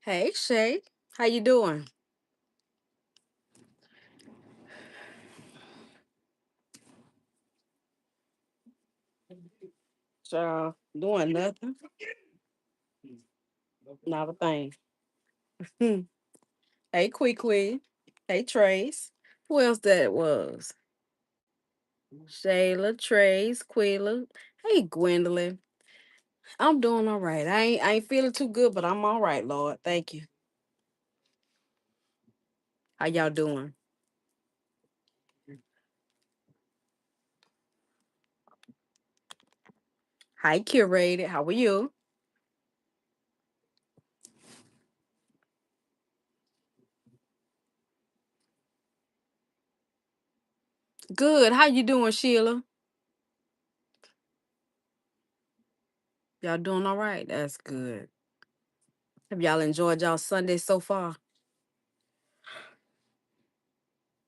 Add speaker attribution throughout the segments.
Speaker 1: Hey Shay, how you doing? So doing nothing, not a thing. Hmm. Hey Quee. Hey Trace. Who else that was? Shayla, Trace, Quilla. Hey Gwendolyn. I'm doing all right. I ain't feeling too good, but I'm all right, Lord. Thank you. How y'all doing? Hi curated. How are you? Good. How you doing, Sheila? Y'all doing all right? That's good. Have y'all enjoyed y'all Sunday so far?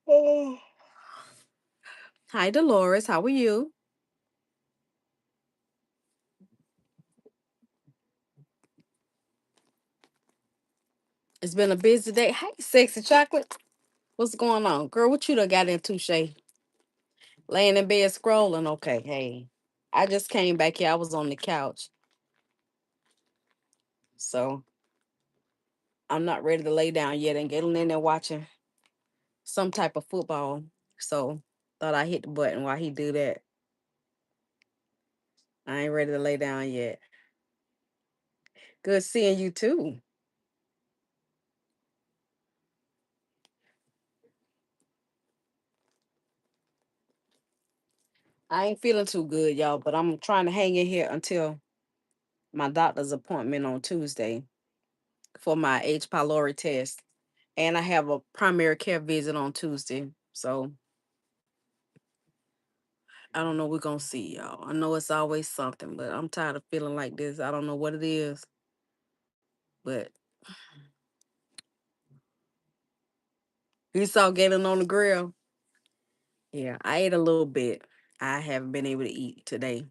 Speaker 1: Oh. Hi Dolores. How are you? It's been a busy day. Hey, sexy chocolate. What's going on? Girl, what you done got into, Shay? Laying in bed scrolling? Okay, hey. I just came back here. I was on the couch. So I'm not ready to lay down yet and getting in there watching some type of football. So thought I hit the button while he do that. I ain't ready to lay down yet. Good seeing you too. I ain't feeling too good, y'all, but I'm trying to hang in here until my doctor's appointment on Tuesday for my H. pylori test. And I have a primary care visit on Tuesday. So I don't know. We're gonna see, y'all. I know it's always something, but I'm tired of feeling like this. I don't know what it is, but you saw Galen on the grill. Yeah, I ate a little bit. I haven't been able to eat today.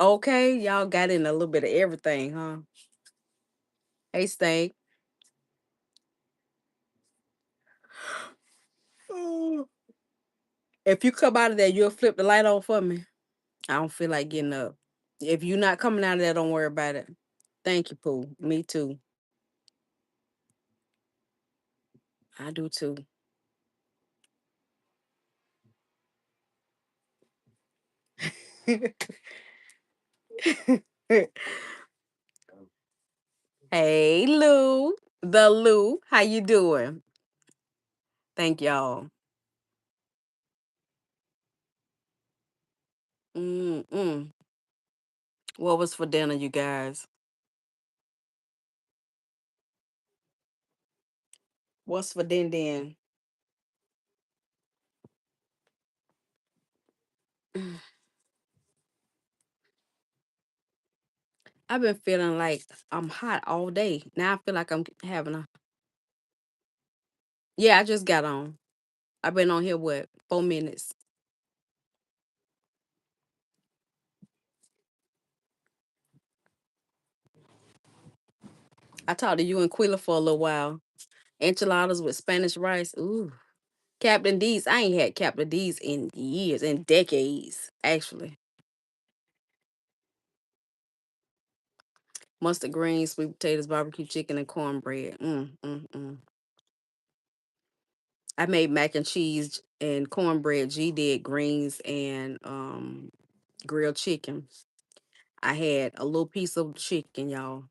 Speaker 1: Okay, y'all got in a little bit of everything, huh? Hey, Steak. Oh. If you come out of there, you'll flip the light on for me. I don't feel like getting up. If you're not coming out of there, don't worry about it. Thank you, Pooh. Me too. I do too. Hey, Lou. The Lou. How you doing? Thank y'all. Mm-mm. What was for dinner, you guys? What's for din din? I've been feeling like I'm hot all day. Now I feel like I'm having a. Yeah, I just got on. I've been on here, what, 4 minutes? I talked to you and Quilla for a little while. Enchiladas with Spanish rice. Ooh. Captain D's. I ain't had Captain D's in years, in decades, actually. Mustard greens, sweet potatoes, barbecue chicken, and cornbread. Mm. I made mac and cheese and cornbread. G did greens and grilled chicken. I had a little piece of chicken, y'all,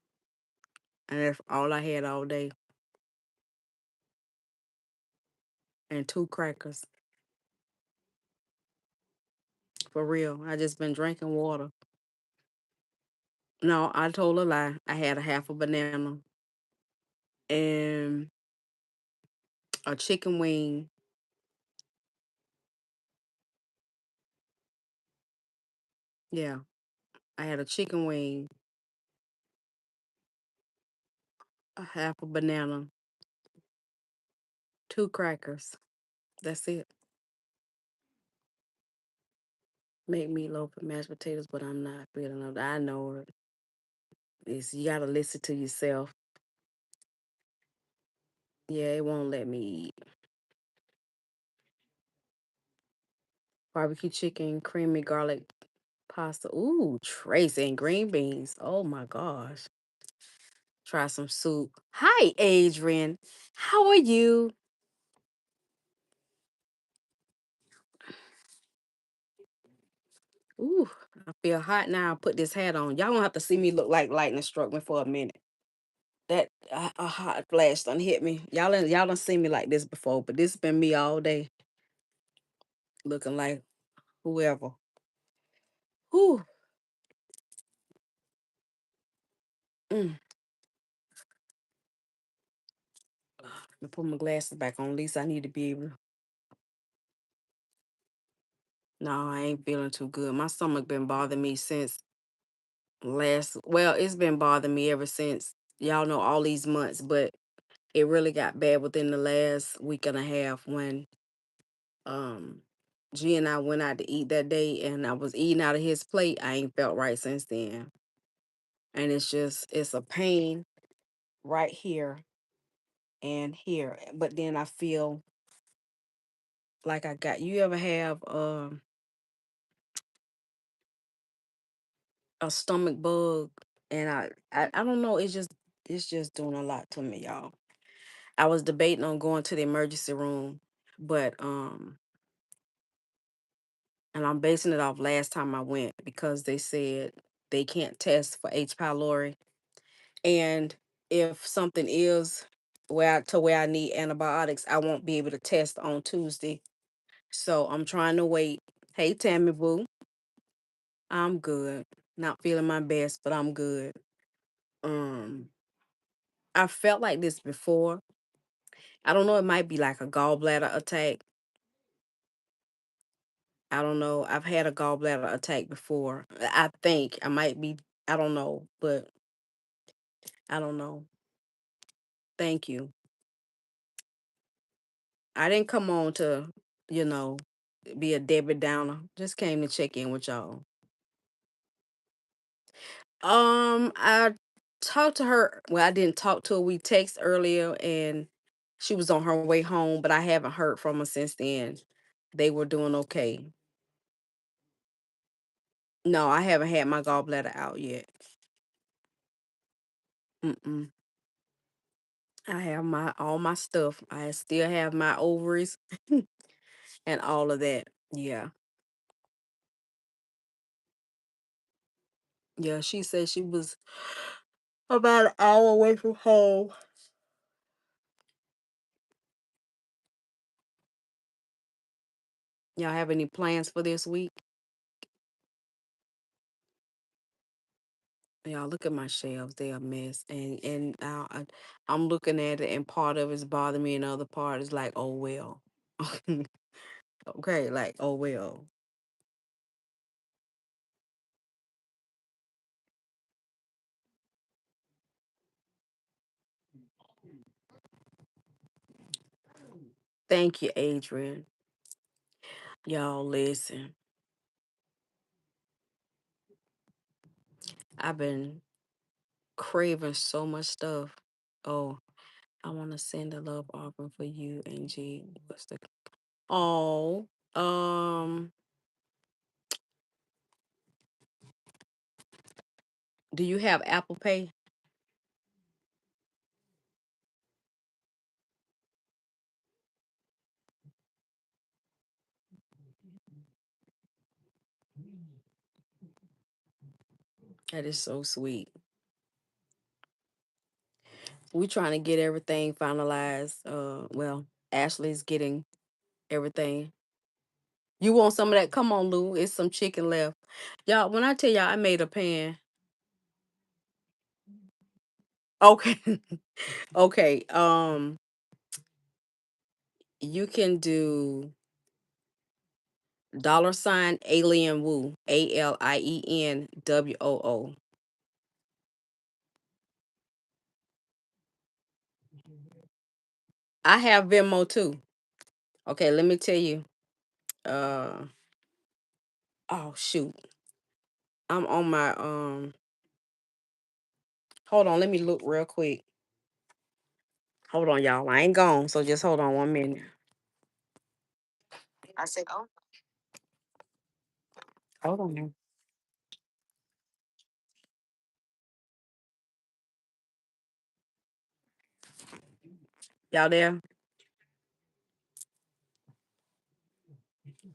Speaker 1: and that's all I had all day, and two crackers. For real, I just been drinking water. No, I told a lie. I had a half a banana and a chicken wing. Yeah, I had a chicken wing, a half a banana, two crackers. That's it. Make meatloaf and mashed potatoes, but I'm not feeling it. I know it. It's, you gotta listen to yourself. Yeah, it won't let me eat. Barbecue chicken, creamy garlic pasta. Ooh, Tracy and green beans. Oh my gosh. Try some soup. Hi, Adrian. How are you? Ooh, I feel hot now. Put this hat on. Y'all gonna have to see me look like lightning struck me for a minute. That a hot flash done hit me. Y'all done seen me like this before, but this been me all day, looking like whoever. Whew. Mm. Let me put my glasses back on. At least I need to be able. No, I ain't feeling too good. My stomach been bothering me since last. Well, it's been bothering me ever since y'all know all these months, but it really got bad within the last week and a half when um G and I went out to eat that day and I was eating out of his plate. I ain't felt right since then. And it's a pain right here and here. But then I feel like I got you ever have a stomach bug and I don't know, it's just doing a lot to me, y'all. I was debating on going to the emergency room, but and I'm basing it off last time I went because they said they can't test for H. pylori. And if something is where I need antibiotics, I won't be able to test on Tuesday. So I'm trying to wait. Hey Tammy Boo, I'm good. Not feeling my best, but I'm good. Um, I felt like this before. I don't know. It might be like a gallbladder attack. I don't know. I've had a gallbladder attack before. I think I might be. I don't know, but I don't know. Thank you. I didn't come on to, you know, be a Debbie Downer. Just came to check in with y'all. I talked to her. Well, I didn't talk to her. We text earlier, and she was on her way home, but I haven't heard from her since then. They were doing okay. No, I haven't had my gallbladder out yet. Mm-mm. I have my all my stuff. I still have my ovaries and all of that. Yeah. Yeah, she said she was about an hour away from home. Y'all have any plans for this week? Y'all look at my shelves; they're a mess, I'm looking at it, and part of it's bothering me, and the other part is like, oh well. Okay, like oh well. Thank you, Adrian. Y'all listen. I've been craving so much stuff. Oh, I want to send a love offering for you and G. What's the oh do you have Apple Pay? That is so sweet. We trying to get everything finalized. Well, Ashley's getting everything. You want some of that? Come on, Lou. It's some chicken left. Y'all, when I tell y'all I made a pan, Okay. Okay. You can do $ alien woo, ALIENWOO. I have Venmo too. Okay, let me tell you. Uh oh shoot. I'm on my hold on, let me look real quick. Hold on, y'all. I ain't gone, so just hold on 1 minute. I said, oh, hold on. Y'all there?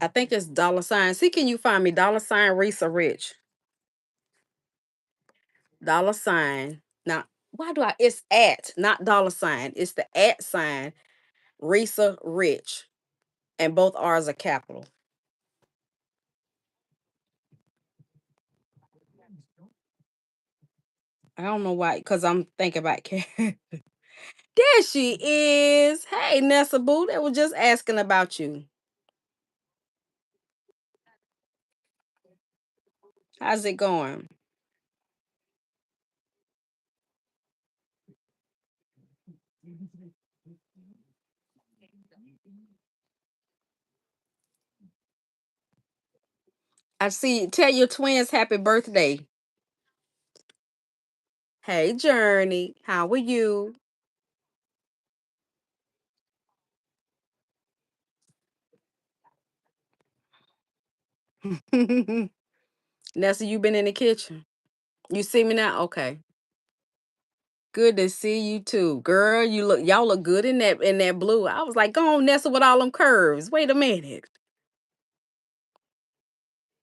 Speaker 1: I think it's $ See, can you find me $Resa Rich? $ Now, why do I it's at, not $. It's the at sign Resa Rich. And both R's are capital. I don't know why, because I'm thinking about there she is. Hey, Nessa Boo. They were just asking about you. How's it going? I see. Tell your twins happy birthday. Hey, Journey. How are you? Nessa, you been in the kitchen? You see me now? Okay. Good to see you too. Girl, y'all look good in that blue. I was like, go on, Nessa, with all them curves. Wait a minute.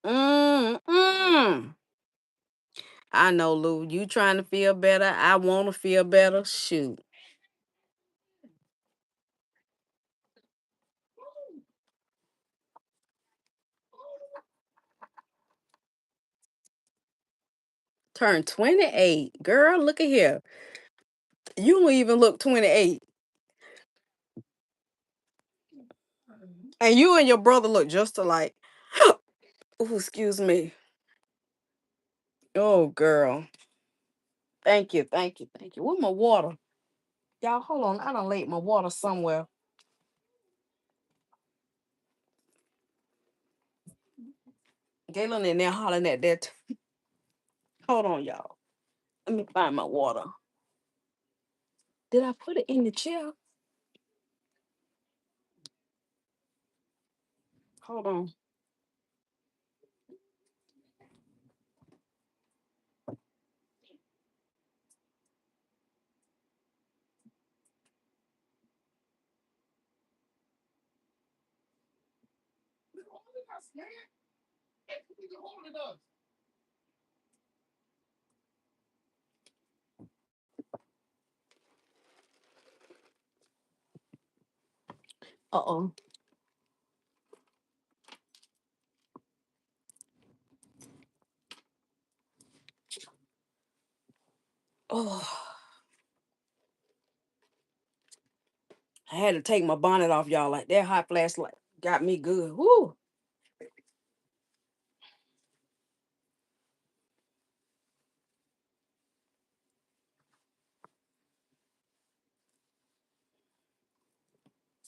Speaker 1: Mm. I know, Lou. You trying to feel better. I want to feel better. Shoot. Turn 28. Girl, look at here. You don't even look 28. And you and your brother look just alike. Oh, excuse me. Oh, girl. Thank you. Thank you. Thank you. Where's my water? Y'all, hold on. I done laid my water somewhere. Galen in there hollering at that. Hold on, y'all. Let me find my water. Did I put it in the chair? Hold on. Uh-oh. Oh, I had to take my bonnet off, y'all. Like that hot flashlight got me good. Woo.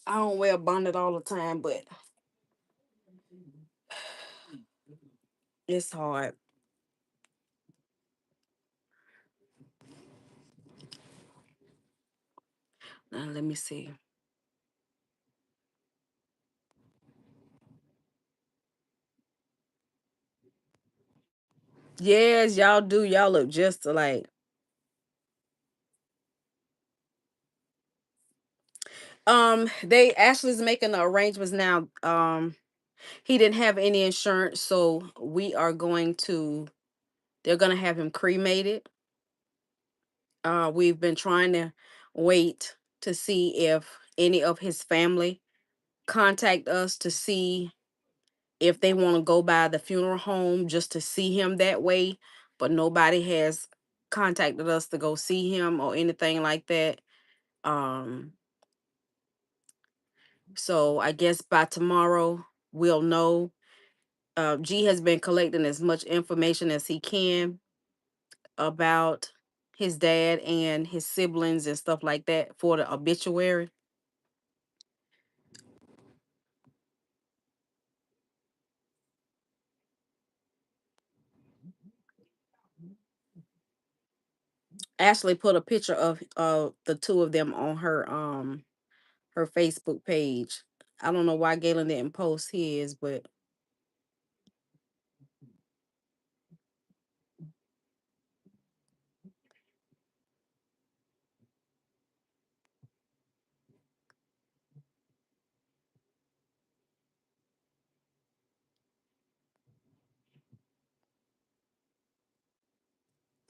Speaker 1: I don't wear a bonnet all the time, but it's hard. Now let me see. Yes, y'all do. Y'all look just alike. They Ashley's making the arrangements now. He didn't have any insurance, so they're gonna have him cremated. We've been trying to wait to see if any of his family contact us to see if they want to go by the funeral home just to see him that way, but nobody has. contacted us to go see him or anything like that. Um, so I guess by tomorrow we'll know. G has been collecting as much information as he can about his dad and his siblings and stuff like that for the obituary. Ashley put a picture of the two of them on her Facebook page. I don't know why Galen didn't post his, but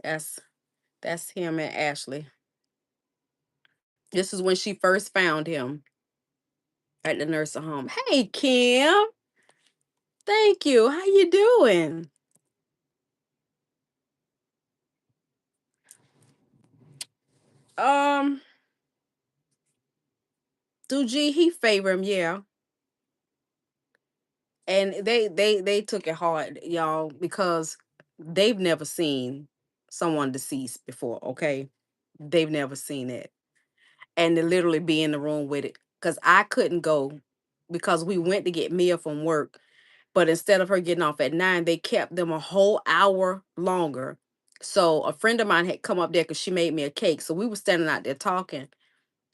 Speaker 1: that's that's him and Ashley. This is when she first found him at the nursing home. Hey Kim, thank you. How you doing? Um, do G he favor him, yeah. And they took it hard, y'all, because they've never seen someone deceased before. Okay, they've never seen it, and to literally be in the room with it. Because I couldn't go because we went to get Mia from work, but instead of her getting off at 9, they kept them a whole hour longer. So a friend of mine had come up there because she made me a cake. So we were standing out there talking,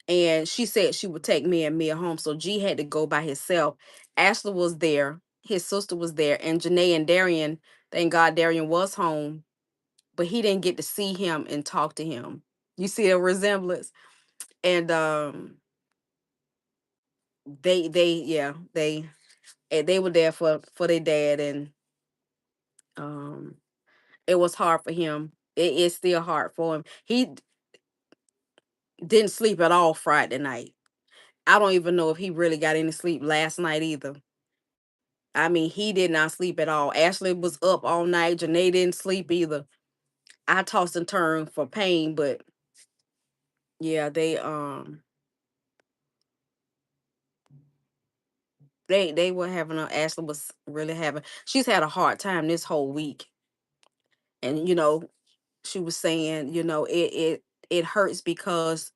Speaker 1: and she said she would take me and Mia home. So G had to go by himself. Ashley was there, his sister was there, and Janae and Darian. Thank God Darian was home, but he didn't get to see him and talk to him. You see a resemblance, and yeah they were there for their dad, and um, it was hard for him. It's still hard for him. He didn't sleep at all Friday night. I don't even know if he really got any sleep last night either. I mean, he did not sleep at all. Ashley was up all night. Janae didn't sleep either. I tossed and turned for pain, but yeah, they were having a Ashley was really having she's had a hard time this whole week. And she was saying, it hurts because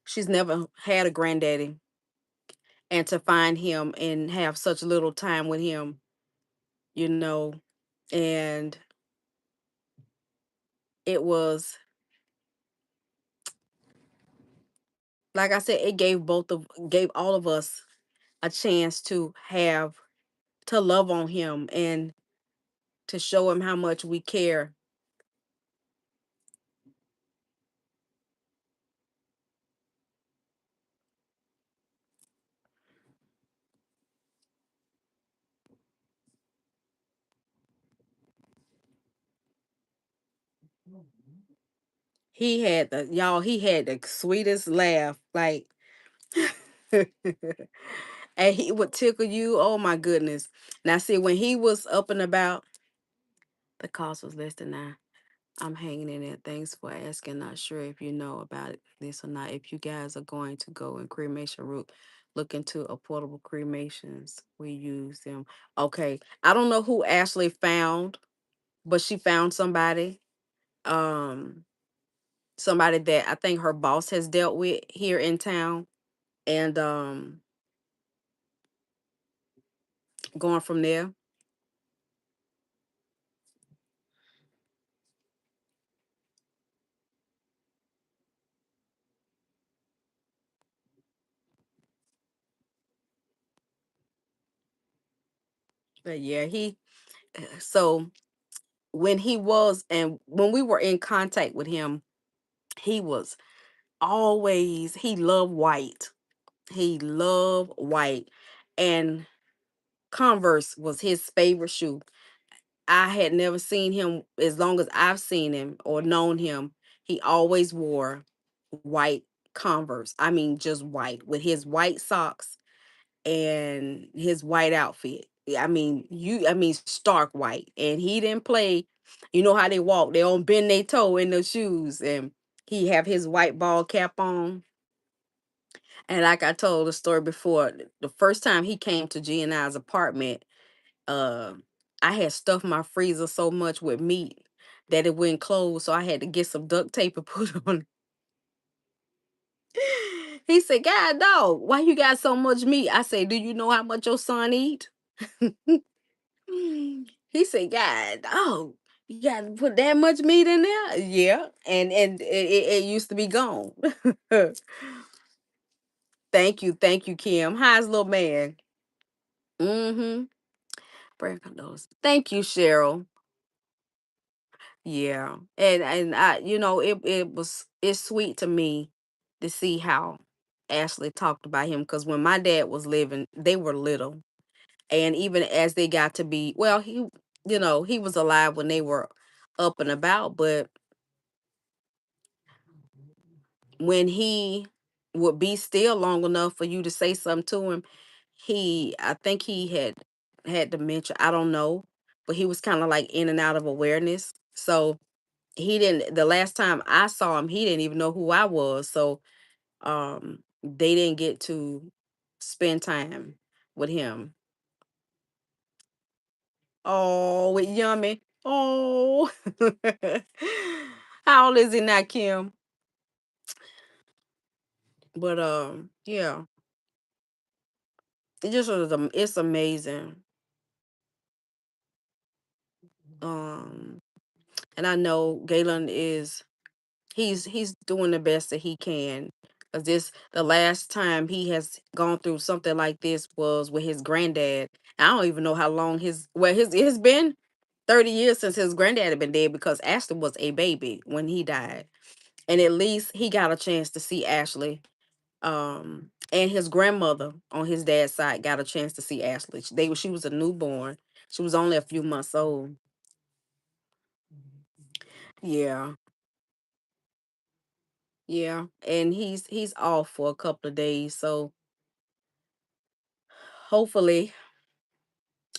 Speaker 1: she's never had a granddaddy, and to find him and have such little time with him, you know, and it was like I said, it gave all of us a chance to love on him and to show him how much we care. He had the sweetest laugh, like and he would tickle you. Oh my goodness. Now see, when he was up and about, the cost was less than 9. I'm hanging in there. Thanks for asking. Not sure if you know about this or not. If you guys are going to go in cremation route, look into affordable cremations. We use them. Okay. I don't know who Ashley found, but she found somebody. Um, somebody that I think her boss has dealt with here in town. And going from there. But yeah, so when we were in contact with him, he was he loved white. He loved white. And Converse was his favorite shoe. I had never seen him as long as I've seen him or known him. He always wore white Converse. I mean, just white with his white socks and his white outfit. I mean, stark white. And he didn't play. You know how they walk? They don't bend their toe in the shoes, and he have his white ball cap on. And like I told the story before, the first time he came to G and I's apartment, uh, I had stuffed my freezer so much with meat that it wouldn't close, so I had to get some duct tape and put on. He said, "God, dog, why you got so much meat?" I said, "Do you know how much your son eat?" He said, "God, dog, you got to put that much meat in there." Yeah, and it used to be gone. Thank you, Kim. How's little man? Mm-hmm. Break those. Thank you, Cheryl. Yeah, and I, it's sweet to me to see how Ashley talked about him because when my dad was living, they were little, and even as they got to be, well, he was alive when they were up and about, but when he would be still long enough for you to say something to him, I think he had dementia. I don't know, but he was kind of like in and out of awareness. So he didn't. The last time I saw him, he didn't even know who I was. So they didn't get to spend time with him. Oh, with Yummy. Oh, how old is he now, Kim? But yeah, it's amazing. Um, and I know Galen he's doing the best that he can. Cause the last time he has gone through something like this was with his granddad. I don't even know how long it's been 30 years since his granddad had been dead because Ashley was a baby when he died. And at least he got a chance to see Ashley. And his grandmother on his dad's side got a chance to see Ashley. She was a newborn. She was only a few months old. Yeah. Yeah. And he's off for a couple of days. So hopefully,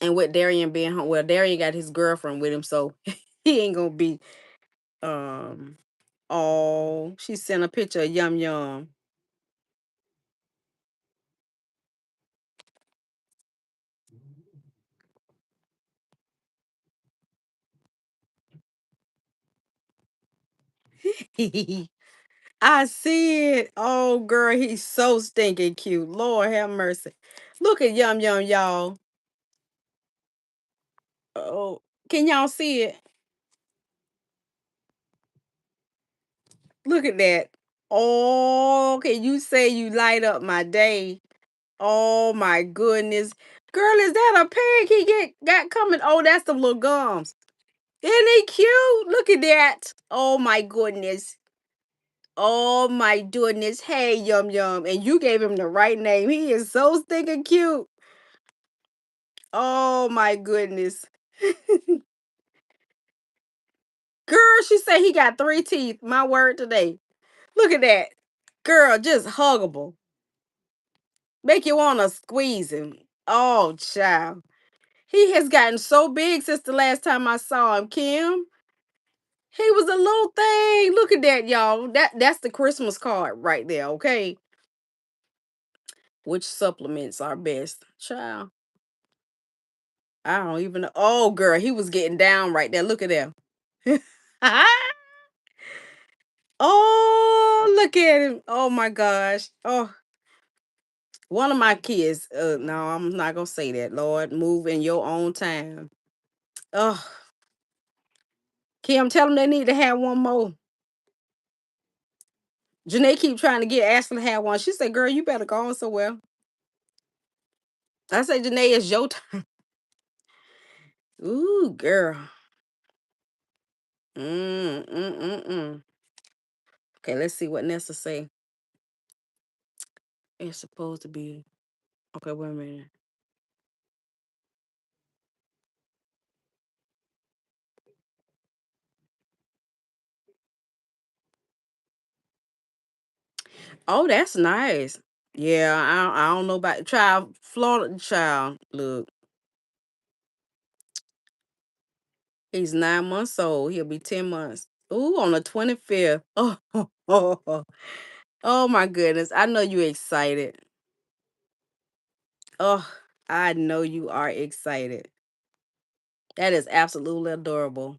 Speaker 1: and with Darian being home, well, Darian got his girlfriend with him, so he ain't gonna be um oh, she sent a picture of Yum Yum. I see it. Oh girl, he's so stinking cute. Lord have mercy. Look at Yum Yum, y'all. Oh, can y'all see it? Look at that. Oh, can you say you light up my day? Oh my goodness. Girl, is that a pig got coming? Oh, that's the little gums. Isn't he cute? Look at that. Oh my goodness. Oh my goodness. Hey, Yum Yum. And you gave him the right name. He is so stinking cute. Oh my goodness. Girl, she said he got 3 teeth. My word today. Look at that. Girl, just huggable. Make you want to squeeze him. Oh, child. He has gotten so big since the last time I saw him, Kim. He was a little thing. Look at that, y'all. That's the Christmas card right there, okay? Which supplements are best? Child. I don't even know. Oh, girl, he was getting down right there. Look at them. Oh, look at him. Oh my gosh. Oh, one of my kids. No, I'm not gonna say that. Lord, move in your own time. Oh, Kim, tell them they need to have one more. Janae keep trying to get Ashley to have one. She said, "Girl, you better go on somewhere." I say, "Janae, it's your turn." Ooh, girl. Mm. Okay, let's see what Nessa say. It's supposed to be. Okay, wait a minute. Oh, that's nice. Yeah, I don't know about child, Florida child. Look, He's 9 months old. He'll be 10 months. Ooh, on the 25th. Oh, oh my goodness. I know you excited. Oh, I know you are excited. That is absolutely adorable.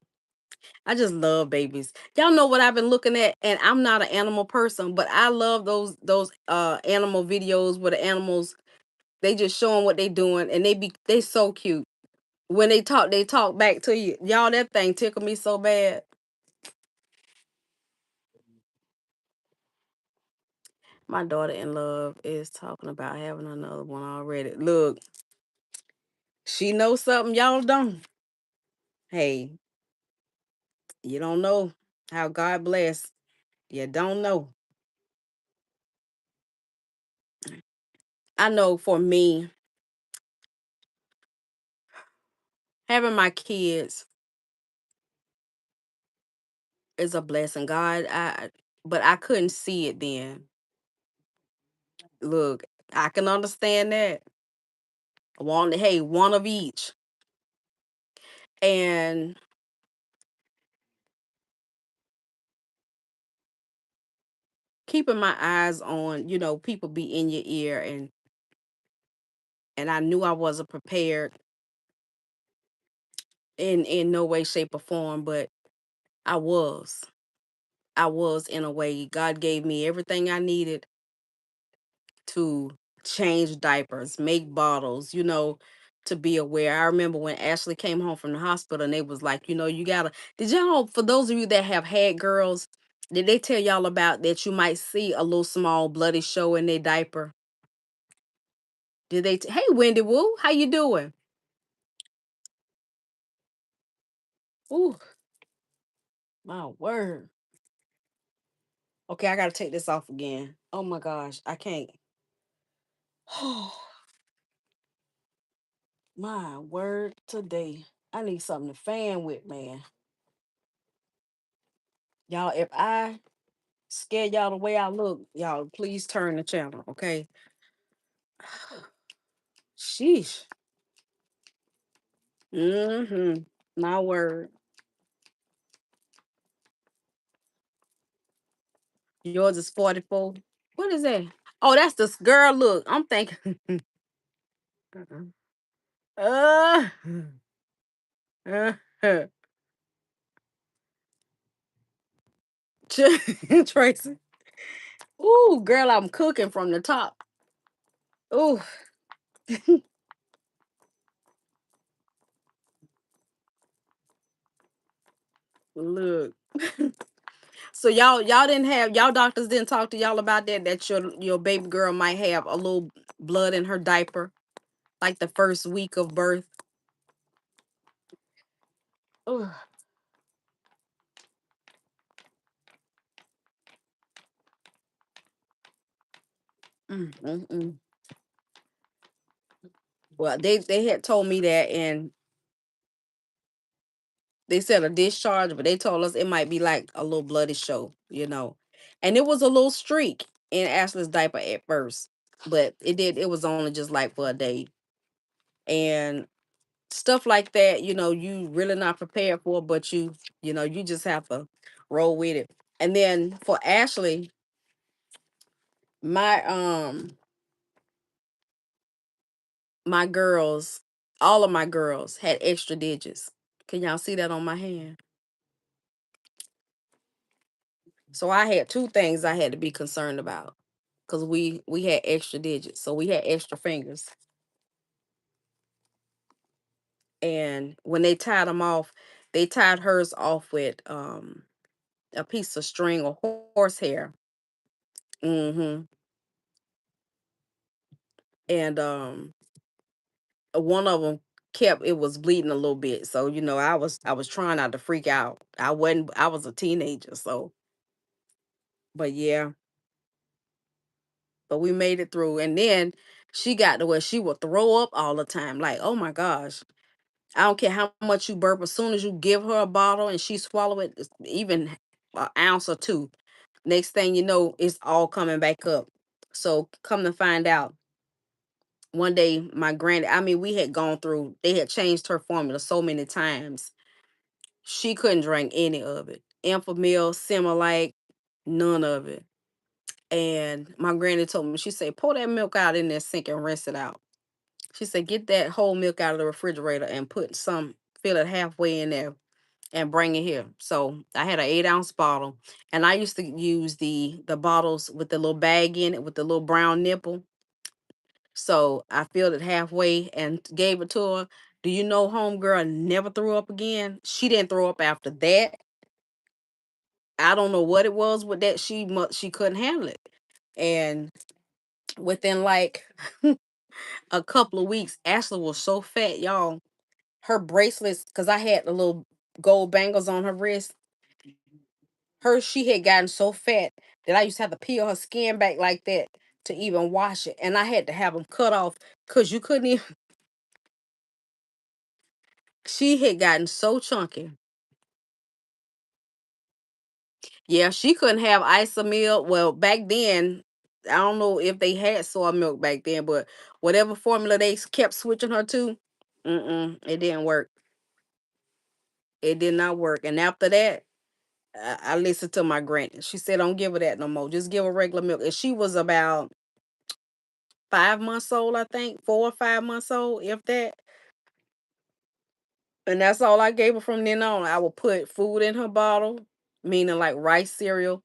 Speaker 1: I just love babies. Y'all know what I've been looking at, and I'm not an animal person, but I love those animal videos where the animals they just showing what they doing, and they so cute. When they talk back to you. Y'all, that thing tickled me so bad. My daughter in love is talking about having another one already. Look, she knows something y'all don't. Hey, you don't know how God bless. You don't know. I know for me, having my kids is a blessing. But I couldn't see it then. Look, I can understand that. Hey, one of each. And keeping my eyes on, people be in your ear, and I knew I wasn't prepared in no way, shape, or form, but I was. I was in a way. God gave me everything I needed to change diapers, make bottles, to be aware. I remember when Ashley came home from the hospital and they was like, you gotta, did y'all, for those of you that have had girls, did they tell y'all about that you might see a little small bloody show in their diaper? Hey, Wendy Woo, how you doing? Ooh, my word. Okay, I gotta take this off again. Oh my gosh, I can't. Oh, my word today. I need something to fan with, man. Y'all, if I scare y'all the way I look, y'all please turn the channel, okay? Sheesh. Mm-hmm. My word. Yours is 44. What is that? Oh, that's this girl. Look, I'm thinking. uh, uh, Tracy. Ooh, girl, I'm cooking from the top. Ooh, look. So y'all didn't have y'all doctors didn't talk to y'all about that your baby girl might have a little blood in her diaper like the first week of birth. Ugh. Mm. Well, they had told me that, and they said a discharge, but they told us it might be like a little bloody show. And it was a little streak in Ashley's diaper at first, but it was only just like for a day. And stuff like that, you really not prepared for, but you just have to roll with it. And then for Ashley, my my girls, all of my girls had extra digits. Can y'all see that on my hand? So I had two things I had to be concerned about because we had extra digits, so we had extra fingers. And when they tied them off, they tied hers off with a piece of string or horsehair. Mm-hmm. And one of them kept it was bleeding a little bit, so I was trying not to freak out. I was a teenager, so but yeah, but we made it through. And then she got to where she would throw up all the time, like, oh my gosh. I don't care how much you burp. As soon as you give her a bottle and she swallow it, even an ounce or two, next thing you know, it's all coming back up. So come to find out, one day my granny, I mean, we had gone through. They had changed her formula so many times, She couldn't drink any of it. Enfamil, Similac, none of it. And my granny told me, she said, pour that milk out in that sink and rinse it out. She said, get that whole milk out of the refrigerator and put some, fill it halfway in there and bring it here. So I had an 8-ounce bottle, and I used to use the bottles with the little bag in it with the little brown nipple. So I filled it halfway and gave it to her. Do you know, homegirl never threw up again? She didn't throw up after that. I don't know what it was with that. She couldn't handle it, and within like a couple of weeks, Ashley was so fat, y'all. Her bracelets, because I had the little gold bangles on her wrist. She had gotten so fat that I used to have to peel her skin back like that to even wash it, and I had to have them cut off because you couldn't even. She had gotten so chunky. Yeah, she couldn't have isomilk. Well, back then, I don't know if they had soy milk back then, but whatever formula they kept switching her to, it didn't work. It did not work. And after that, I listened to my granny. She said, "Don't give her that no more. Just give her regular milk." And she was about 5 months old, I think, 4 or 5 months old, if that. And that's all I gave her from then on. I would put food in her bottle, meaning like rice cereal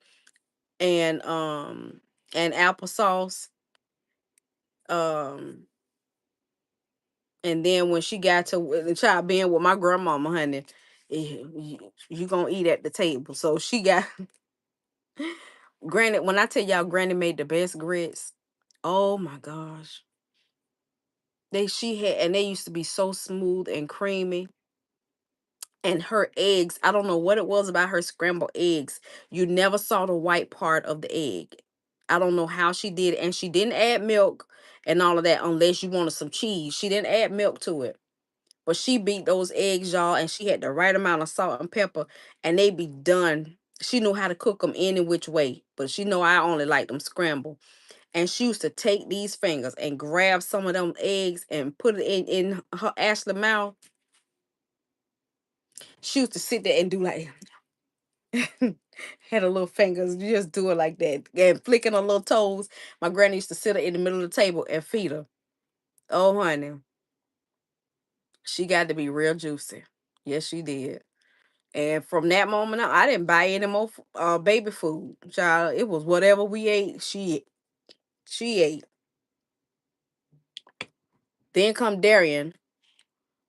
Speaker 1: and applesauce. Um and then when she got to the child being with my grandmama, honey, you gonna eat at the table. So she got granted, when I tell y'all granny made the best grits, oh my gosh. They used to be so smooth and creamy. And her eggs, I don't know what it was about her scrambled eggs. You never saw the white part of the egg. I don't know how she did it. And she didn't add milk and all of that unless you wanted some cheese. She didn't add milk to it. But she beat those eggs, y'all, and she had the right amount of salt and pepper, and they be done. She knew how to cook them any which way, but she know I only like them scrambled. And she used to take these fingers and grab some of them eggs and put it in her Ashley mouth. She used to sit there and do like had her little fingers, just do it like that, and flicking her little toes. My granny used to sit her in the middle of the table and feed her. Oh, honey, she got to be real juicy. Yes, she did. And from that moment on, I didn't buy any more baby food. Child, it was whatever we ate. She ate. Then come Darian,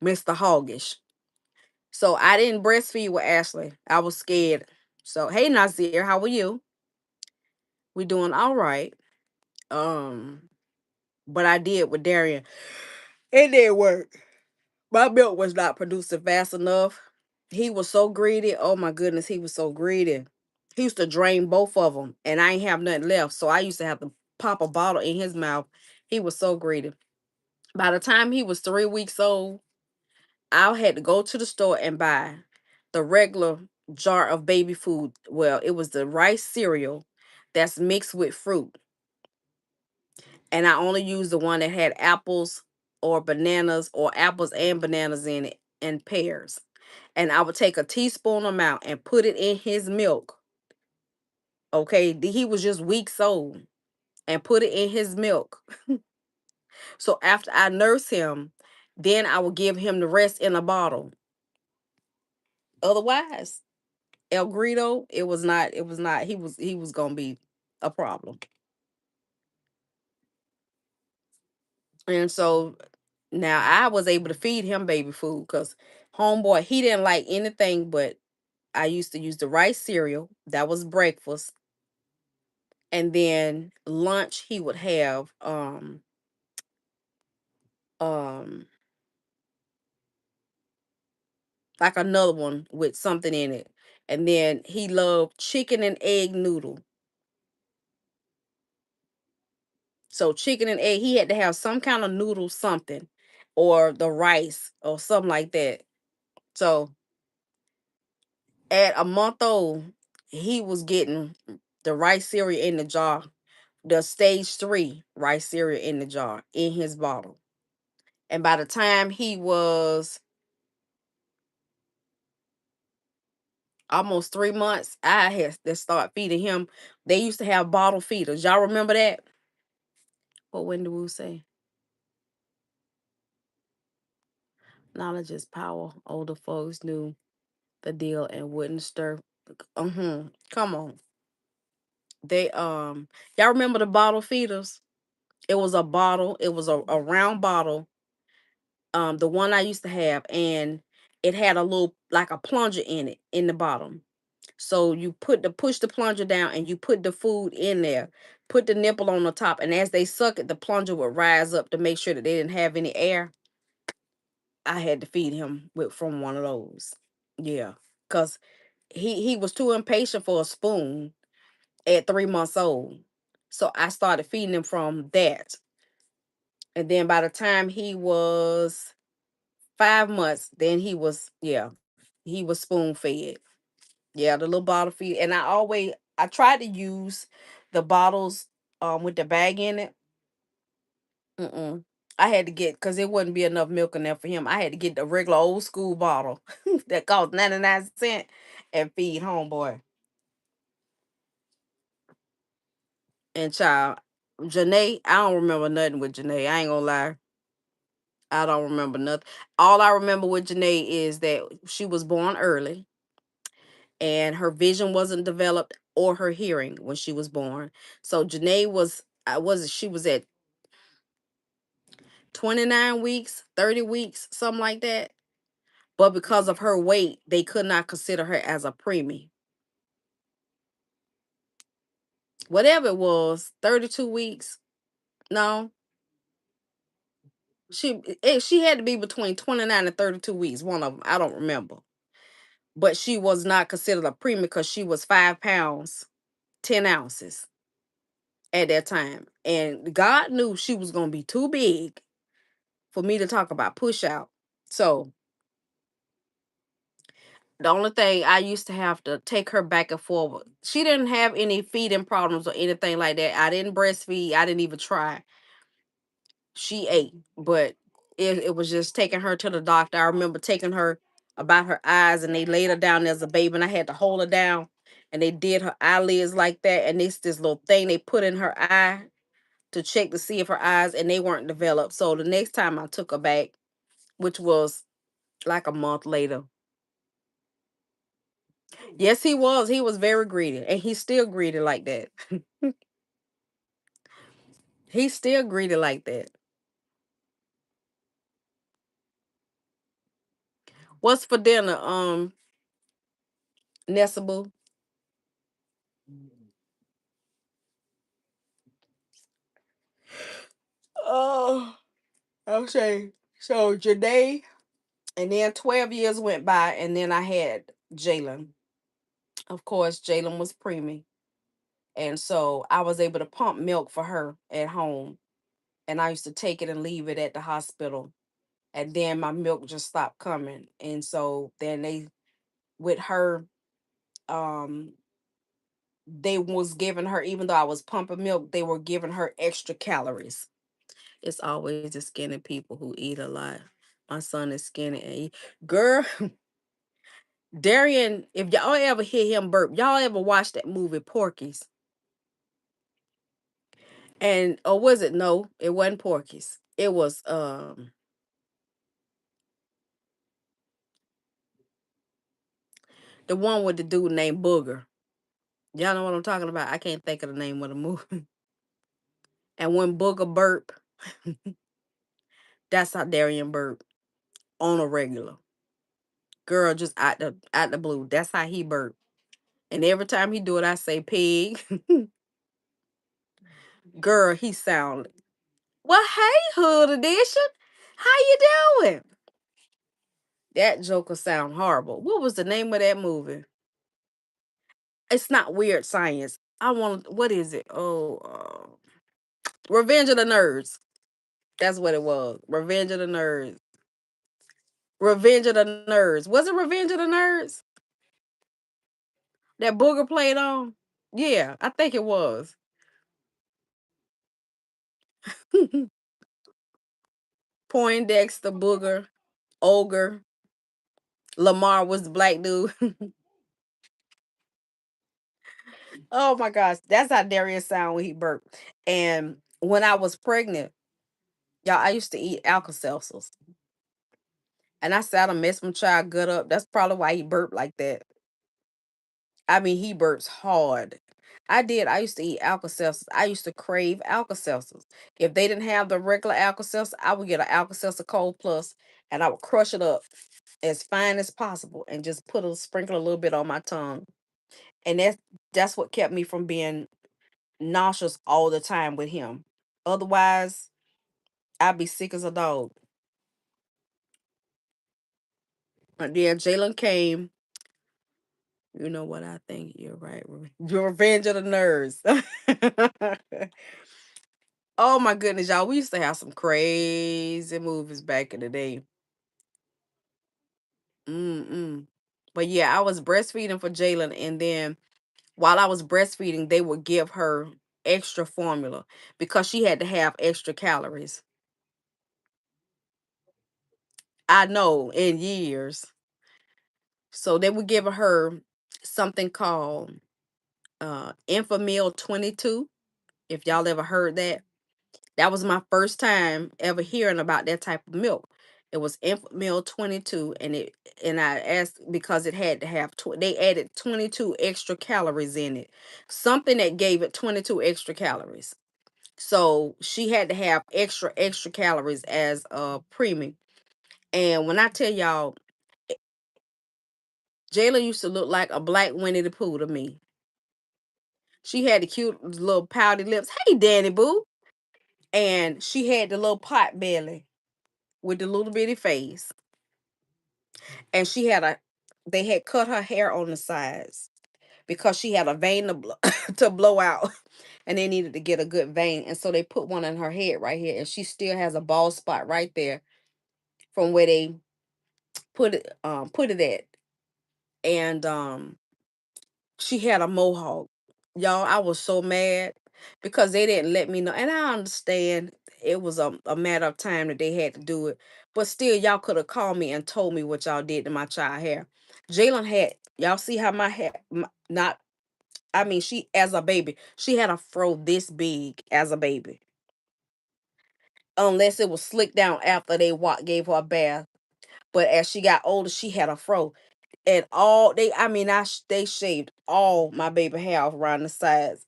Speaker 1: Mr. Hoggish. So I didn't breastfeed with Ashley. I was scared. So hey Nazir, how are you? We doing all right. Um, but I did with Darian. It didn't work. My milk was not producing fast enough. He was so greedy. Oh my goodness, he was so greedy. He used to drain both of them, and I ain't have nothing left. So I used to have to pop a bottle in his mouth. He was so greedy. By the time he was 3 weeks old, I had to go to the store and buy the regular jar of baby food. Well, it was the rice cereal that's mixed with fruit. And I only used the one that had apples or bananas or apples and bananas in it and pears. And I would take a teaspoon amount and put it in his milk. Okay, he was just weeks old, and put it in his milk. So after I nurse him, then I would give him the rest in a bottle. Otherwise, El Grito, he was gonna be a problem. And so now I was able to feed him baby food because homeboy, he didn't like anything but I used to use the rice cereal. That was breakfast. And then lunch he would have um like another one with something in it. And then he loved chicken and egg noodle. So chicken and egg, he had to have some kind of noodle something or the rice or something like that. So at a month old, he was getting the rice cereal in the jar, the stage 3 rice cereal in the jar in his bottle. And by the time he was almost 3 months, I had to start feeding him. They used to have bottle feeders. Y'all remember that? What Wendy Wu say? Knowledge is power. Older folks knew the deal and wouldn't stir. Come on. They y'all remember the bottle feeders? It was a bottle. It was a round bottle. The one I used to have, and it had a little like a plunger in it in the bottom. So you push the plunger down and you put the food in there. Put the nipple on the top, and as they suck it, the plunger would rise up to make sure that they didn't have any air. I had to feed him with from one of those. Yeah, cause he was too impatient for a spoon at 3 months old. So I started feeding him from that. And then by the time he was 5 months, then he was spoon fed. Yeah, the little bottle feed. And I tried to use the bottles with the bag in it. Mm-mm. I had to get, because it wouldn't be enough milk in there for him. I had to get the regular old school bottle that cost 99 cents and feed homeboy. And child, Janae, I don't remember nothing with Janae. I ain't gonna lie. I don't remember nothing. All I remember with Janae is that she was born early and her vision wasn't developed or her hearing when she was born. So Janae was, I was she was at 29 weeks, 30 weeks, something like that. But because of her weight, they could not consider her as a preemie. Whatever it was, 32 weeks. No, she had to be between 29 and 32 weeks. One of them, I don't remember. But she was not considered a preemie because she was 5 pounds, 10 ounces at that time. And God knew she was going to be too big for me to talk about push out. So the only thing I used to have to take her back and forward. She didn't have any feeding problems or anything like that. I didn't breastfeed. I didn't even try. She ate, but it was just taking her to the doctor. I remember taking her about her eyes, and they laid her down as a baby, and I had to hold her down, and they did her eyelids like that, and this little thing they put in her eye to check to see if her eyes, and they weren't developed. So the next time I took her back, which was like a month later. Yes, he was. He was very greedy, and he's still greedy like that. He's still greedy like that. What's for dinner, Nessabu? Oh, okay. So Janae, and then 12 years went by, and then I had Jalen. Of course, Jalen was preemie, and so I was able to pump milk for her at home, and I used to take it and leave it at the hospital, and then my milk just stopped coming, and so then they with her, um they was giving her, even though I was pumping milk, they were giving her extra calories. It's always the skinny people who eat a lot. My son is skinny and girl, Darian, if y'all ever hear him burp, y'all ever watch that movie Porky's? And or was it, no, it wasn't Porky's. It was the one with the dude named Booger. Y'all know what I'm talking about? I can't think of the name of the movie. And when Booger burp, that's how Darian burp on a regular. Girl, just out the blue. That's how he burp. And every time he do it, I say pig. Girl, he sound, well, hey, Hood Edition. How you doing? That Joker sound horrible. What was the name of that movie? It's not Weird Science. I want, what is it? Oh, Revenge of the Nerds. That's what it was. Revenge of the Nerds. Revenge of the Nerds. Was it Revenge of the Nerds that Booger played on? Yeah, I think it was. Poindexter, Booger, Ogre. Lamar was the black dude. Oh my gosh, that's how Darius sound when he burped. And when I was pregnant, y'all, I used to eat Alka-Seltzers, and I said I messed my child gut up. That's probably why he burped like that. I mean, he burps hard. I did. I used to eat Alka-Seltzers. I used to crave Alka-Seltzers. If they didn't have the regular Alka-Seltzer, I would get an Alka-Seltzer Cold Plus, and I would crush it up as fine as possible and just sprinkle a little bit on my tongue. And that's what kept me from being nauseous all the time with him. Otherwise, I'd be sick as a dog. And then Jalen came. You know what? I think you're right. Your revenge of the nerds. Oh my goodness, y'all. We used to have some crazy movies back in the day. Mm-mm. But yeah, I was breastfeeding for Jalen, and then while I was breastfeeding, they would give her extra formula because she had to have extra calories. I know in years. So they were giving her something called Infamil 22. If y'all ever heard that, that was my first time ever hearing about that type of milk. It was Infamil 22, and I asked because it had to have they added 22 extra calories in it, something that gave it 22 extra calories. So she had to have extra calories as a preemie. And when I tell y'all, Jayla used to look like a black Winnie the Pooh to me. She had the cute little pouty lips. Hey, Danny Boo. And she had the little pot belly with the little bitty face. And they had cut her hair on the sides because she had a vein to blow out. And they needed to get a good vein. And so they put one in her head right here. And she still has a bald spot right there from where they put it at. And she had a mohawk. Y'all, I was so mad because they didn't let me know. And I understand it was a matter of time that they had to do it. But still, y'all could have called me and told me what y'all did to my child hair. Jalen had, y'all see how my hair, not, I mean, she, as a baby, she had a fro this big as a baby. Unless it was slicked down after gave her a bath. But as she got older, she had a fro. And all they, I mean, they shaved all my baby hair off around the sides.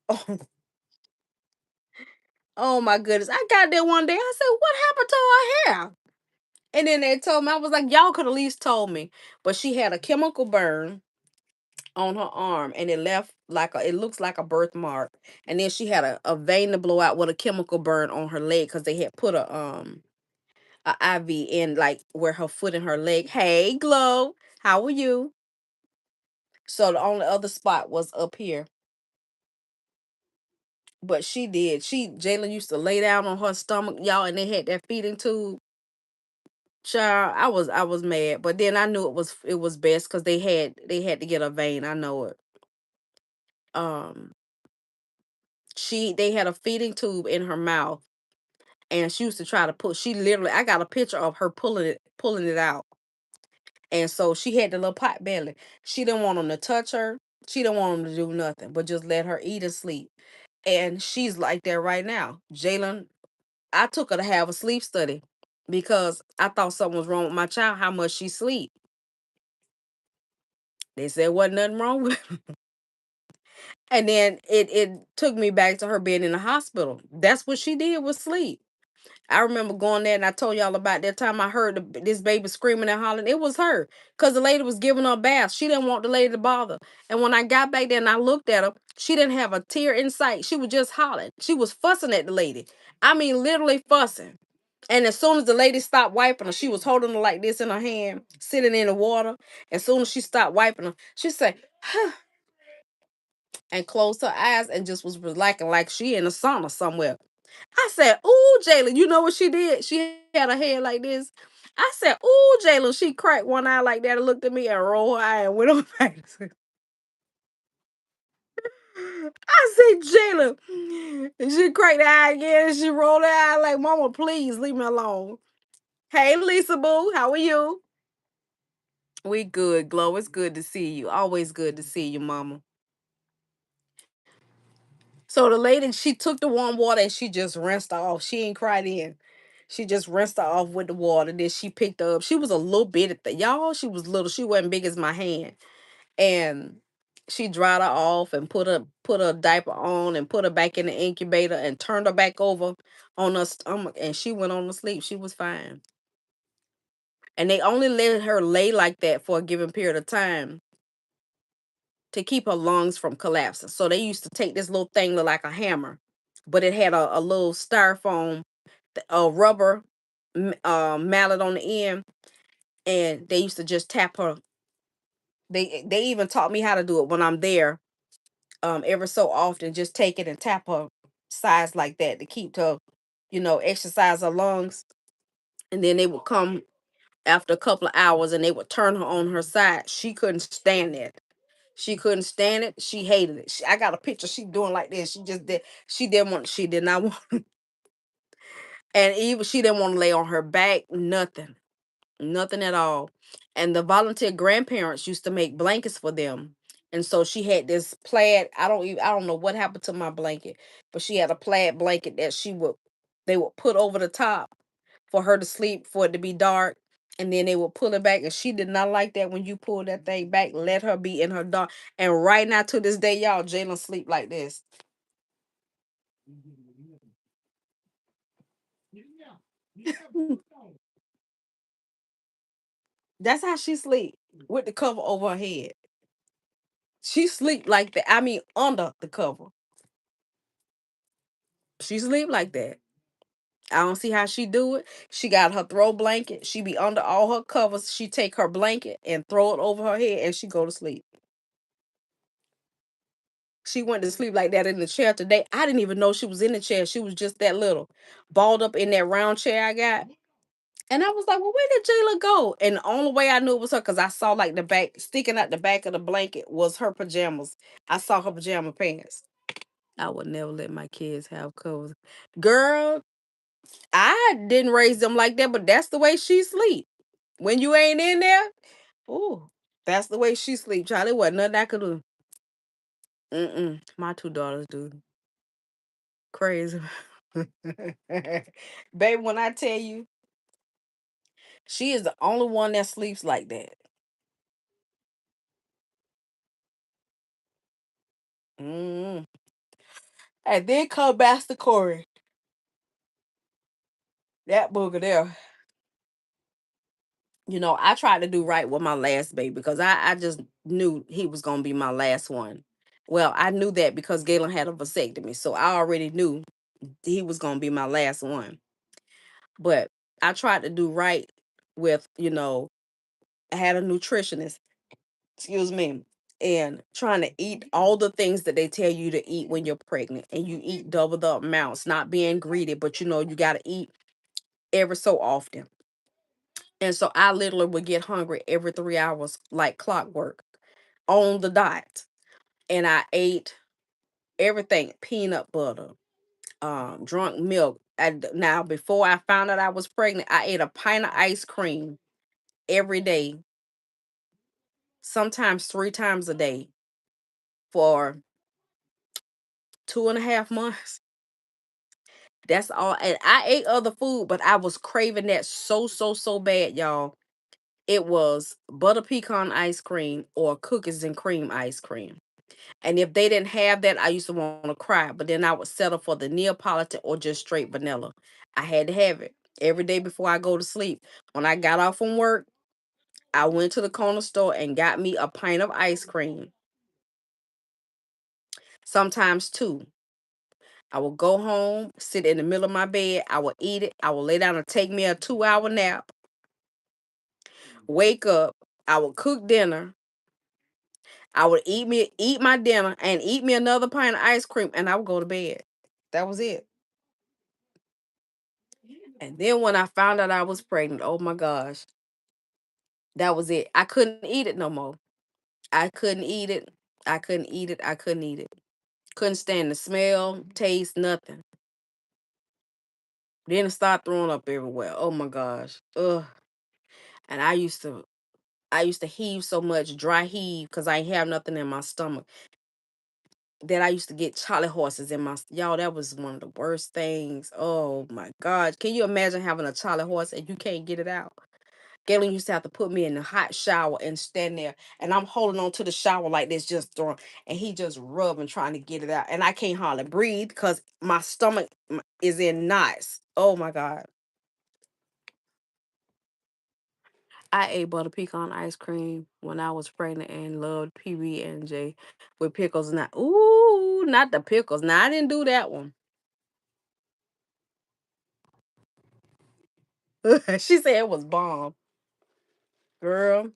Speaker 1: Oh my goodness. I got there one day. I said, what happened to her hair? And then they told me, I was like, y'all could at least told me. But she had a chemical burn on her arm and it left it looks like a birthmark. And then she had a vein to blow out with a chemical burn on her leg because they had put a IV in like where her foot and her leg. Hey, Glow, how are you? So the only other spot was up here. But she did. Jayla used to lay down on her stomach, y'all, and they had that feeding tube. Child, I was mad, but then I knew it was best because they had to get a vein. I know it. Um, they had a feeding tube in her mouth, and she used to try to pull. She literally, I got a picture of her pulling it out, and so she had the little pot belly. She didn't want them to touch her. She didn't want them to do nothing, but just let her eat and sleep. And she's like that right now. Jalen, I took her to have a sleep study because I thought something was wrong with my child. How much she sleep? They said wasn't nothing wrong with her. And then it took me back to her being in the hospital. That's what she did was sleep. I remember going there and I told y'all about that time I heard this baby screaming and hollering. It was her because the lady was giving her a bath. She didn't want the lady to bother. And when I got back there and I looked at her, she didn't have a tear in sight. She was just hollering. She was fussing at the lady. I mean, literally fussing. And as soon as the lady stopped wiping her, she was holding her like this in her hand, sitting in the water. As soon as she stopped wiping her, she said, huh, and closed her eyes and just was relaxing like she in a sauna somewhere. I said, ooh, Jayla, you know what she did? She had her head like this. I said, ooh, Jayla, she cracked one eye like that and looked at me and rolled her eye and went on back. I said, Jayla, and she cracked the eye again and she rolled her eye like, Mama, please leave me alone. Hey, Lisa Boo, how are you? We good, Glow. It's good to see you. Always good to see you, Mama. So the lady, she took the warm water and she just rinsed her off. She ain't cried in. She just rinsed her off with the water. Then she picked her up. She was a little bit at the y'all. She was little. She wasn't big as my hand. And she dried her off and put her diaper on and put her back in the incubator and turned her back over on her stomach and she went on to sleep. She was fine. And they only let her lay like that for a given period of time to keep her lungs from collapsing. So they used to take this little thing look like a hammer, but it had a little styrofoam, a rubber mallet on the end, and they used to just tap her. They even taught me how to do it when I'm there. Ever so often, just take it and tap her sides like that to keep her, exercise her lungs. And then they would come after a couple of hours and they would turn her on her side. She couldn't stand it. She couldn't stand it. She hated it. I got a picture. She doing like this. She just did. She didn't want. She did not want. And even she didn't want to lay on her back. Nothing. Nothing at all. And the volunteer grandparents used to make blankets for them. And so she had this plaid. I don't know what happened to my blanket, but she had a plaid blanket that they would put over the top for her to sleep, for it to be dark. And then they would pull it back. And she did not like that when you pull that thing back. Let her be in her dark. And right now to this day, y'all, Jalen sleep like this. That's how she sleep, with the cover over her head. She sleep like that. I mean, under the cover. She sleep like that. I don't see how she do it. She got her throw blanket. She be under all her covers. She take her blanket and throw it over her head and she go to sleep. She went to sleep like that in the chair today. I didn't even know she was in the chair. She was just that little, balled up in that round chair I got. And I was like, well, where did Jayla go? And the only way I knew it was her because I saw like the back, sticking out the back of the blanket was her pajamas. I saw her pajama pants. I would never let my kids have covers. Girl, I didn't raise them like that, but that's the way she sleep. When you ain't in there, ooh, that's the way she sleep. Charlie, wasn't nothing I could do. Mm-mm. My two daughters do. Crazy. Baby, when I tell you, she is the only one that sleeps like that. Mm. And then come Master Corey. That booger there. I tried to do right with my last baby because I just knew he was going to be my last one. Well, I knew that because Galen had a vasectomy. So I already knew he was going to be my last one. But I tried to do right with, I had a nutritionist, excuse me, and trying to eat all the things that they tell you to eat when you're pregnant. And you eat double the amounts, not being greedy, but you got to eat every so often. And so I literally would get hungry every 3 hours, like clockwork, on the dot. And I ate everything, peanut butter, drunk milk. Now, before I found out I was pregnant, I ate a pint of ice cream every day, sometimes 3 times a day for 2.5 months. That's all. And I ate other food, but I was craving that so, so, so bad, y'all. It was butter pecan ice cream or cookies and cream ice cream. And if they didn't have that, I used to want to cry. But then I would settle for the Neapolitan or just straight vanilla. I had to have it every day before I go to sleep. When I got off from work, I went to the corner store and got me a pint of ice cream, sometimes two. I would go home, sit in the middle of my bed. I would eat it. I would lay down and take me a 2 hour nap. Wake up. I would cook dinner. I would eat my dinner and eat me another pint of ice cream, and I would go to bed. That was it. And then when I found out I was pregnant, oh my gosh, that was it. I couldn't eat it no more. I couldn't eat it. I couldn't eat it. I couldn't eat it. Couldn't stand the smell, taste, nothing. Then it started throwing up everywhere. Oh my gosh. Ugh. And I used to heave so much, dry heave, because I ain't have nothing in my stomach. that I used to get Charlie horses in my y'all. That was one of the worst things. Oh my God. Can you imagine having a Charlie horse and you can't get it out? Galen used to have to put me in the hot shower and stand there, and I'm holding on to the shower like this, just throwing, and he just rubbing, trying to get it out, and I can't hardly breathe because my stomach is in knots. Oh my God. I ate butter pecan ice cream when I was pregnant and loved PB and J with pickles. Not ooh, not the pickles. Now I didn't do that one. She said it was bomb, girl.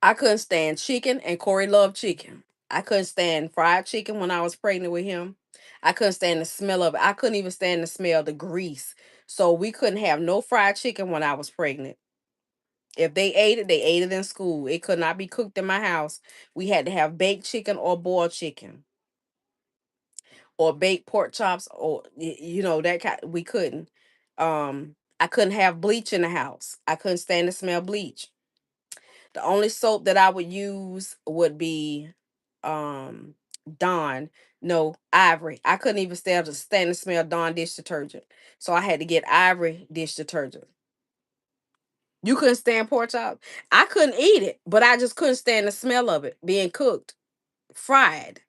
Speaker 1: I couldn't stand chicken, and Corey loved chicken. I couldn't stand fried chicken when I was pregnant with him. I couldn't stand the smell of it. I couldn't even stand the smell of the grease. So we couldn't have no fried chicken when I was pregnant. If they ate it in school. It could not be cooked in my house. We had to have baked chicken or boiled chicken or baked pork chops or that kind. We couldn't. I couldn't have bleach in the house. I couldn't stand the smell of bleach. The only soap that I would use would be um Dawn. No, Ivory. I couldn't even stand the smell of Dawn dish detergent. So I had to get Ivory dish detergent. You couldn't stand pork chop? I couldn't eat it, but I just couldn't stand the smell of it being cooked, fried.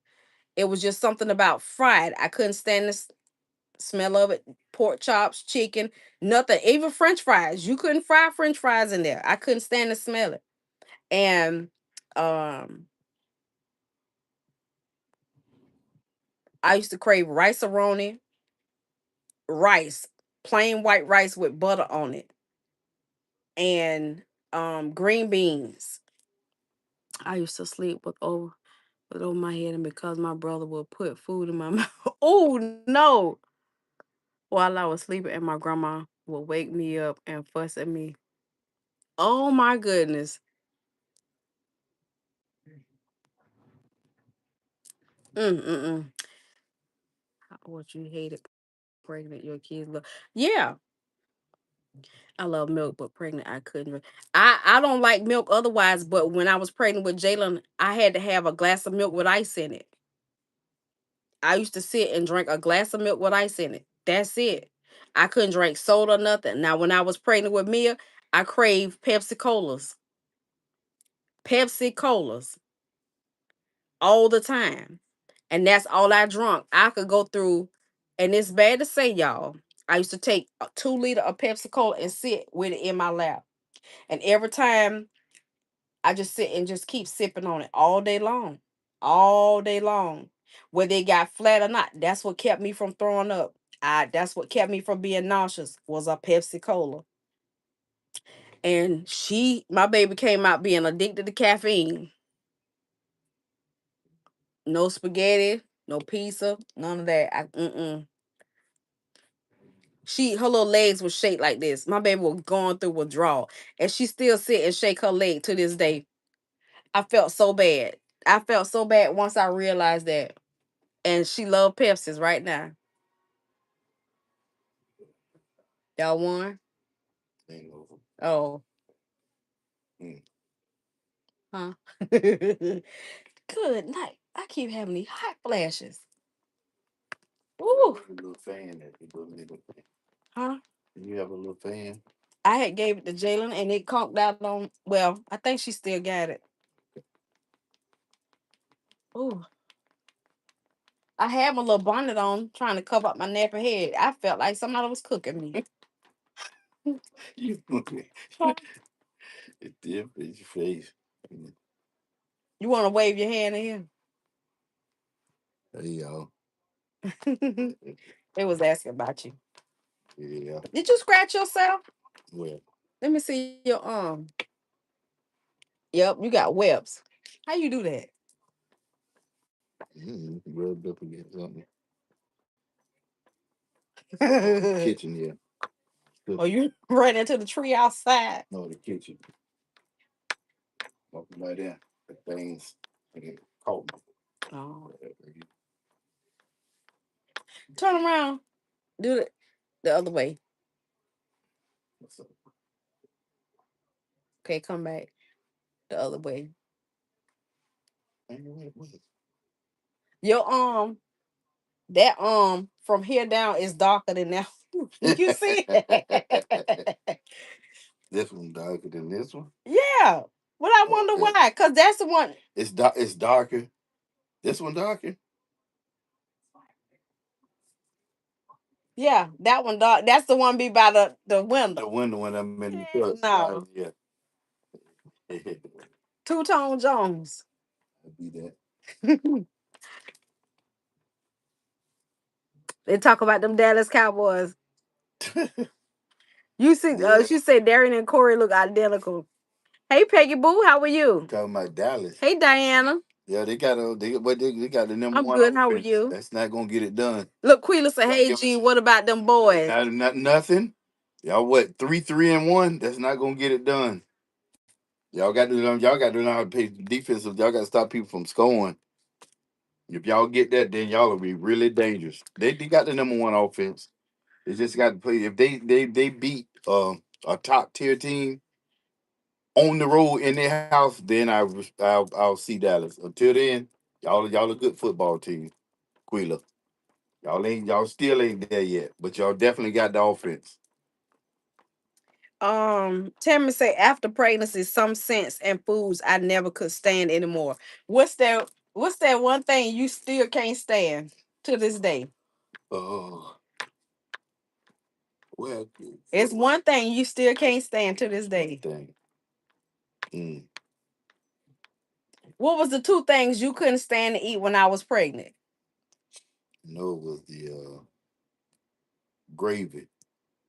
Speaker 1: It was just something about fried. I couldn't stand the smell of it. Pork chops, chicken, nothing. Even French fries. You couldn't fry French fries in there. I couldn't stand the smell it. And um I used to crave rice-a-roni, rice, plain white rice with butter on it, and green beans. I used to sleep with over my head, and because my brother would put food in my mouth. Oh no! While I was sleeping, and my grandma would wake me up and fuss at me. Oh my goodness! Mm. What you hated pregnant your kids love? Yeah, I love milk, but pregnant I couldn't. I don't like milk otherwise, but when I was pregnant with Jalen, I had to have a glass of milk with ice in it. I used to sit and drink a glass of milk with ice in it. That's it. I couldn't drink soda or nothing. Now, when I was pregnant with Mia, I craved Pepsi Colas. Pepsi Colas all the time. And that's all I drunk. I could go through, and it's bad to say, y'all. I used to take a 2 liter of Pepsi Cola and sit with it in my lap. And every time I just sit and just keep sipping on it all day long. All day long. Whether it got flat or not. That's what kept me from throwing up. That's what kept me from being nauseous was a Pepsi Cola. And my baby came out being addicted to caffeine. No spaghetti, no pizza, none of that. Her little legs were shaped like this. My baby was going through withdrawal, and she still sit and shake her leg to this day. I felt so bad. I felt so bad once I realized that. And she loved Pepsis right now. Y'all won? Oh, huh? Good night. I keep having these hot flashes. Ooh. Huh? You have a little fan? I had gave it to Jalen and it conked out on, well, I think she still got it. Ooh. I had my little bonnet on trying to cover up my nappy head. I felt like somebody was cooking me. Huh? It did in your face. You want to wave your hand in here? There you go. They was asking about you. Yeah. Did you scratch yourself? Where? Let me see your arm. Yep, you got webs. How you do that? Rubbed up against something. Kitchen, yeah. Oh, you ran into the tree outside? No, the kitchen. Walking by there. The things caught me. Oh. Turn around. Do it the other way. Okay, come back the other way. Your that from here down is darker than that. You see it?
Speaker 2: This one darker than this one.
Speaker 1: Yeah. But I wonder
Speaker 2: Okay.
Speaker 1: why. Cause that's the one.
Speaker 2: It's dark. It's darker. This one darker.
Speaker 1: Yeah, that one dark. That's the one be by the
Speaker 2: The
Speaker 1: window.
Speaker 2: window when I'm in the
Speaker 1: Heck
Speaker 2: truck.
Speaker 1: no.
Speaker 2: Yeah.
Speaker 1: Two Tone Jones.
Speaker 2: I'll be that.
Speaker 1: They talk about them Dallas Cowboys. You see,
Speaker 2: Yeah.
Speaker 1: she said Darian and Corey look identical. Hey Peggy Boo, how are you?
Speaker 2: Talking about Dallas.
Speaker 1: Hey Diana.
Speaker 2: Yeah, they got they got the number
Speaker 1: I'm
Speaker 2: one
Speaker 1: good. How are
Speaker 2: offense.
Speaker 1: you?
Speaker 2: That's not gonna get it done.
Speaker 1: Look, Quila said,
Speaker 2: Y'all
Speaker 1: "Hey
Speaker 2: give
Speaker 1: G,
Speaker 2: us
Speaker 1: what about them boys?"
Speaker 2: not nothing. Y'all what 3-3-1? That's not gonna get it done. Y'all got to learn how to play defensive. Y'all got to stop people from scoring. If y'all get that, then y'all will be really dangerous. They got the number one offense. They just got to play. If they beat a top tier team on the road in their house, then I'll see Dallas. Until then, y'all a good football team. Quila. Y'all still ain't there yet, but y'all definitely got the offense.
Speaker 1: Tammy say after pregnancy, some scents and foods I never could stand anymore. What's that one thing you still can't stand to this day?
Speaker 2: Oh, well,
Speaker 1: It's one thing you still can't stand to this day.
Speaker 2: thing. Mm.
Speaker 1: What was the two things you couldn't stand to eat when I was pregnant?
Speaker 2: No, it was the gravy.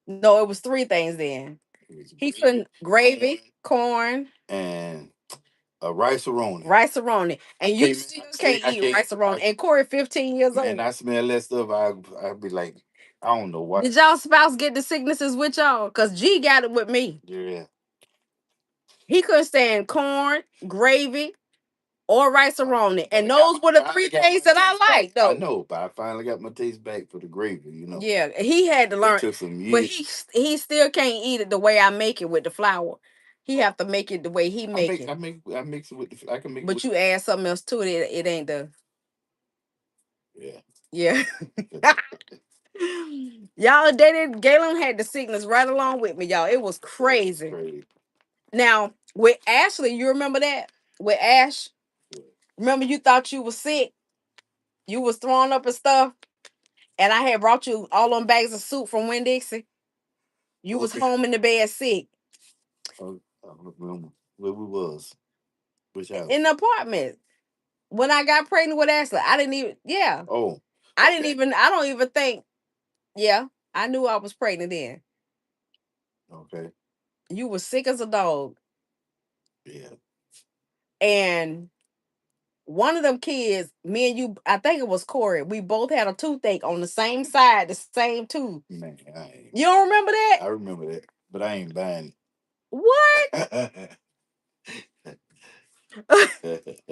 Speaker 1: No, it was three things then.
Speaker 2: It was
Speaker 1: He
Speaker 2: gravy,
Speaker 1: couldn't gravy, corn,
Speaker 2: and a rice aroni.
Speaker 1: rice aroni. And you still can't
Speaker 2: I
Speaker 1: eat
Speaker 2: can't.
Speaker 1: rice aroni. And Corey 15 years
Speaker 2: Man,
Speaker 1: old.
Speaker 2: I smell that stuff. I'd be like, I don't know what.
Speaker 1: Did y'all spouse get the sicknesses with y'all? Because G got it with me.
Speaker 2: Yeah.
Speaker 1: He couldn't stand corn, gravy, or rice aroni. And those were the three things that I liked,
Speaker 2: I
Speaker 1: though.
Speaker 2: know, but I finally got my taste back for the gravy.
Speaker 1: Yeah, he had to
Speaker 2: It
Speaker 1: learn.
Speaker 2: took some
Speaker 1: But
Speaker 2: years.
Speaker 1: he still can't eat it the way I make it with the flour. He have to make it the way he make it.
Speaker 2: I mix it with I can make it
Speaker 1: But
Speaker 2: with.
Speaker 1: you add something else to it, it ain't the
Speaker 2: Yeah.
Speaker 1: yeah. Y'all dated Galen had the sickness right along with me, y'all. It was crazy.
Speaker 2: Crazy.
Speaker 1: Now with Ashley, you remember that? With Ash, remember you thought you was sick, you was throwing up and stuff, and I had brought you all them bags of soup from Winn Dixie. You was home in the bed sick.
Speaker 2: Oh, I don't remember where we was. Which house?
Speaker 1: In the apartment. When I got pregnant with Ashley, I didn't even yeah.
Speaker 2: Oh,
Speaker 1: I didn't even I don't even think yeah. I knew I was pregnant then.
Speaker 2: okay.
Speaker 1: You was sick as a dog.
Speaker 2: Yeah.
Speaker 1: And one of them kids, me and you, I think it was Corey, we both had a toothache on the same side, the same tooth.
Speaker 2: Man,
Speaker 1: You don't remember that?
Speaker 2: I remember that, but I ain't buying
Speaker 1: What?
Speaker 2: it.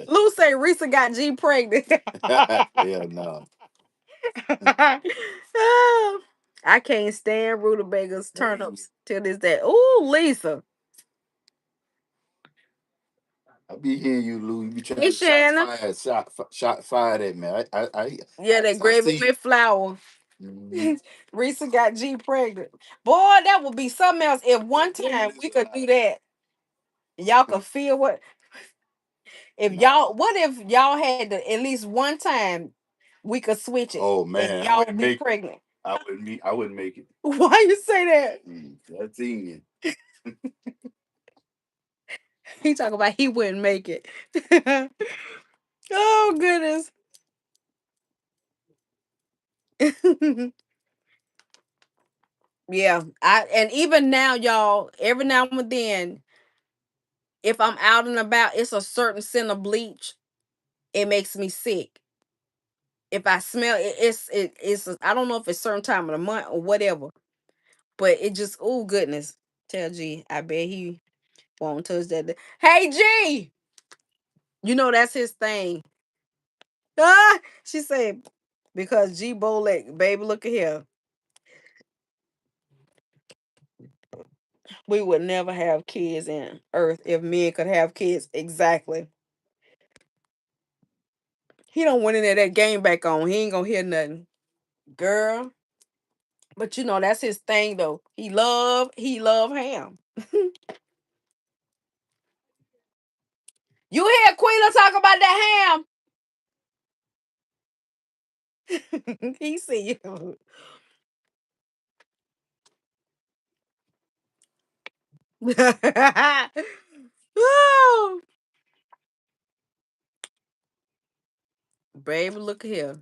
Speaker 1: Lou say Resa got G pregnant.
Speaker 2: Hell no.
Speaker 1: I can't stand rutabagas, turnips till this day. Ooh, Lisa.
Speaker 2: I be hearing you, Lou. You be trying
Speaker 1: Hey,
Speaker 2: to
Speaker 1: Shannon.
Speaker 2: shot fired at me.
Speaker 1: Yeah, that gravy
Speaker 2: see.
Speaker 1: with flour.
Speaker 2: Mhm.
Speaker 1: Risa got G pregnant. Boy, that would be something else. If one time we could do that, y'all could feel what if y'all what if y'all had to at least one time we could switch it
Speaker 2: Oh
Speaker 1: and
Speaker 2: man, I
Speaker 1: y'all
Speaker 2: wouldn't
Speaker 1: would be
Speaker 2: make it.
Speaker 1: pregnant.
Speaker 2: I wouldn't make it.
Speaker 1: Why you say that?
Speaker 2: That's in
Speaker 1: He talking about he wouldn't make it. Oh goodness. Yeah. I and even now, y'all, every now and then, if I'm out and about, it's a certain scent of bleach. It makes me sick. If I smell it, I don't know if it's certain time of the month or whatever, but it just oh goodness. Tell G, I bet he won't touch that. Hey G, you know that's his thing. Ah, she said because G Bolek, baby, look at here. We would never have kids in Earth if men could have kids. Exactly. He don't went in there that game back on. He ain't gonna hear nothing. Girl. But you know, that's his thing though. He love ham. You hear Queen talk about that ham? He see you. Woo. Baby, look here.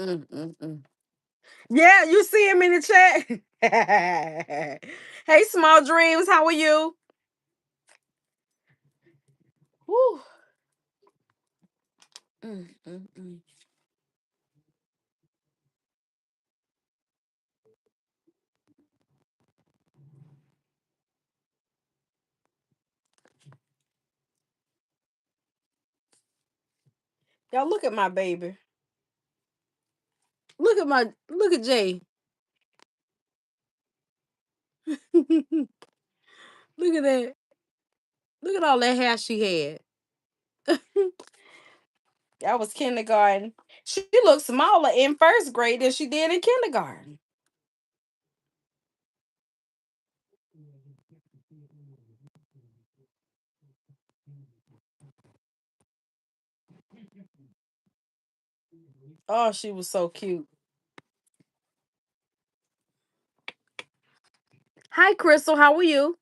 Speaker 1: Mm, mm, mm. Yeah, you see him in the chat. Hey, Small Dreams, how are you? Woo. Mm, mm, mm. Y'all look at my baby. Look at Jay. Look at that. Look at all that hair she had. That was kindergarten. She looked smaller in first grade than she did in kindergarten. Oh, she was so cute. Hi, Crystal. How are you?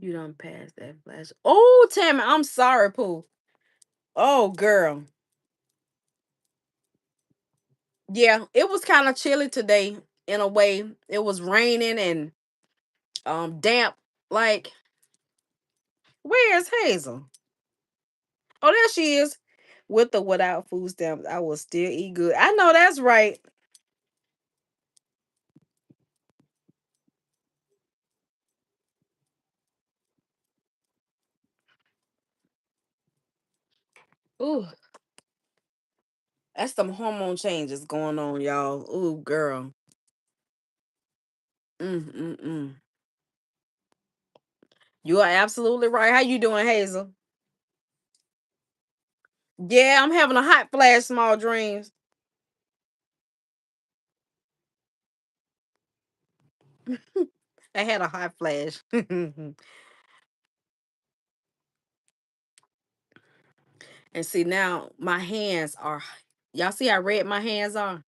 Speaker 1: You done passed that flash. Oh, Tammy, I'm sorry, Pooh. Oh, girl. Yeah, it was kind of chilly today in a way. It was raining and damp. Like, where's Hazel? Oh, there she is. With or without food stamps, I will still eat good. I know that's right. Ooh, that's some hormone changes going on, y'all. Ooh, girl. Mm, mm, mm. You are absolutely right. How you doing, Hazel? Yeah, I'm having a hot flash, small dreams. I had a hot flash. And see now my hands are y'all see how red my hands are?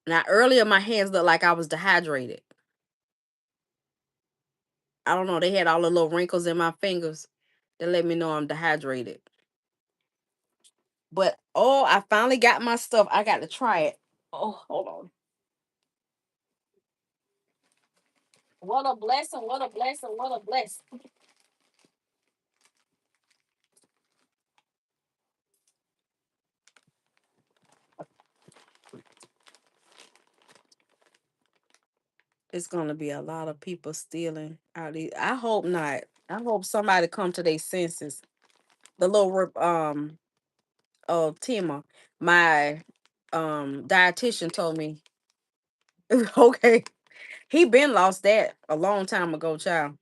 Speaker 1: Now earlier my hands looked like I was dehydrated. I don't know, they had all the little wrinkles in my fingers that let me know I'm dehydrated. But oh, I finally got my stuff. I got to try it. Oh, hold on. What a blessing, what a blessing, what a blessing. It's gonna be a lot of people stealing out these. I hope not. I hope somebody come to their senses. The little Tima, my dietitian told me, okay, he been lost that a long time ago, child.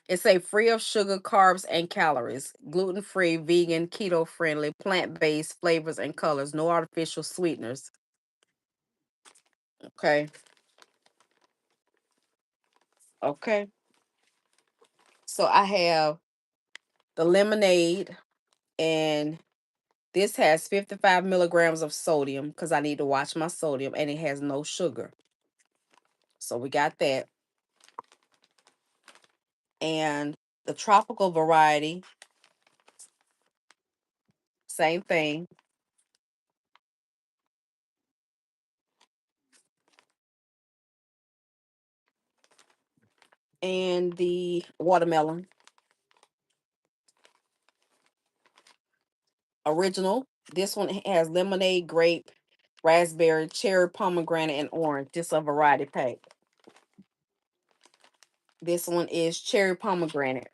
Speaker 1: It say free of sugar, carbs, and calories, gluten free, vegan, keto friendly, plant based flavors and colors, no artificial sweeteners. Okay, okay. So I have the lemonade, and this has 55 milligrams of sodium because I need to watch my sodium, and it has no sugar. So we got that. And the tropical variety, same thing. And the watermelon original. This one has lemonade, grape, raspberry, cherry, pomegranate, and orange. This a variety pack. This one is cherry pomegranate.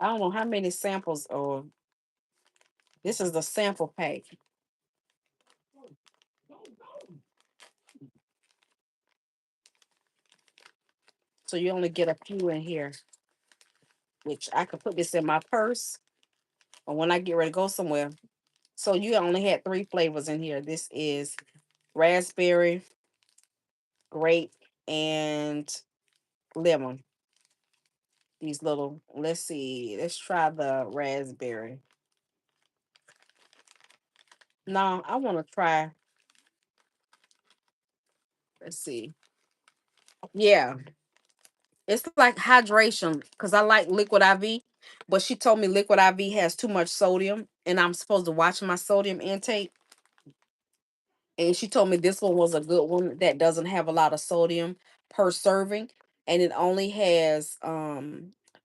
Speaker 1: I don't know how many samples or this is the sample pack. So you only get a few in here, which I could put this in my purse or when I get ready to go somewhere. So you only had 3 flavors in here. This is raspberry, grape, and lemon. These little, let's see, let's try the raspberry. No, I want to try, let's see. Yeah, it's like hydration because I like liquid IV, but she told me liquid IV has too much sodium and I'm supposed to watch my sodium intake. And she told me this one was a good one that doesn't have a lot of sodium per serving. And it only has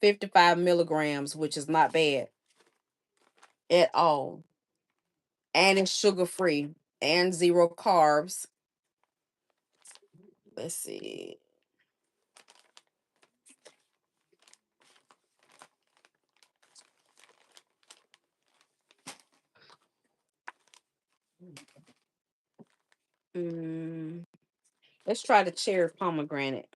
Speaker 1: 55 milligrams, which is not bad at all. And it's sugar free and zero carbs. Let's see. Mm, let's try the cherry pomegranate.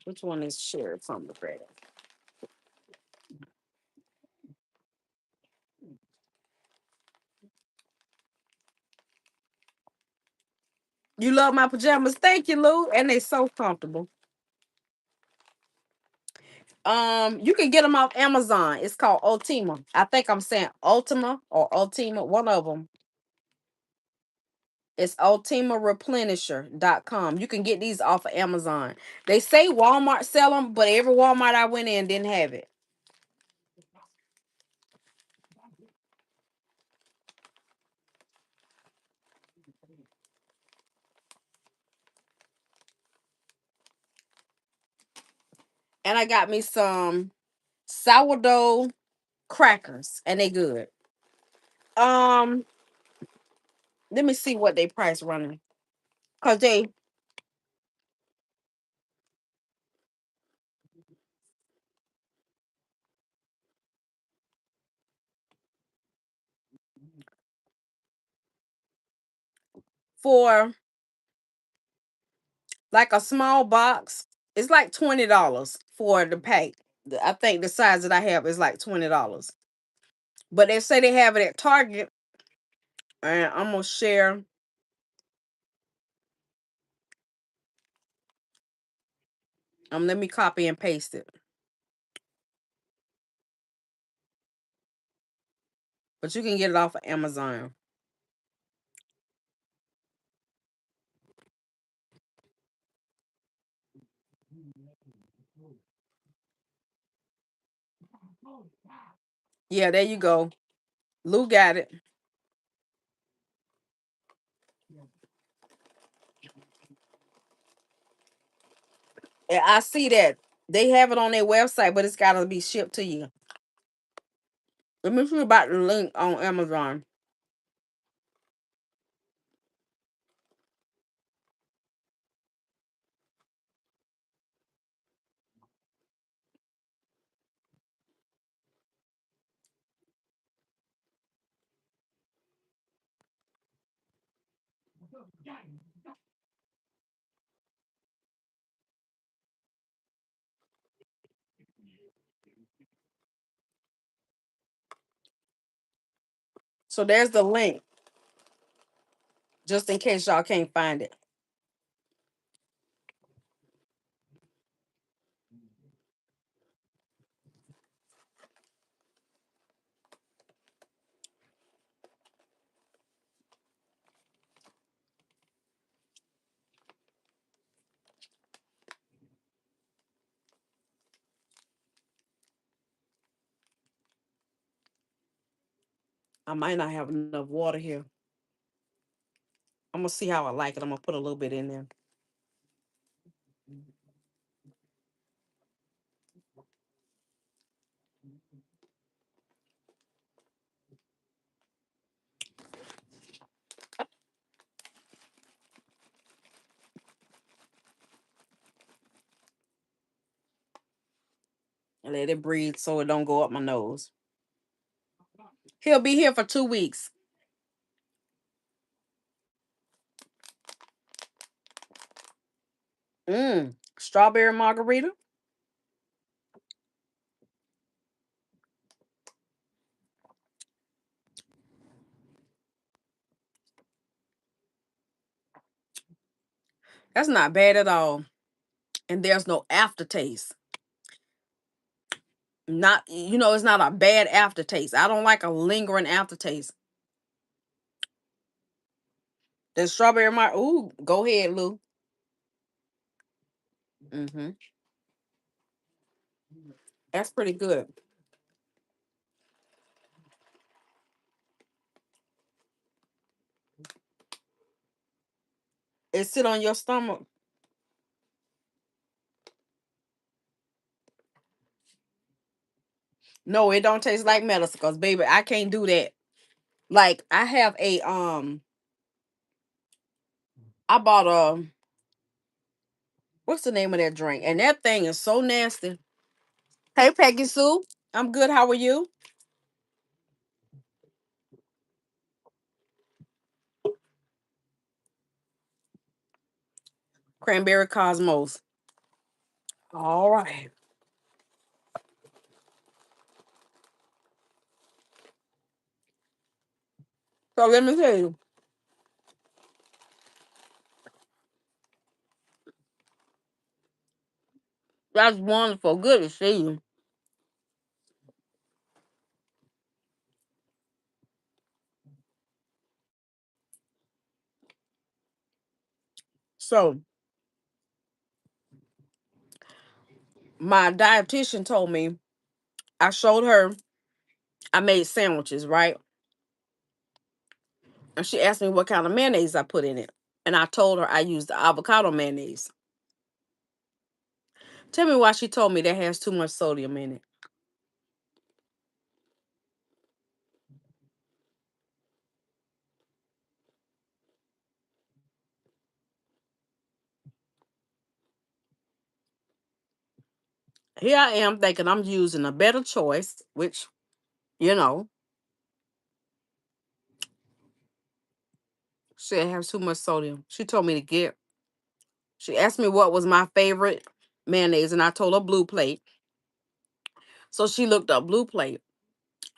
Speaker 1: Which one is cherry pomegranate? You love my pajamas. Thank you, Lou. And they so comfortable. You can get them off Amazon. It's called Ultima. I think I'm saying Ultima or Ultima, one of them. It's ultimareplenisher.com. You can get these off of Amazon. They say Walmart sell them, but every Walmart I went in didn't have it. And I got me some sourdough crackers, and they good. Um, let me see what they price running. Cause they for like a small box, it's like $20 for the pack. I think the size that I have is like $20. But they say they have it at Target, and I'm gonna share. Let me copy and paste it. But you can get it off of Amazon. Yeah, there you go. Lou got it. And I see that they have it on their website, but it's gotta be shipped to you. Let me see about the link on Amazon. So there's the link, just in case y'all can't find it. I might not have enough water here. I'm gonna see how I like it. I'm gonna put a little bit in there. Let it breathe so it don't go up my nose. He'll be here for 2 weeks. Strawberry margarita. That's not bad at all. And there's no aftertaste. Not, it's not a bad aftertaste. I don't like a lingering aftertaste. The strawberry ooh, go ahead, Lou. Mm-hmm. That's pretty good. It sit on your stomach. No, it don't taste like medicine, cause baby, I can't do that. Like I have I bought a what's the name of that drink? And that thing is so nasty. Hey Peggy Sue, I'm good. How are you? Cranberry Cosmos. All right. So let me tell you, that's wonderful. Good to see you. So my dietitian told me I showed her I made sandwiches, right? And she asked me what kind of mayonnaise I put in it. And I told her I used the avocado mayonnaise. Tell me why she told me that has too much sodium in it. Here I am thinking I'm using a better choice, which, you know, she has too much sodium. She told me to get, she asked me what was my favorite mayonnaise, and I told her Blue Plate. So she looked up Blue Plate.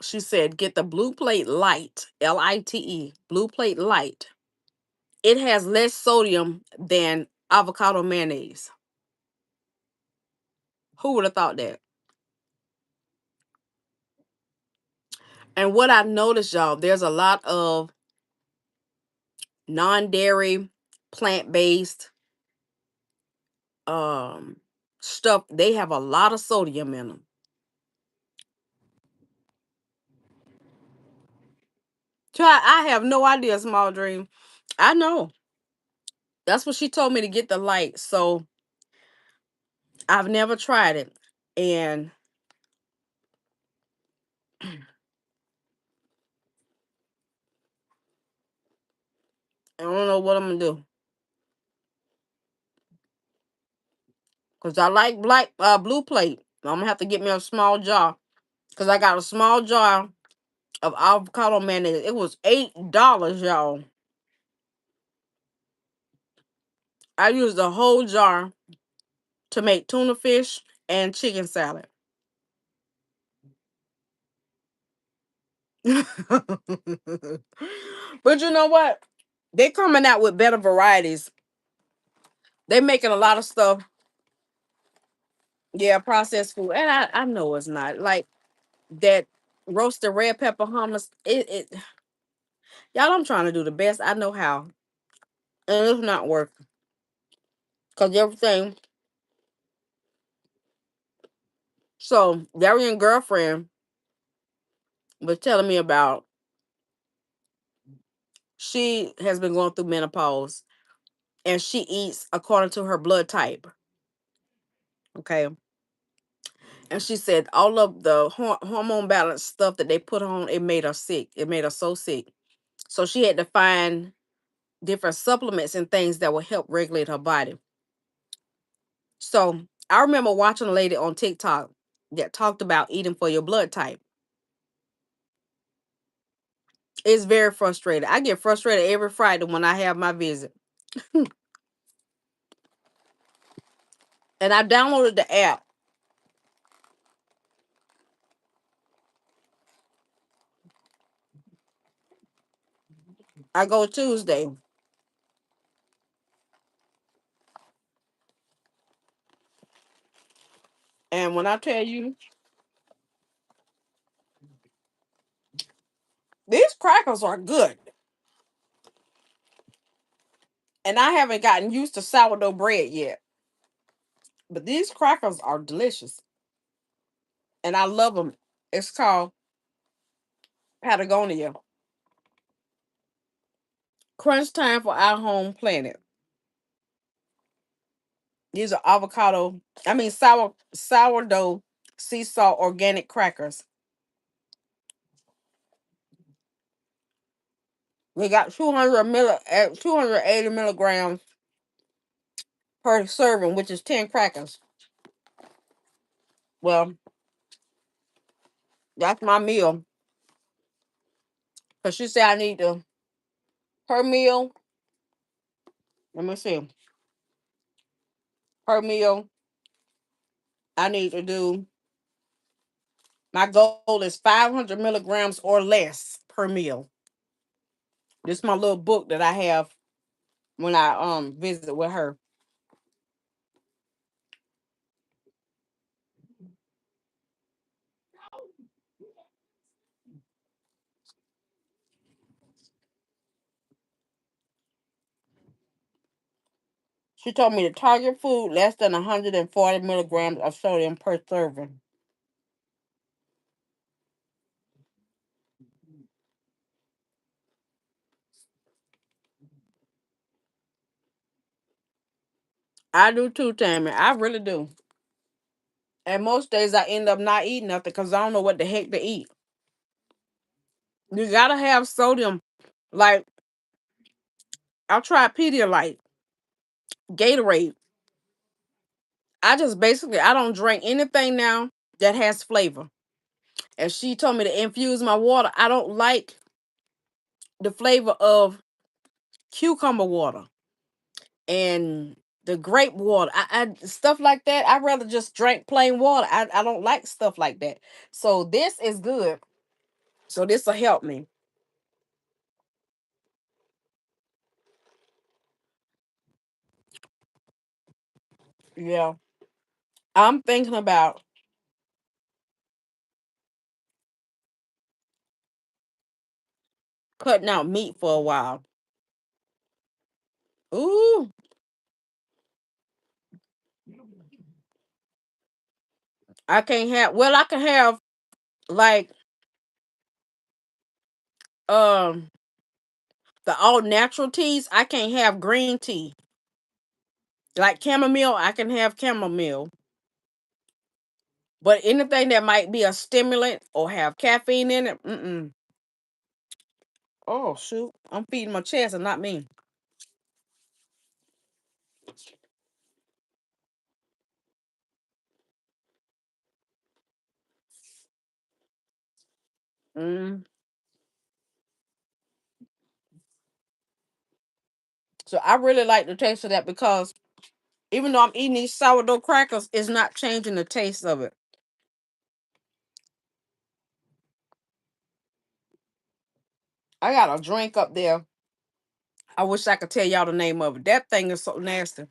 Speaker 1: She said, get the Blue Plate Light, Lite, Blue Plate Light. It has less sodium than avocado mayonnaise. Who would have thought that? And what I've noticed, y'all, there's a lot of non-dairy, plant-based um stuff. They have a lot of sodium in them. Try, I have no idea, Small Dream. I know. That's what she told me to get the light. So I've never tried it. And I don't know what I'm gonna do. Because I like Blue Plate. I'm gonna have to get me a small jar. Because I got a small jar of avocado mayonnaise. It was $8, y'all. I used the whole jar to make tuna fish and chicken salad. But you know what? They're coming out with better varieties. They're making a lot of stuff. Yeah, processed food. And I know it's not. Like that roasted red pepper hummus. Y'all, I'm trying to do the best I know how. And it's not working. Because everything. So Darian girlfriend was telling me about she has been going through menopause and she eats according to her blood type. Okay. And she said all of the hormone balance stuff that they put on, it made her sick. It made her so sick. So she had to find different supplements and things that will help regulate her body. So I remember watching a lady on TikTok that talked about eating for your blood type. It's very frustrating. I get frustrated every Friday when I have my visit. And I downloaded the app. I go Tuesday. And when I tell you, these crackers are good. And I haven't gotten used to sourdough bread yet. But these crackers are delicious. And I love them. It's called Patagonia. Crunch time for our home planet. These are sourdough sea salt organic crackers. We got 280 milligrams per serving, which is 10 crackers. Well, that's my meal. Because she said I need to, per meal, let me see, per meal, I need to do, my goal is 500 milligrams or less per meal. This is my little book that I have when I visit with her. She told me to target food less than 140 milligrams of sodium per serving. I do too, Tammy. I really do. And most days I end up not eating nothing because I don't know what the heck to eat. You gotta have sodium. Like I tried Pedialyte, Gatorade. I don't drink anything now that has flavor. And she told me to infuse my water. I don't like the flavor of cucumber water and the grape water. I stuff like that. I'd rather just drink plain water. I don't like stuff like that. So this is good. So this will help me. Yeah. I'm thinking about cutting out meat for a while. Ooh, I can't have. Well, I can have like um the all natural teas. I can't have green tea. Like chamomile, I can have chamomile. But anything that might be a stimulant or have caffeine in it, mm-mm. Oh shoot, I'm feeding my chest and not me. Mm. So I really like the taste of that because even though I'm eating these sourdough crackers, it's not changing the taste of it. I got a drink up there. I wish I could tell y'all the name of it. That thing is so nasty.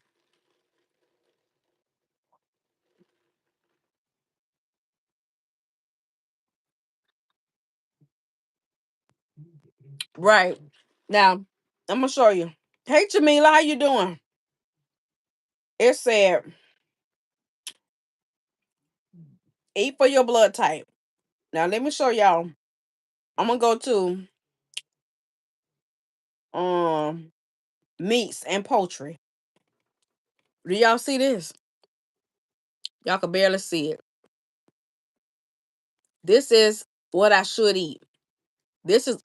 Speaker 1: Right. Now, I'm gonna show you. Hey Jamila, how you doing? It said eat for your blood type. Now let me show y'all. I'm gonna go to um meats and poultry. Do y'all see this? Y'all can barely see it. This is what I should eat. This is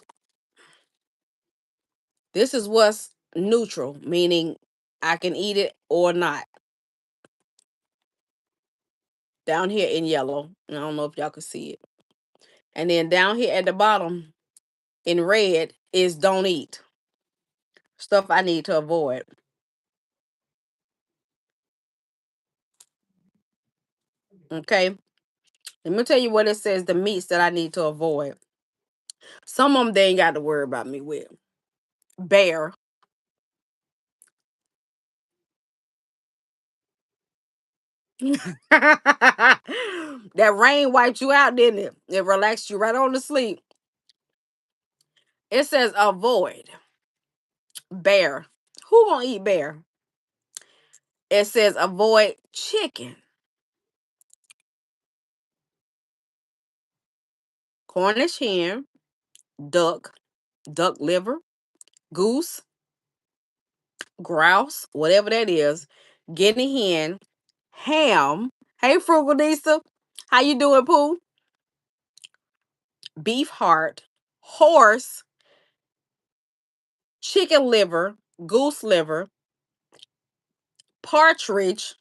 Speaker 1: this is what's neutral, meaning I can eat it or not. down here in yellow. I don't know if y'all can see it. And then down here at the bottom in red is don't eat. Stuff I need to avoid. Okay. Let me tell you what it says, the meats that I need to avoid. Some of them they ain't got to worry about me with. Bear. That rain wiped you out, didn't it? It relaxed you right on to sleep. It says avoid bear. Who gonna eat bear? It says avoid chicken, Cornish hen, duck, duck liver, goose, grouse, whatever that is, guinea hen, ham. Hey, Frugalisa, how you doing, Pooh? Beef heart, horse, chicken liver, goose liver, partridge,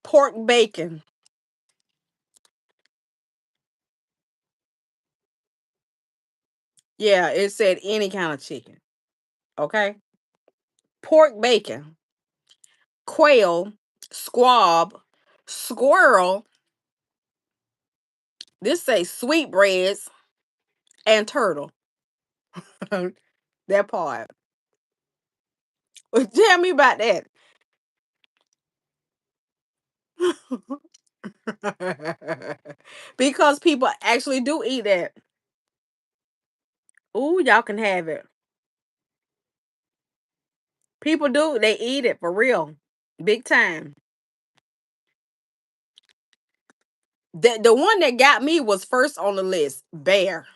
Speaker 1: pork bacon. Yeah, it said any kind of chicken. Okay. Pork bacon, quail, squab, squirrel. This say sweetbreads and turtle. That part. Tell me about that. Because people actually do eat that. Ooh, y'all can have it. People do. They eat it for real. Big time. The one that got me was first on the list. Bear.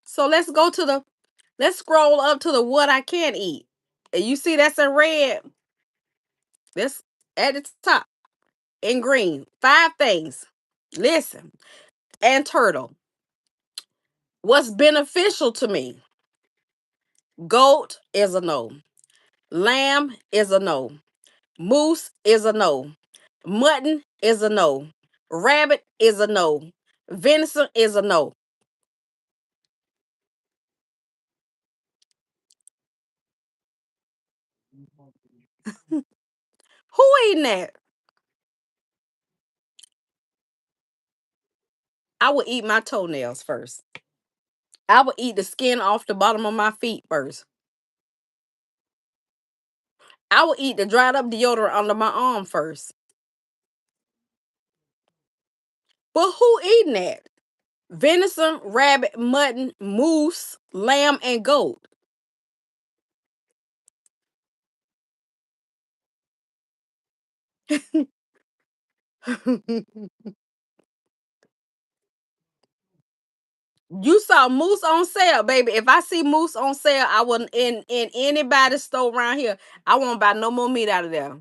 Speaker 1: So let's scroll up to the what I can eat. And you see that's in red. That's at the top in green. Five things. Listen. And turtle. What's beneficial to me? Goat is a no. Lamb is a no. Moose is a no. Mutton is a no. Rabbit is a no. Venison is a no. Who eating that? I would eat my toenails first. I would eat the skin off the bottom of my feet first. I would eat the dried up deodorant under my arm first. But who eating that? Venison, rabbit, mutton, moose, lamb, and goat. You saw moose on sale, baby. If I see moose on sale, I wouldn't in anybody's store around here. I won't buy no more meat out of there.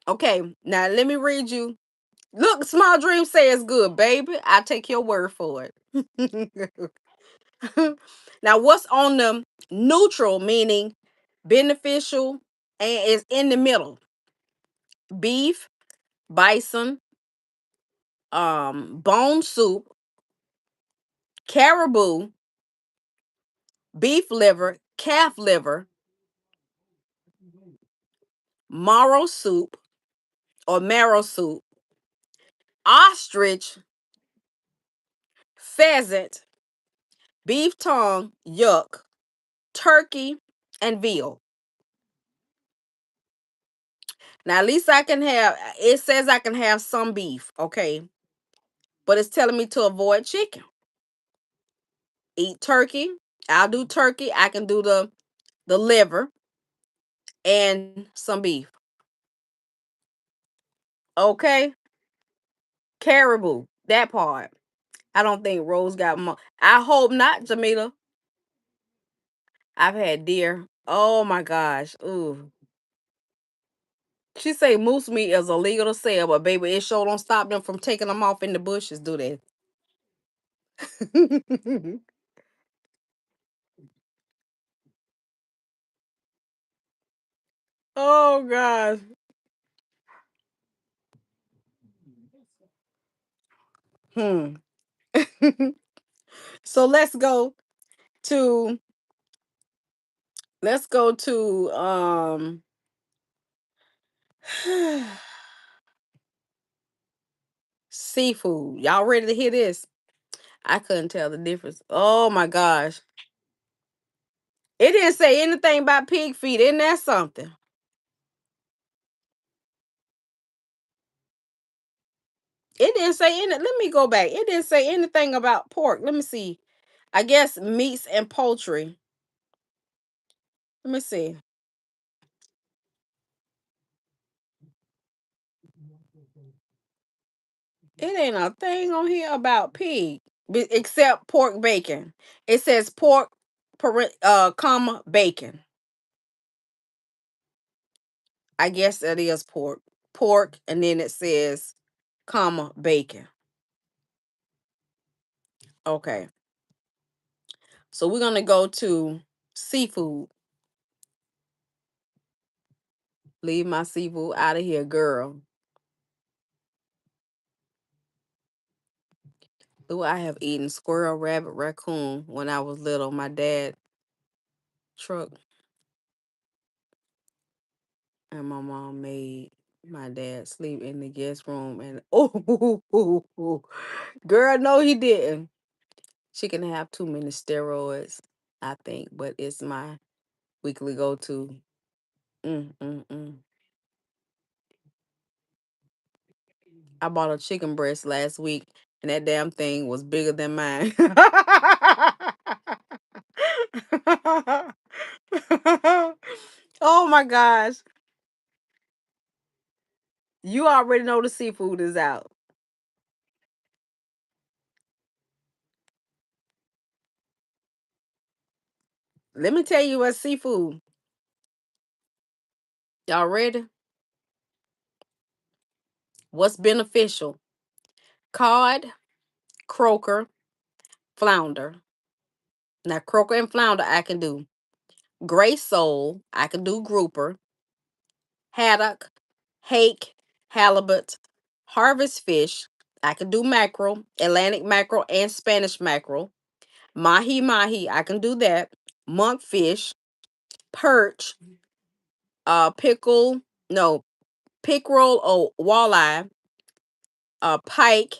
Speaker 1: Okay, now let me read you. Look, Small Dream says good, baby. I take your word for it. Now, what's on the neutral, meaning beneficial, and is in the middle? Beef, bison, bone soup, caribou, beef liver, calf liver, marrow soup or marrow soup, ostrich, pheasant, beef tongue, yuck, turkey, and veal. Now, at least I can have, it says I can have some beef, okay? But it's telling me to avoid chicken. Eat turkey. I'll do turkey. I can do the liver and some beef. Okay? Caribou. That part. I don't think Rose got more. I hope not, Jamila. I've had deer. Oh my gosh. Ooh. She say moose meat is illegal to sell, but baby, it sure don't stop them from taking them off in the bushes, do they? Oh gosh. Hmm. So to let's go to seafood. Y'all ready to hear this? I couldn't tell the difference. Oh my gosh. It didn't say anything about pig feet. Isn't that something? It didn't say any. Let me go back. It didn't say anything about pork. Let me see. I guess meats and poultry. Let me see. It ain't a thing on here about pig, except pork bacon. It says pork, comma bacon. I guess that is pork, and then it says comma bacon. Okay, so we're gonna go to seafood. Leave my seafood out of here, girl. Ooh, I have eaten squirrel, rabbit, raccoon when I was little. My dad truck and my mom made my dad sleep in the guest room, and oh, girl, no, he didn't. She can have too many steroids, I think, but it's my weekly go to. Mm, mm, mm. I bought a chicken breast last week, and that damn thing was bigger than mine. Oh my gosh. You already know the seafood is out. Let me tell you what seafood. Y'all ready? What's beneficial? Cod, croaker, flounder. Now, croaker and flounder I can do. Gray sole, I can do grouper. Haddock, hake, halibut, harvest fish. I can do mackerel, Atlantic mackerel, and Spanish mackerel. Mahi mahi, I can do that. Monkfish, perch, pickle, no, pickerel or walleye, pike,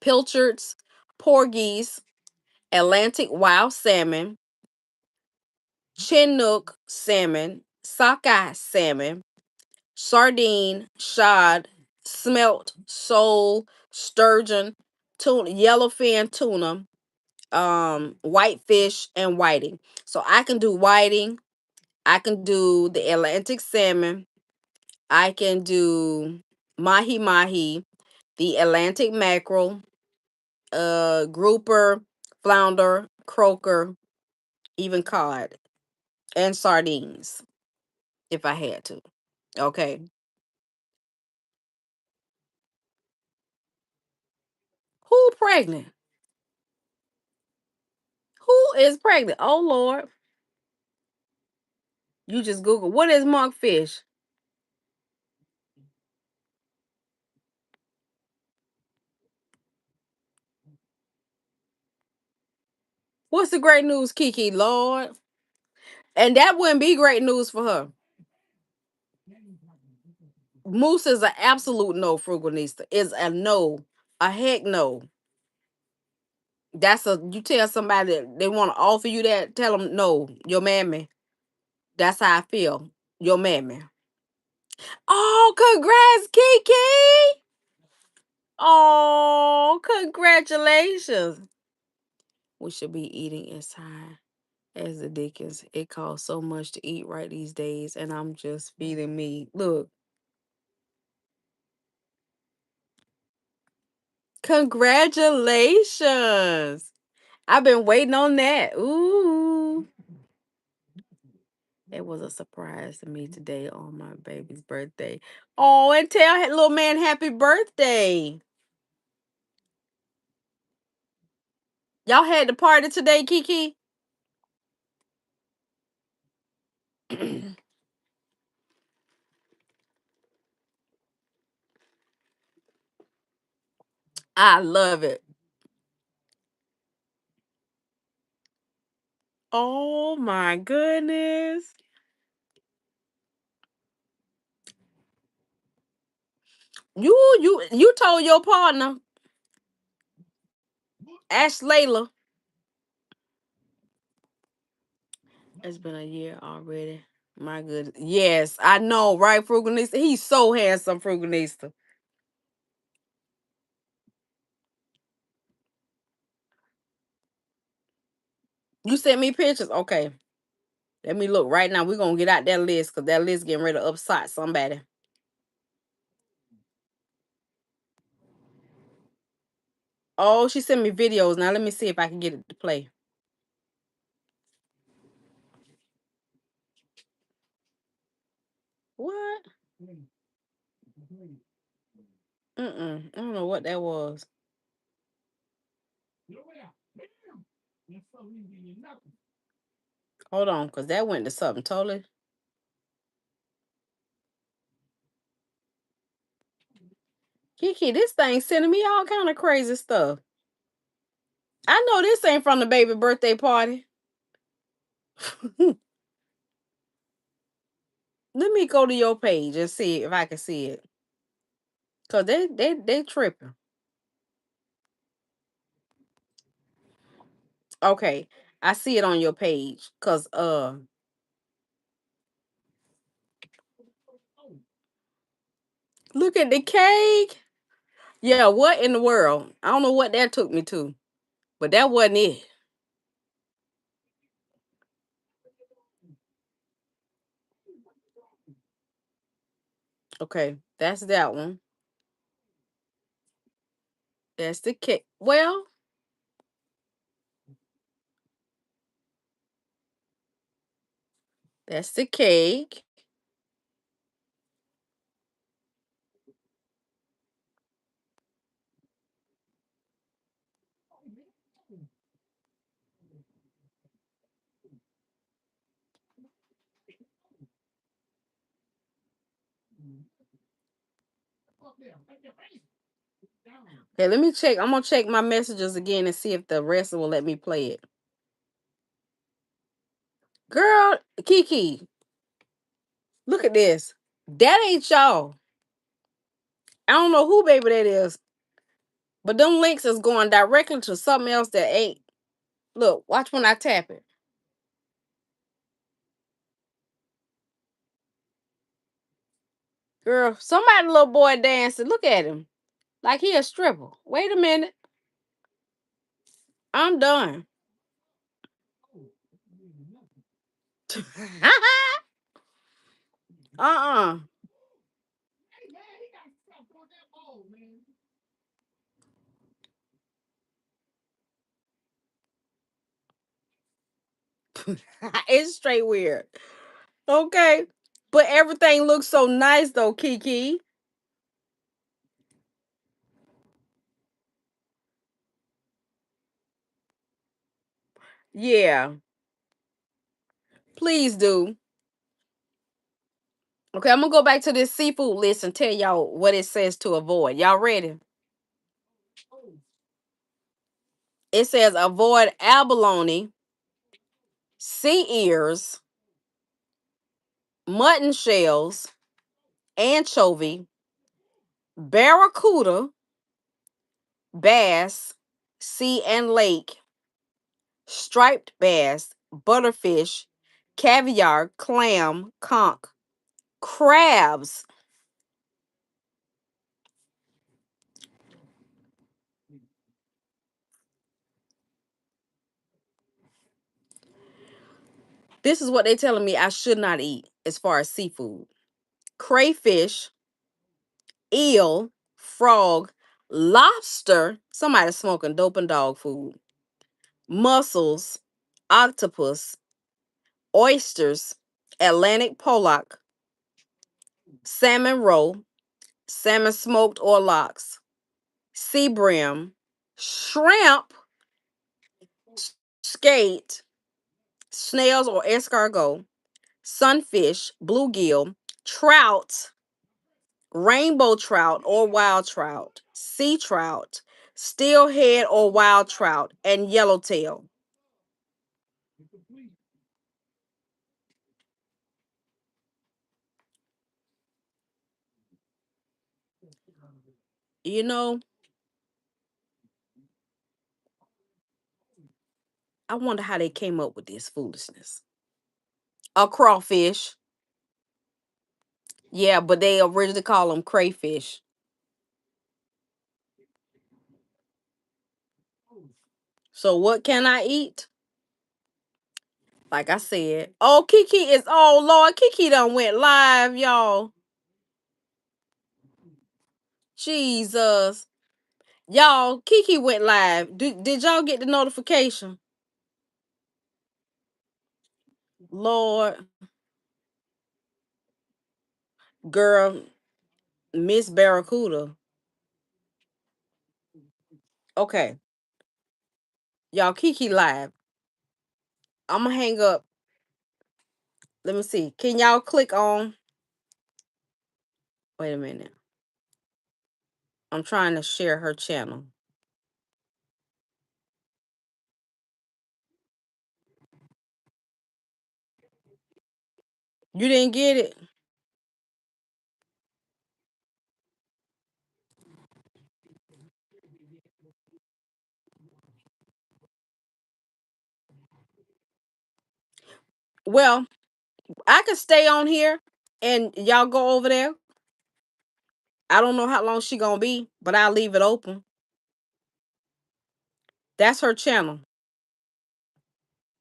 Speaker 1: pilchards, porgies, Atlantic wild salmon, Chinook salmon, sockeye salmon, sardine, shad, smelt, sole, sturgeon, tuna, yellowfin tuna, whitefish, and whiting. So I can do whiting. I can do the Atlantic salmon. I can do mahi mahi, the Atlantic mackerel, grouper, flounder, croaker, even cod, and sardines if I had to. Okay. Who pregnant? Who is pregnant? Oh Lord. You just Google what is monkfish? What's the great news, Kiki? Lord. And that wouldn't be great news for her. Moose is an absolute no, Frugalista. Is a no. A heck no. That's a you tell somebody that they want to offer you that, tell them no, your mammy. That's how I feel. Your mammy. Oh, congrats, Kiki. Oh, congratulations. We should be eating as high as the Dickens. It costs so much to eat right these days, and I'm just feeding me. Look, congratulations. I've been waiting on that. Ooh. It was a surprise to me today on my baby's birthday. Oh, and tell little man happy birthday. Y'all had the party today, Kiki? I love it. Oh my goodness. You told your partner, Ash Layla. It's been a year already. My goodness. Yes, I know, right, Frugalista? He's so handsome, Frugalista. You sent me pictures? Okay. Let me look right now. We're gonna get out that list because that list getting ready to upset somebody. Oh, she sent me videos. Now let me see if I can get it to play. What? Mm-mm. I don't know what that was. Hold on, because that went to something totally. Kiki, this thing sending me all kind of crazy stuff. I know this ain't from the baby birthday party. Let me go to your page and see if I can see it. Cause they tripping. Okay. I see it on your page. Cause look at the cake. Yeah, what in the world? I don't know what that took me to, but that wasn't it. Okay, that's that one. That's the cake. Well, that's the cake. Okay, let me check. I'm gonna check my messages again and see if the rest will let me play it. Girl, Kiki, look at this. That ain't y'all. I don't know who baby that is, but them links is going directly to something else that ain't. Look, watch when I tap it. Girl, somebody little boy dancing. Look at him. Like he a stripper. Wait a minute. I'm done. uh-uh. It's straight weird. Okay. But everything looks so nice though, Kiki. Yeah. Please do. Okay, I'm gonna go back to this seafood list and tell y'all what it says to avoid. Y'all ready? It says avoid abalone, sea ears, mutton shells, anchovy, barracuda, bass, sea and lake, striped bass, butterfish, caviar, clam, conch, crabs. This is what they're telling me I should not eat as far as seafood. Crayfish, eel, frog, lobster. Somebody smoking dope and dog food. Mussels, octopus, oysters, Atlantic pollock, salmon roe, salmon smoked or lox, sea brim, shrimp, skate, snails or escargot, sunfish, bluegill, trout, rainbow trout or wild trout, sea trout, steelhead or wild trout, and yellowtail. You know, I wonder how they came up with this foolishness. A crawfish. Yeah, but they originally call them crayfish. So what can I eat? Like I said. Oh, Kiki is, oh Lord, Kiki done went live, y'all. Jesus. Y'all, Kiki went live. Did y'all get the notification? Lord, girl, Miss Barracuda. Okay. Y'all, Kiki live. I'm gonna hang up. Let me see. Can y'all click on? Wait a minute. I'm trying to share her channel. You didn't get it? Well, I could stay on here and y'all go over there. I don't know how long she gonna be, but I'll leave it open. That's her channel.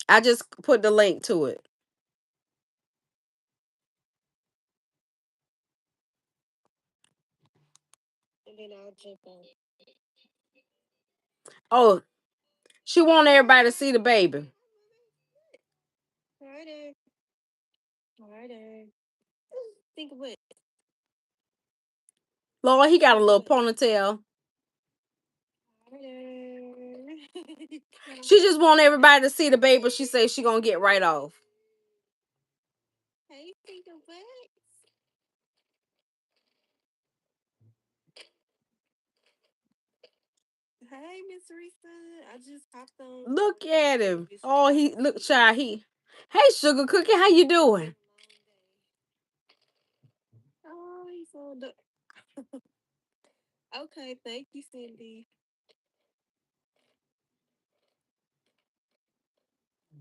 Speaker 1: I just put the link to it. And then I'll jump on. Oh, she want everybody to see the baby. Harder. Harder. Think of it. Lord, he got a little ponytail. She just want everybody to see the baby. She say she gonna get right off. Hey, think of it. Hey, Miss Resa. I just hopped on. Look at him. Oh, he look shy. Hey, Sugar Cookie, how you doing? Oh, he's so okay. Thank you, Cindy.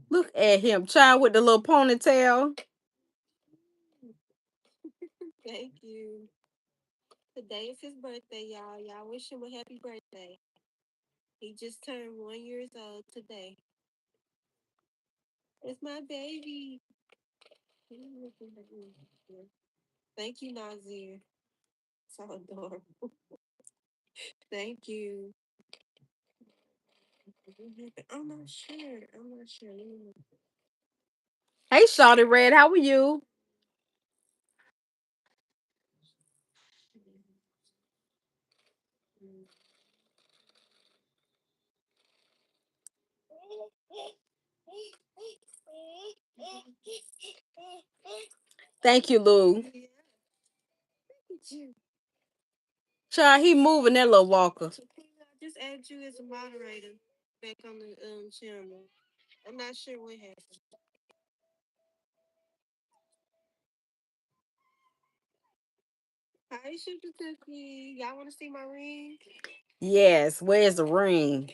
Speaker 1: Look at him, child, with the little ponytail. Thank you. Today is his birthday, y'all. Y'all wish him a happy birthday. He just turned 1 year old today. It's my baby. Thank you, Nazir. So adorable. Thank you. I'm not sure. I'm not sure. Hey, Shawty Red, how are you? Thank you, Lou. Child, he moving that little walker. Just add you as a moderator back on the channel. I'm not sure what happened. Hi, Sugar Cookie. Y'all want to see my ring? Yes. Where's the ring?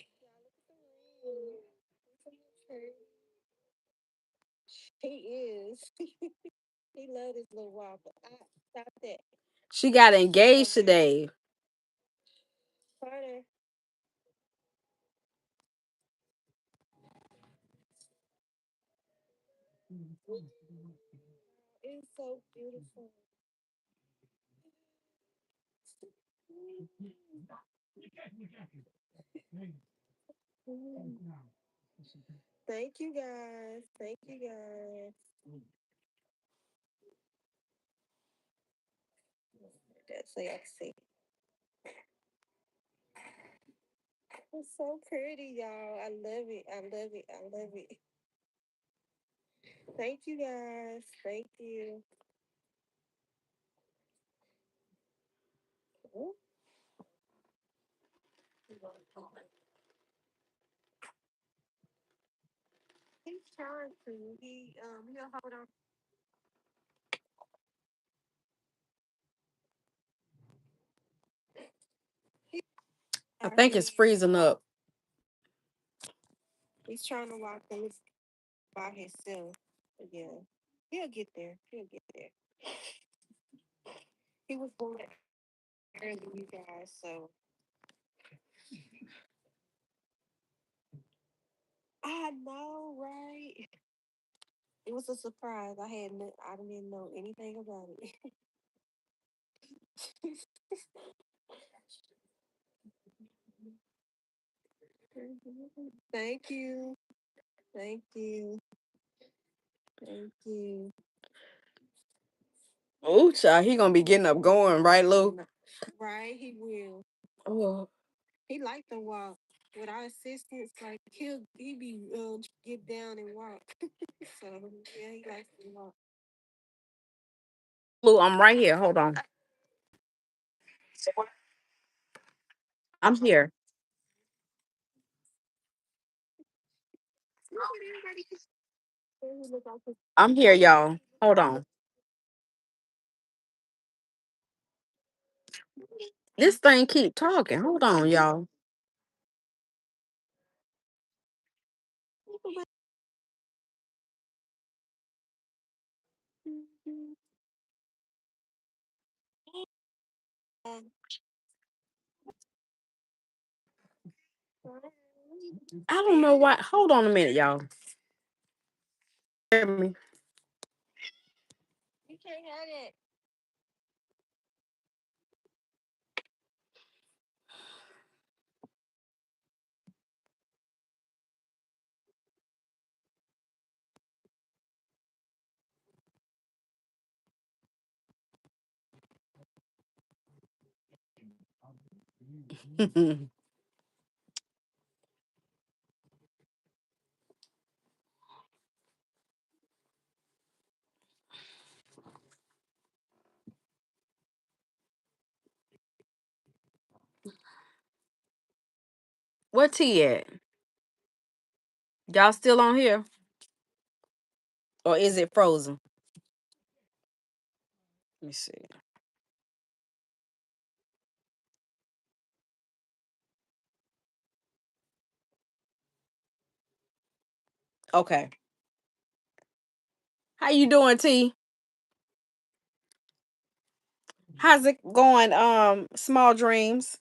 Speaker 1: He is. He loves his little whopper. Stop that. She got engaged today. Carter. It's so beautiful. Thank you guys. Thank you guys. That's so I see. It's so pretty, y'all. I love it. I love it. I love it. Thank you guys. Thank you. I think it's freezing up. Oh, child, he gonna be getting up going, right, Lou? Oh. Lou, I'm right here. Hold on. I'm here. I'm here, y'all. Hold on. This thing keep talking. Hold on, y'all. I don't know why. Hold on a minute, y'all. Hear me? Where T at? Y'all still on here? Or is it frozen? Let me see. Okay. How you doing, T? How's it going? Small dreams.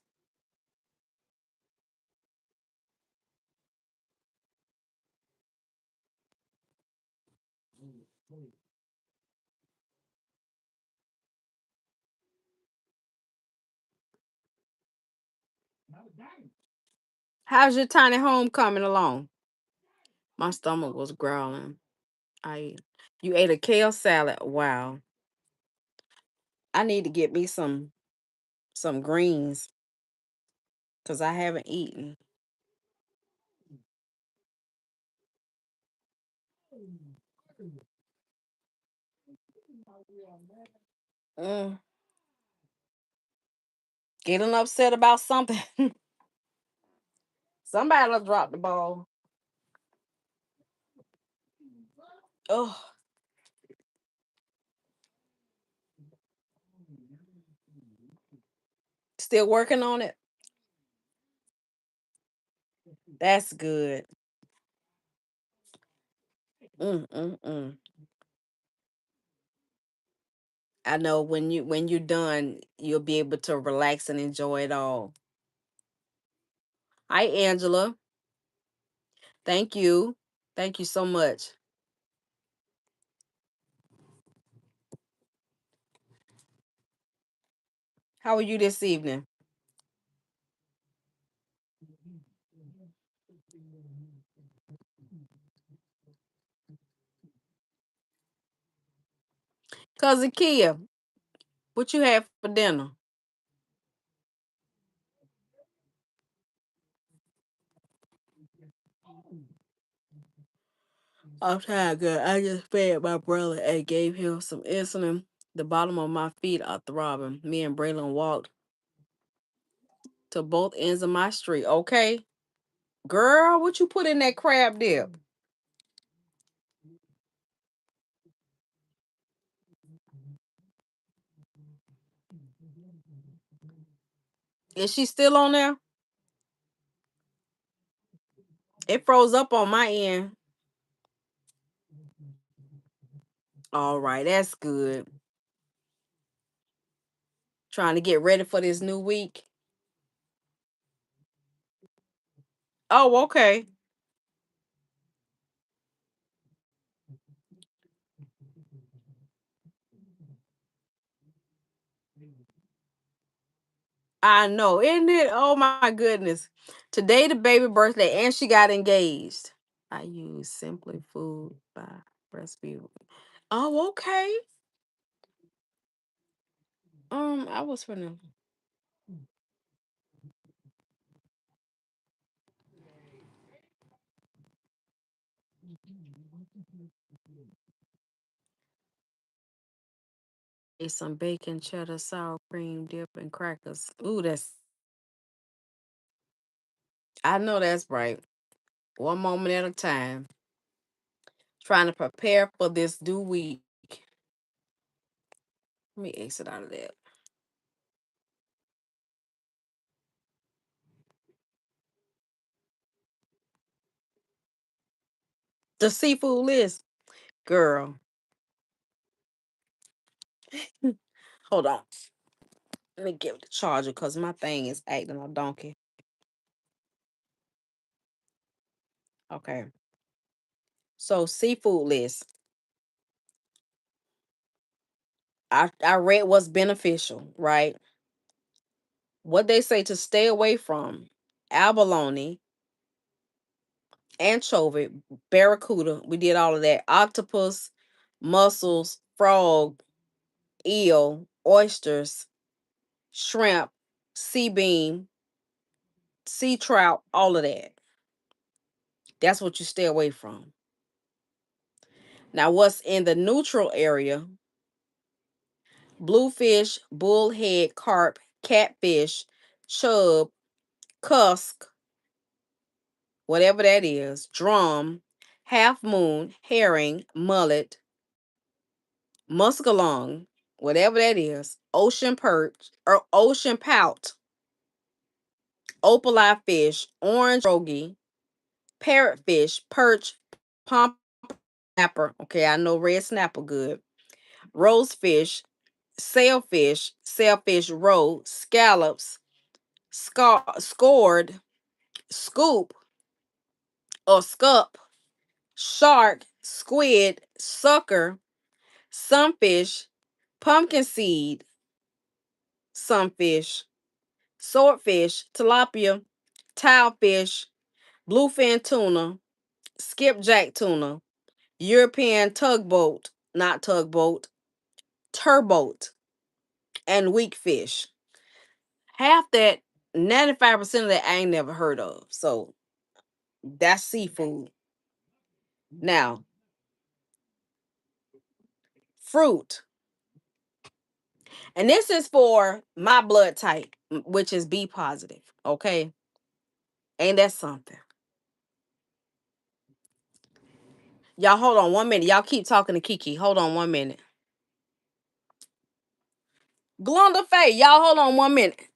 Speaker 1: How's your tiny home coming along? My stomach was growling. I You ate a kale salad. Wow. I need to get me some greens because I haven't eaten. Mm, Getting upset about something. Somebody'll drop the ball. Oh, still working on it. That's good. Mm. I know when you're done, you'll be able to relax and enjoy it all. Hi, Angela. Thank you. Thank you so much. How are you this evening? Cousin Kia, what you have for dinner? I'm tired, girl. I just fed my brother and gave him some insulin. The bottom of my feet are throbbing. Me and Braylon walked to both ends of my street. Okay, girl, what you put in that crab dip? Is she still on there? It froze up on my end. All right, that's good. Trying to get ready for this new week. Oh, okay. I know, isn't it? Oh my goodness. Today the baby birthday and she got engaged. I use Simply Food by Recipe. Oh, okay. I was finna eat some bacon, cheddar, sour cream dip, and crackers. Ooh, that's I know that's right. One moment at a time. Trying to prepare for this due week. Let me exit out of that. The seafood list, girl. Hold on. Let me give it the charger because my thing is acting a donkey. Okay. So seafood list. I read what's beneficial, right? What they say to stay away from: abalone, anchovy, barracuda. We did all of that. Octopus, mussels, frog, eel, oysters, shrimp, sea bean, sea trout, all of that. That's what you stay away from. Now, what's in the neutral area: bluefish, bullhead, carp, catfish, chub, cusk, whatever that is, drum, half moon, herring, mullet, muskalong, whatever that is, ocean perch or ocean pout, opal fish, orange rogie, parrotfish, perch, pomp snapper. Okay, I know red snapper good. Rosefish, sailfish, sailfish roe, scallops, scored, scoop or scup, shark, squid, sucker, sunfish, pumpkin seed, sunfish, swordfish, tilapia, tilefish, bluefin tuna, skipjack tuna, European tugboat, not tugboat, turboat, and weak fish. Half that, 95% of that I ain't never heard of. So that's seafood. Now, fruit. And this is for my blood type, which is B positive. Okay. Ain't that something? Y'all hold on 1 minute. Y'all keep talking to Kiki. Hold on 1 minute. Glenda Faye, y'all hold on 1 minute.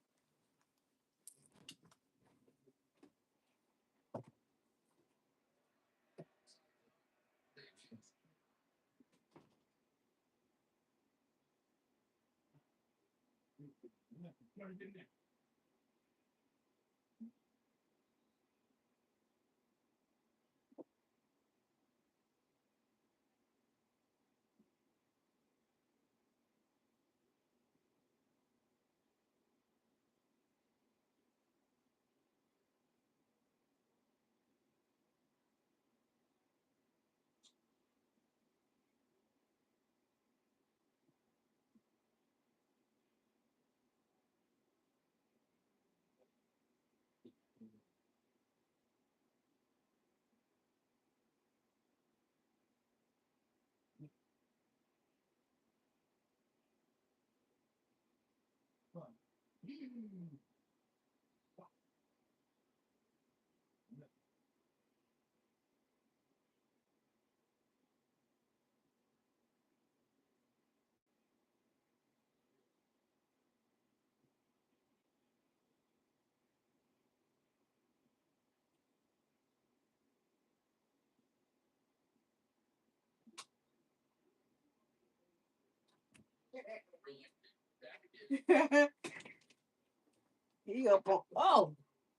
Speaker 1: He up on, oh,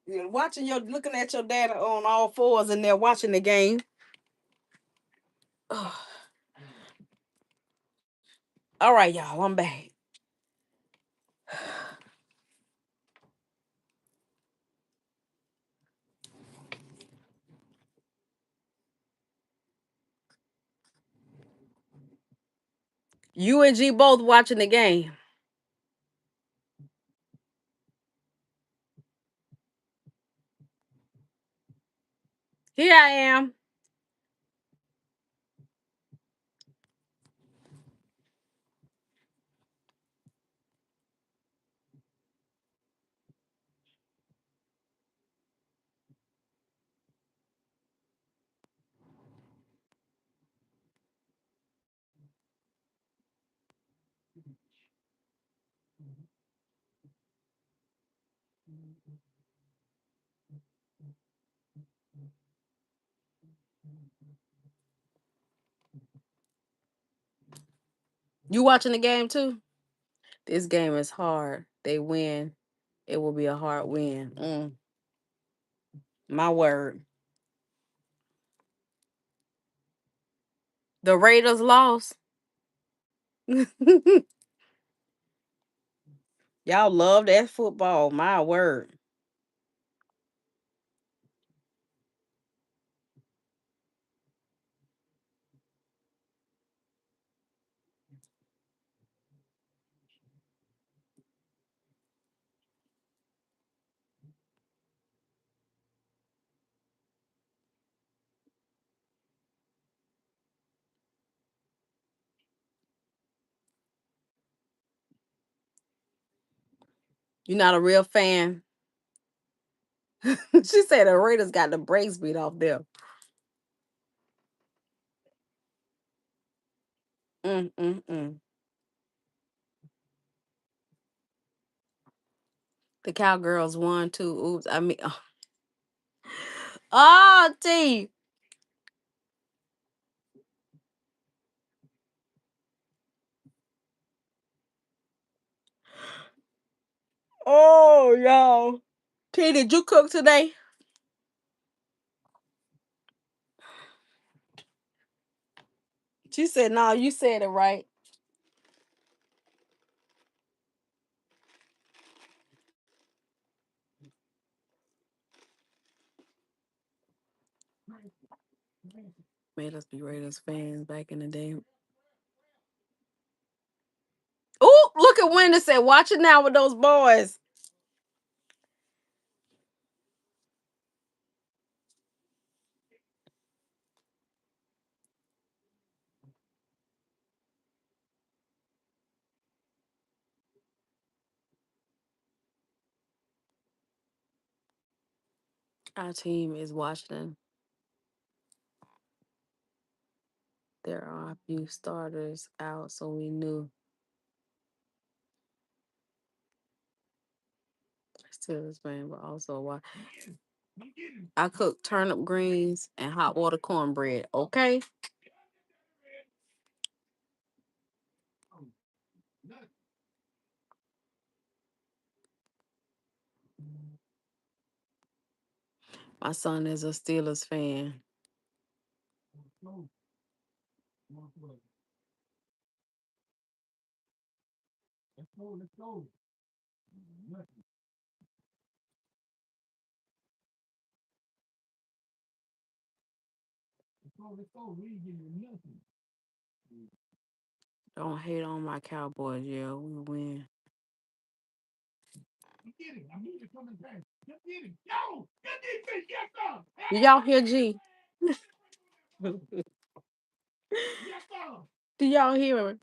Speaker 1: you're watching your looking at your dad on all fours and they're watching the game. Ugh. All right, y'all, I'm back. You and G both watching the game. Here I am. You watching the game too? This game is hard. They win. It will be a hard win. My word. The Raiders lost. Y'all love that football. My word. You're not a real fan. She said the Raiders got the brakes beat off them. Mm. The Cowgirls won too. Oops. I mean, oh, T. Oh, y'all. T, did you cook today? She said, no, you said it right. Made us be Raiders fans back in the day. Oh, look at Wendy said, watch it now with those boys. Our team is Washington. There are a few starters out, so we knew. Still this man, but also why I cook turnip greens and hot water cornbread. Okay. My son is a Steelers fan. Don't hate on my Cowboys, yeah, we win. Did y'all hear G? Do y'all hear him?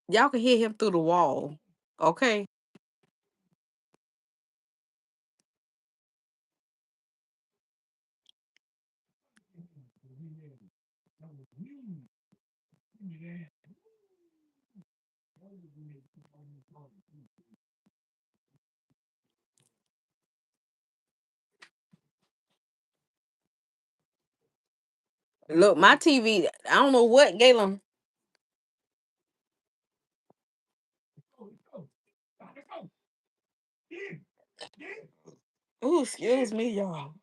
Speaker 1: Y'all can hear him through the wall. Okay. Look, my TV, I don't know what, Galen. Ooh, excuse me, y'all.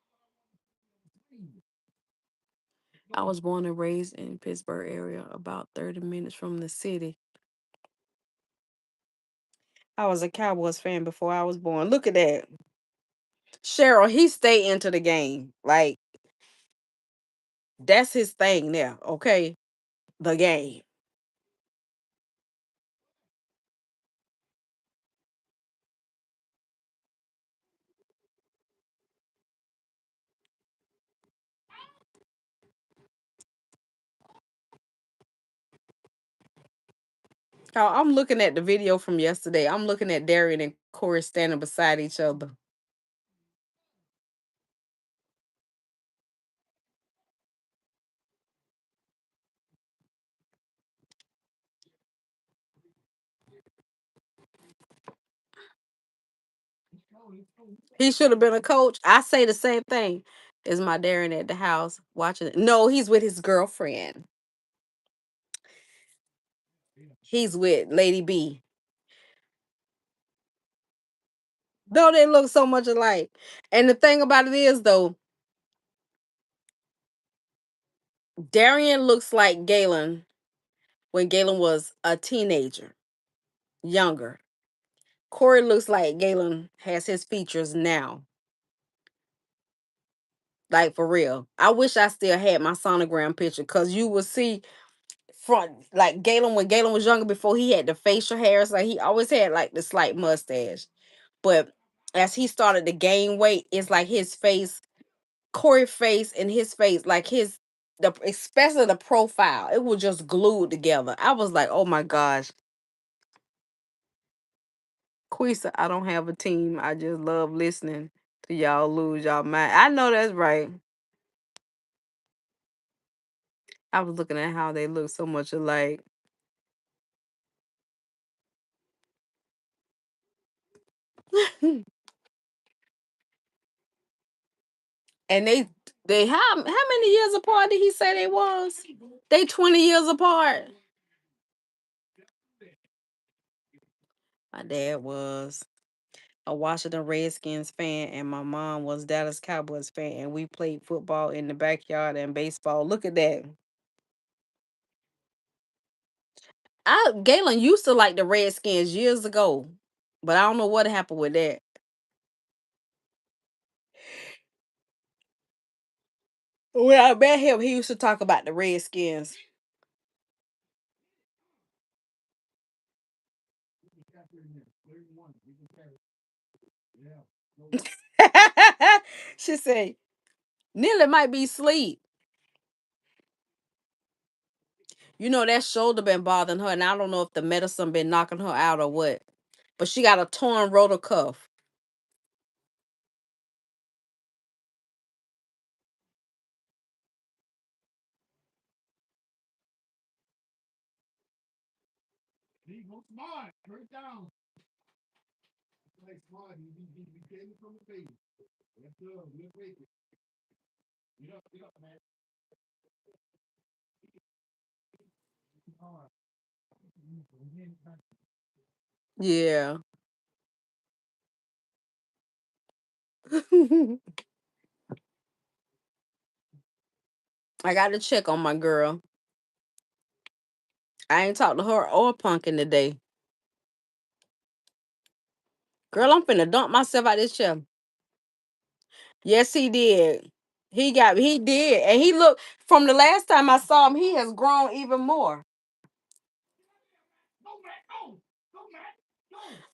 Speaker 1: I was born and raised in Pittsburgh area, about 30 minutes from the city. I was a Cowboys fan before I was born. Look at that. Cheryl, he stay into the game. Like, that's his thing now, okay? The game. Oh, I'm looking at the video from yesterday. I'm looking at Darian and Corey standing beside each other. He should have been a coach. I say the same thing. Is my Darren at the house watching it? No, he's with his girlfriend. He's with Lady B. Though they look so much alike. And the thing about it is, though, Darian looks like Galen when Galen was a teenager, younger. Corey looks like Galen has his features now. Like for real. I wish I still had my sonogram picture because you will see front like Galen when Galen was younger before he had the facial hairs. Like he always had like the slight mustache. But as he started to gain weight, it's like his face, Corey face and his face, like his the especially the profile, it was just glued together. I was like, oh my gosh. Quisa, I don't have a team. I just love listening to y'all lose y'all mind. I know that's right. I was looking at how they look so much alike. And they how many years apart did he say they was? They 20 years apart. My dad was a Washington Redskins fan and my mom was Dallas Cowboys fan and we played football in the backyard and baseball. Look at that. Galen used to like the Redskins years ago, but I don't know what happened with that. When I met him, he used to talk about the Redskins. She said, Nilly might be asleep. You know that shoulder been bothering her, and I don't know if the medicine been knocking her out or what. But she got a torn rotor cuff. Yeah. I got to check on my girl. I ain't talked to her or Pumpkin today. Girl, I'm finna dump myself out this chair. Yes, he did. He did. And he looked, from the last time I saw him, he has grown even more.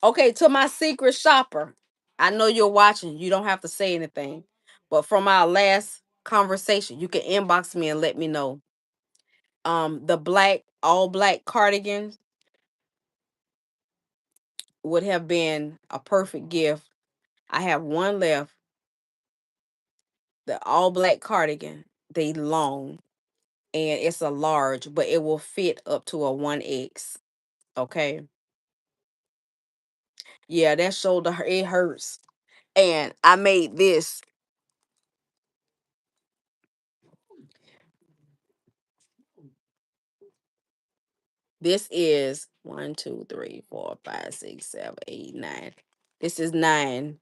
Speaker 1: Okay, to my secret shopper. I know you're watching. You don't have to say anything. But from our last conversation, you can inbox me and let me know. The all black cardigan would have been a perfect gift. I have one left. The all black cardigan. They long and it's a large, but it will fit up to a 1X. Okay. Yeah, that shoulder it hurts. And I made this. This is 1, 2, 3, 4, 5, 6, 7, 8, 9. This is 9.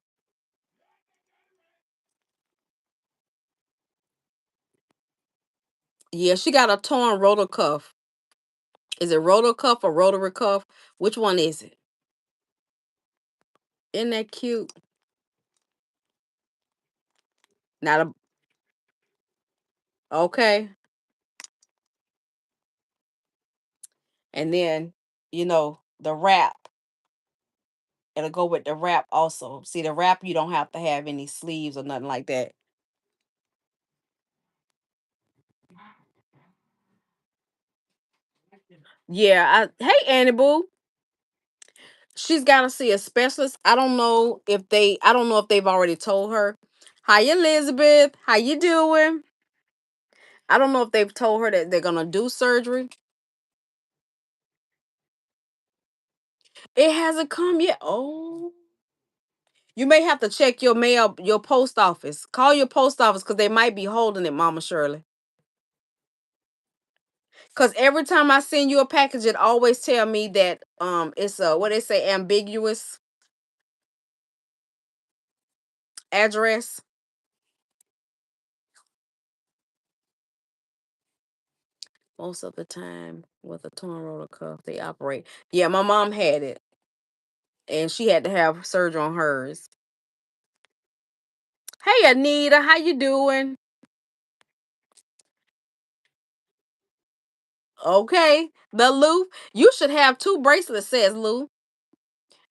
Speaker 1: Yeah, she got a torn rotor cuff. Is it rotor cuff or rotary cuff? Which one is it? Isn't that cute? Not a okay. And then, the wrap. It'll go with the wrap also. See, the wrap you don't have to have any sleeves or nothing like that. Yeah, hey Annie Boo. She's gotta see a specialist. I don't know if they've already told her. Hi Elizabeth. How you doing? I don't know if they've told her that they're gonna do surgery. It hasn't come yet. Oh. You may have to check your mail, your post office. Call your post office because they might be holding it, Mama Shirley. Because every time I send you a package, it always tell me that it's a what they say ambiguous address. Most of the time with a torn rotor cuff, they operate. Yeah, my mom had it, and she had to have surgery on hers. Hey Anita, how you doing? Okay, the Lou, you should have two bracelets. Says Lou.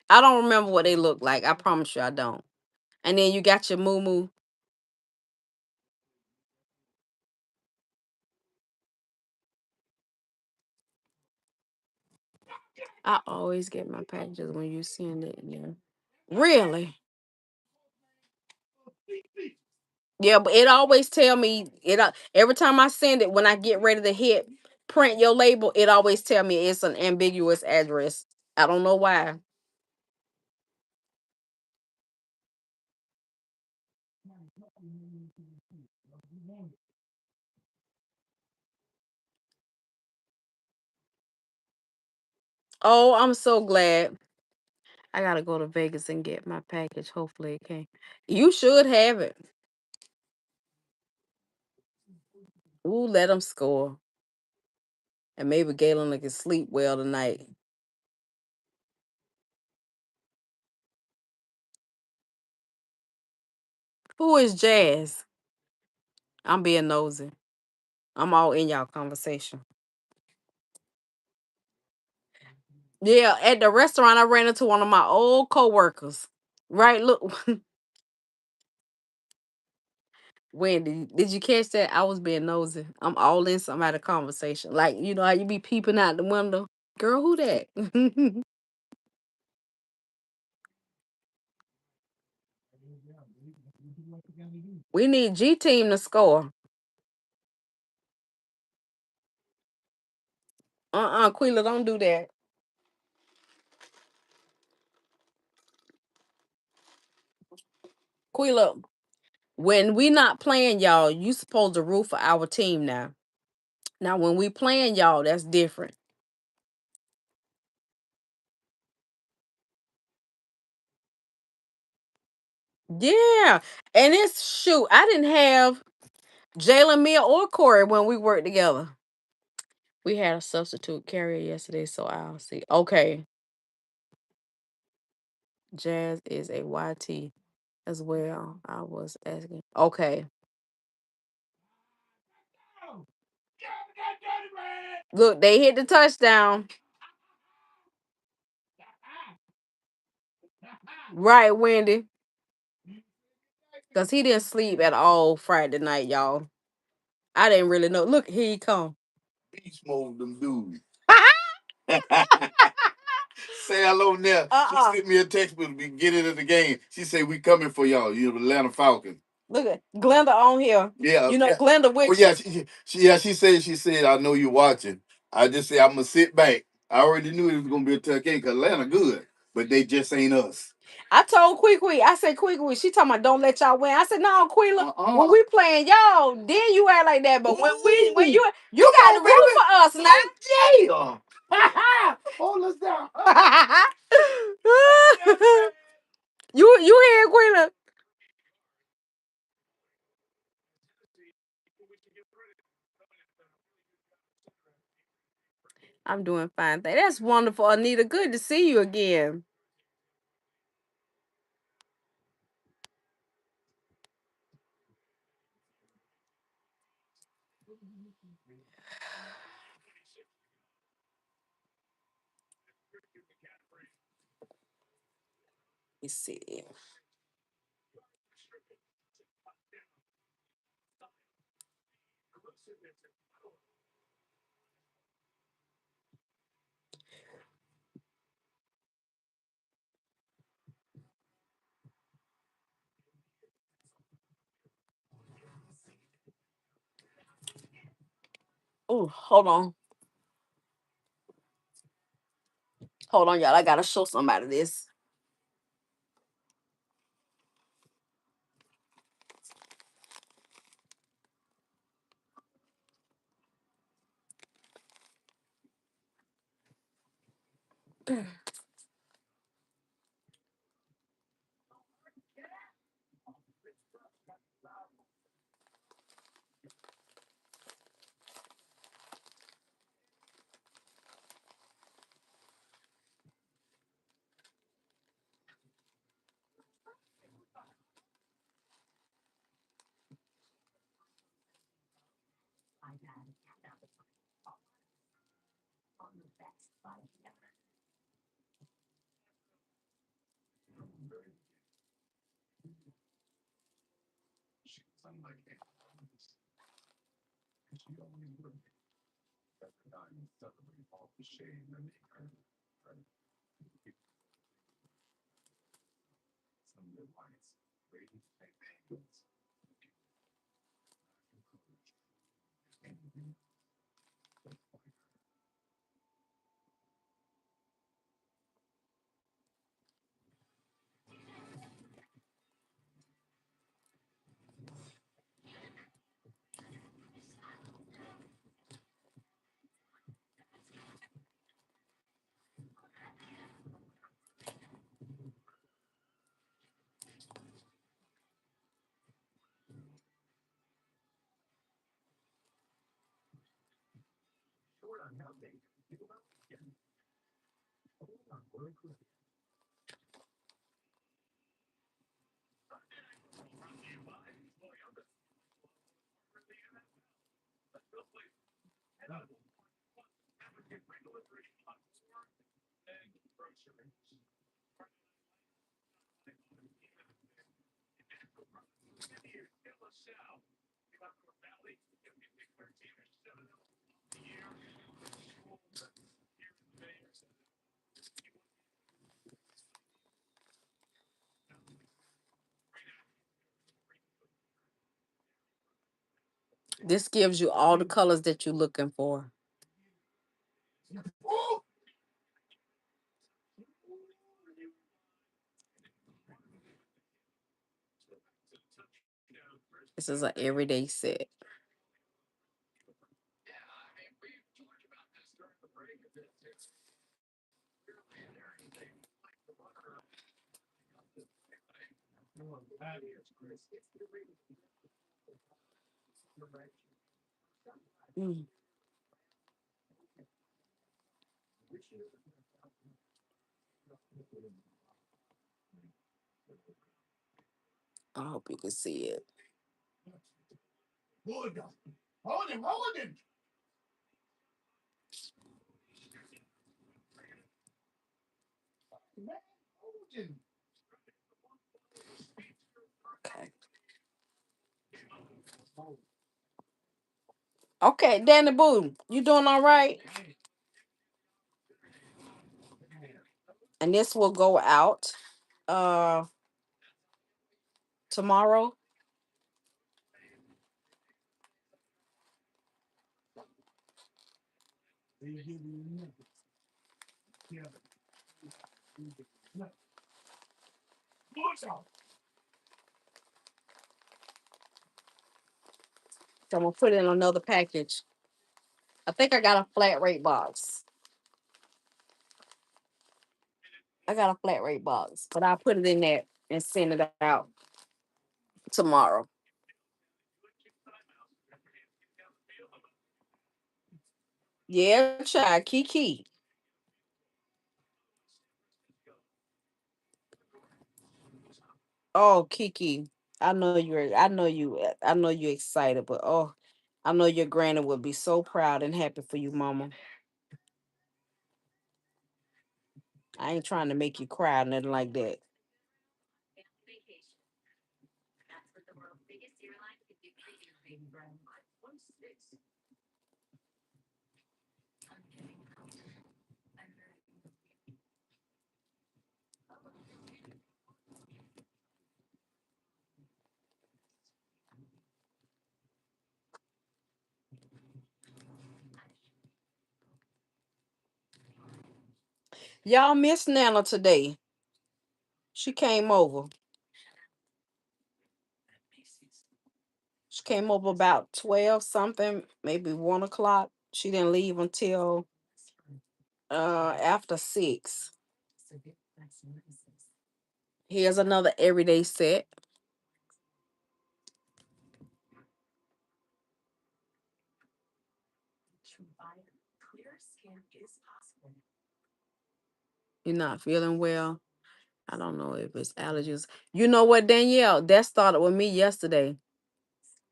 Speaker 1: I don't remember what they look like. I promise you, I don't. And then you got your moo moo. I always get my packages when you send it. Yeah. Really? Yeah, but it always tell me every time I send it when I get ready to hit print your label, it always tell me it's an ambiguous address. I don't know why. Oh, I'm so glad. I gotta go to Vegas and get my package. Hopefully it can. You should have it. Ooh, let them score. And maybe Galen can sleep well tonight. Who is Jazz? I'm being nosy. I'm all in y'all conversation. Yeah, at the restaurant, I ran into one of my old coworkers. Right, look, Wendy, did you catch that? I was being nosy. I'm all in somebody's conversation. Like, you know how you be peeping out the window? Girl, who that? We need G Team to score. Quila, don't do that. Quila, when we not playing y'all, you supposed to root for our team now. Now, when we playing y'all, that's different. Yeah. And it's shoot, I didn't have Jalen, Mia, or Corey when we worked together. We had a substitute carrier yesterday, so I'll see. Okay. Jazz is a YT as well. I was asking. Okay. Look, they hit the touchdown. Right, Wendy. Because he didn't sleep at all Friday night, y'all. I didn't really know. Look, here he come.
Speaker 2: Beast mode them dudes. Say hello now. She sent me a text with me get it at the game. She said we coming for y'all. You know, Atlanta Falcons. Look at Glenda on here. Yeah, you know, yeah. Glenda with. Oh yeah, she said I know you watching. I just say I'm gonna sit back. I already knew it was gonna be a tough game because Atlanta good, but they just ain't us. I told Queequeg, I said Queequeg, she talking about don't let y'all win. I said, no, Queela, when we playing y'all, then you act like that. But when you got to root for us now. Yeah. Hold us down.
Speaker 1: You here, Queen? I'm doing fine. That's wonderful, Anita. Good to see you again. Let's see. Oh, hold on. Hold on, y'all. I gotta show somebody this. This gives you all the colors that you're looking for. This is an everyday set. Mm, I hope you can see it.
Speaker 2: Hold him. Hold him. Hold him. Man, hold him.
Speaker 1: Okay. Okay, Danny Boo, you doing all right? And this will go out uh tomorrow. So I'm gonna put it in another package. I think I got a flat rate box. I got a flat rate box, but I'll put it in there and send it out tomorrow. Yeah, child, Kiki. Oh, Kiki. I know you're excited, but oh, I know your granny would be so proud and happy for you, mama. I ain't trying to make you cry or nothing like that. Y'all miss Nana today. She came over. She came over about 12 something, maybe 1 o'clock. She didn't leave until after 6. Here's another everyday set. You're not feeling well. I don't know if it's allergies. You know what, Danielle? That started with me yesterday.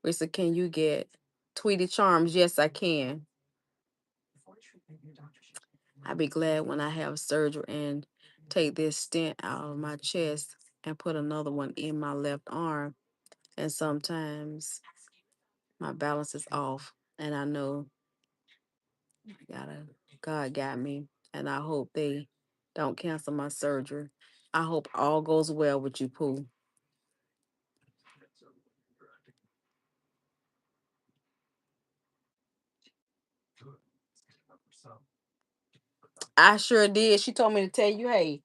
Speaker 1: Resa, can you get Tweety Charms? Yes, I can. I'll be glad when I have surgery and take this stent out of my chest and put another one in my left arm. And sometimes my balance is off. And I know I gotta, God got me. And I hope they don't cancel my surgery. I hope all goes well with you, Pooh. I sure did. She told me to tell you, hey,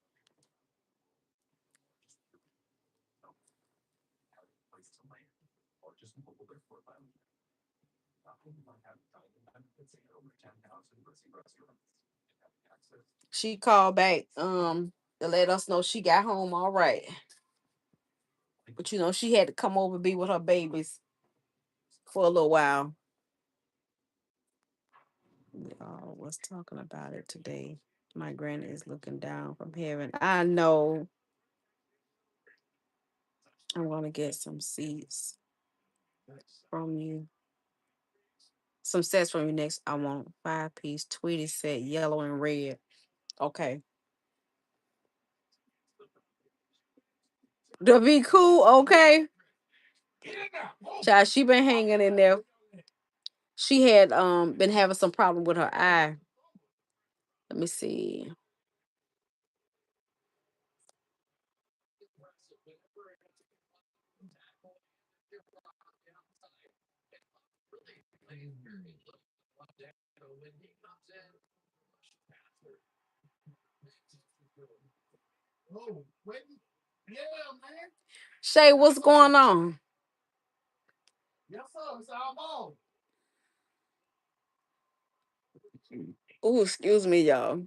Speaker 1: she called back to let us know she got home all right. But she had to come over and be with her babies for a little while. Was talking about it today. My granny is looking down from heaven. I know. I'm gonna get some seeds from you. Some sets from you next. I want 5-piece Tweety set, yellow and red. Okay. To be cool, okay. Child, she been hanging in there. She had been having some problem with her eye. Let me see. Shay, what's going on? Oh, excuse me, y'all.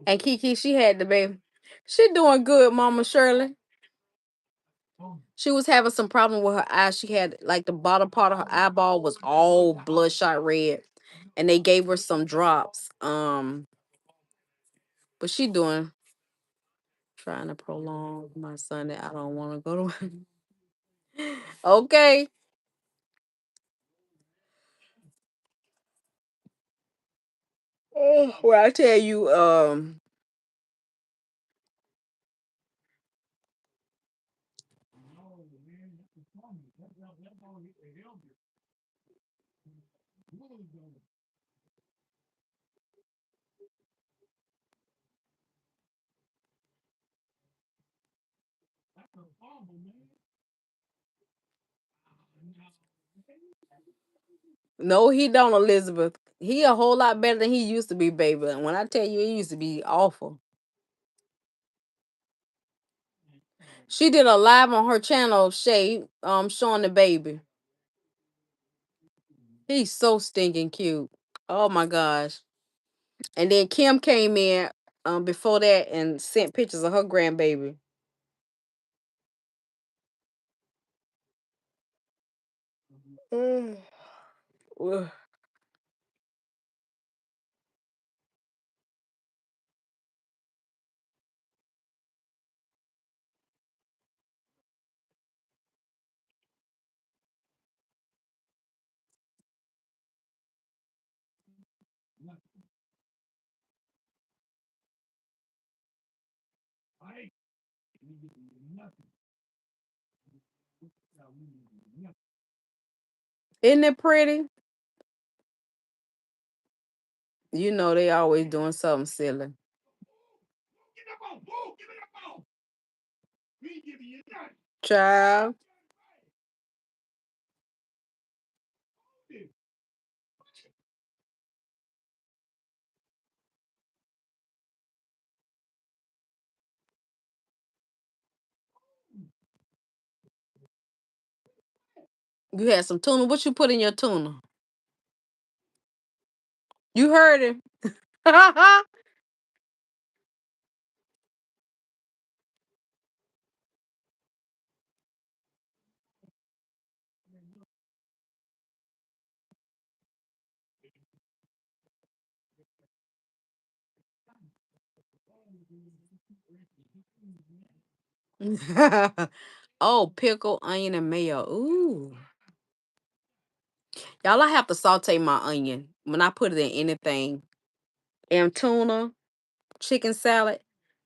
Speaker 1: And Kiki, she had the baby. She doing good, Mama Shirley. She was having some problem with her eye. She had like the bottom part of her eyeball was all bloodshot red, and they gave her some drops. But she doing trying to prolong my Sunday. I don't want to go to. Okay. Oh, well, I tell you, No, he don't, Elizabeth. He a whole lot better than he used to be, baby. And when I tell you, he used to be awful. She did a live on her channel, Shay, showing the baby. He's so stinking cute. Oh my gosh. And then Kim came in before that and sent pictures of her grandbaby. Mm. Ugh. Isn't it pretty? You know they always doing something silly. Child, you had some tuna. What you put in your tuna? You heard him. Oh, pickle, onion, and mayo. Ooh. Y'all, I have to saute my onion when I put it in anything. And tuna, chicken salad,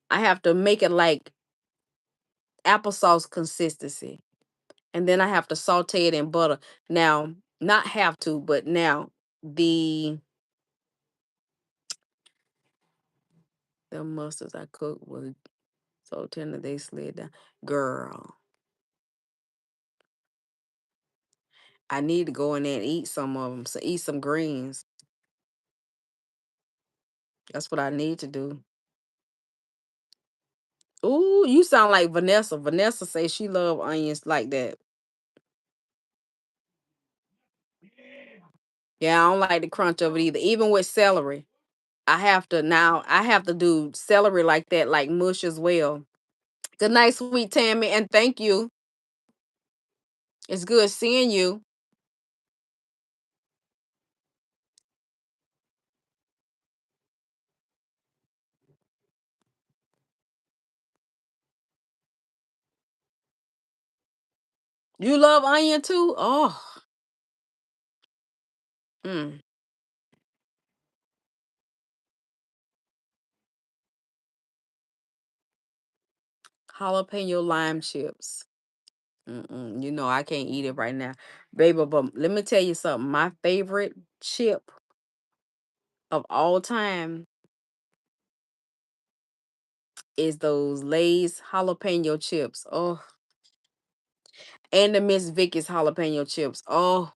Speaker 1: I have to make it like applesauce consistency. And then I have to saute it in butter. Now, not have to, but now the mustards I cooked was so tender they slid down. Girl, I need to go in there and eat some of them. So eat some greens. That's what I need to do. Ooh, you sound like Vanessa. Vanessa says she love onions like that. Yeah, I don't like the crunch of it either. Even with celery, I have to do celery like that, like mush as well. Good night, sweet Tammy, and thank you. It's good seeing you. You love onion too? Oh, mm. Jalapeno lime chips. Mm-mm. You know I can't eat it right now, baby. But let me tell you something. My favorite chip of all time is those Lay's jalapeno chips. Oh, and the Miss Vicky's jalapeno chips. Oh,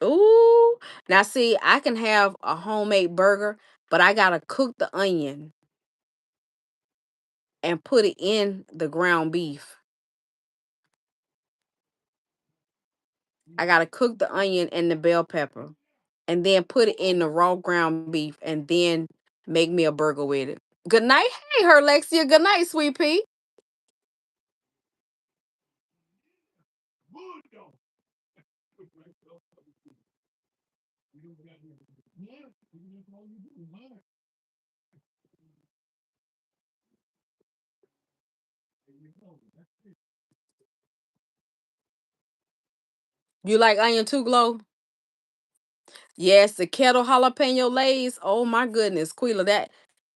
Speaker 1: ooh. Now see, I can have a homemade burger, but I gotta cook the onion and put it in the ground beef. I gotta cook the onion and the bell pepper, and then put it in the raw ground beef, and then make me a burger with it. Good night, hey, her Lexia. Good night, sweet pea. You like onion too, Glow? Yes, the kettle jalapeno lays. Oh my goodness, Quila, that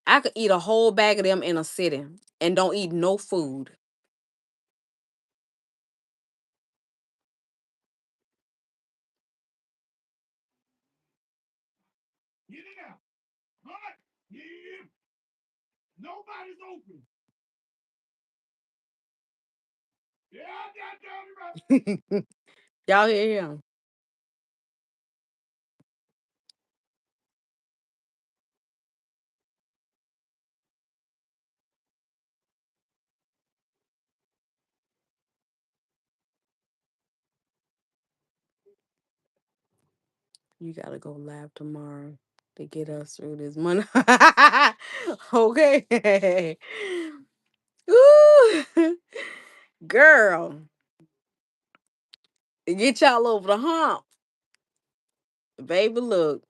Speaker 1: I could eat a whole bag of them in a sitting and don't eat no food.
Speaker 2: Nobody's open.
Speaker 1: Y'all hear him? You gotta go live tomorrow to get us through this money. Okay. Ooh. Girl, get y'all over the hump. Baby, look,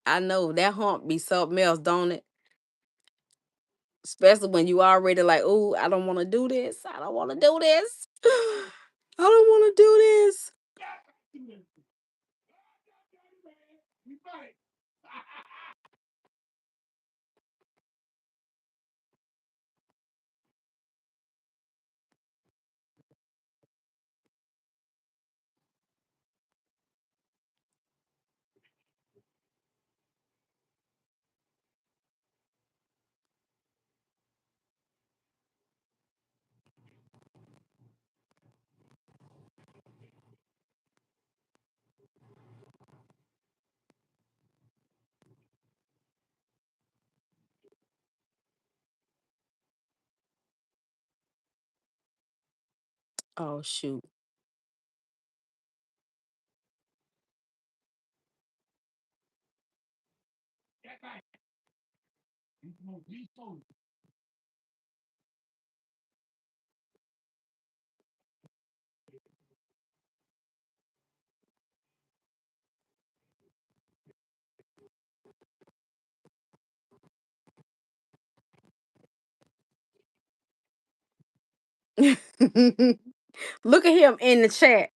Speaker 1: I know that hump be something else, don't it? Especially when you already like, oh, I don't want to do this. I don't want to do this. I don't want to do this. Oh shoot. Look at him in the chat.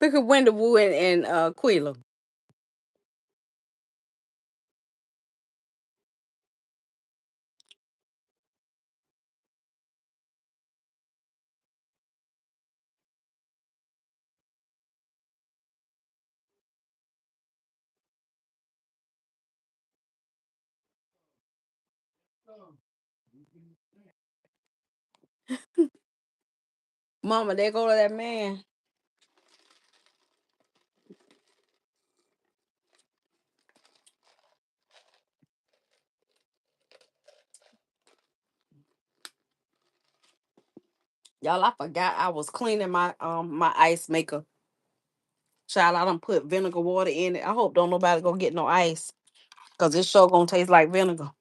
Speaker 1: Look at Wendy Wu and Quilla. Mama, there go to that man. Y'all, I forgot I was cleaning my ice maker. Child, I done put vinegar water in it. I hope don't nobody go get no ice. Cause this sure gonna taste like vinegar.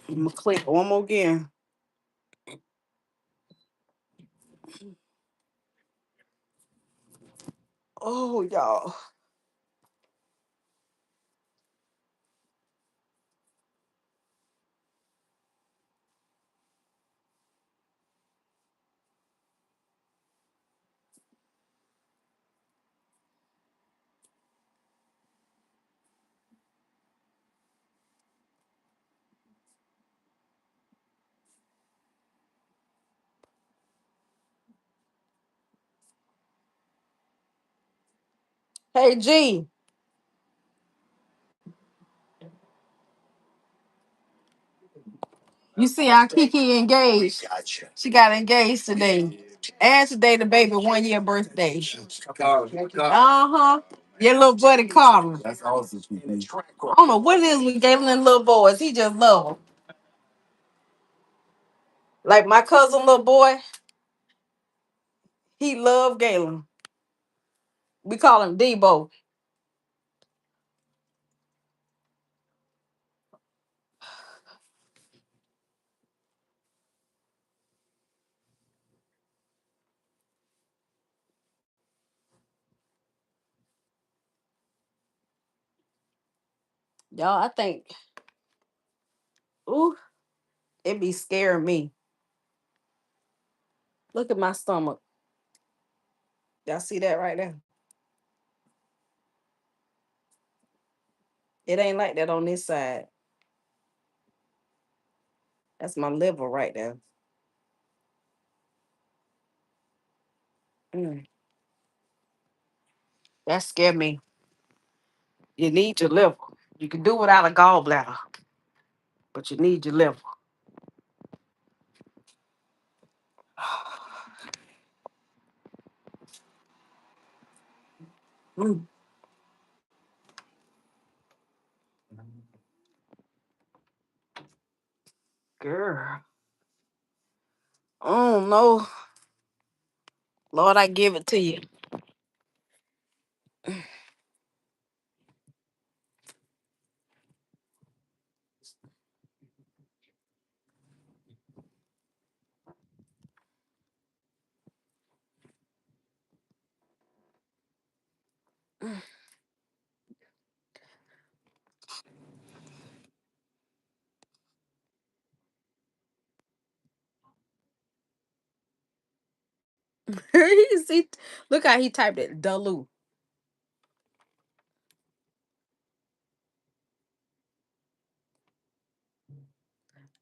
Speaker 1: I'm gonna click one more again. Oh, y'all. Hey G, You see how Kiki engaged? She got engaged today. And today the baby 1 year birthday. Uh-huh. Your little buddy Carter. That's awesome. I don't know what it is with Galen and little boys. He just love them. Like my cousin little boy, he loved Galen. We call him Debo. Y'all, I think, ooh, it be scaring me. Look at my stomach. Y'all see that right there? It ain't like that on this side. That's my liver right there. Mm, that scared me. You need your liver. You can do without a gallbladder, but you need your liver. Mm, girl. Oh no. Lord, I give it to you. You see, look how he typed it. Dalu.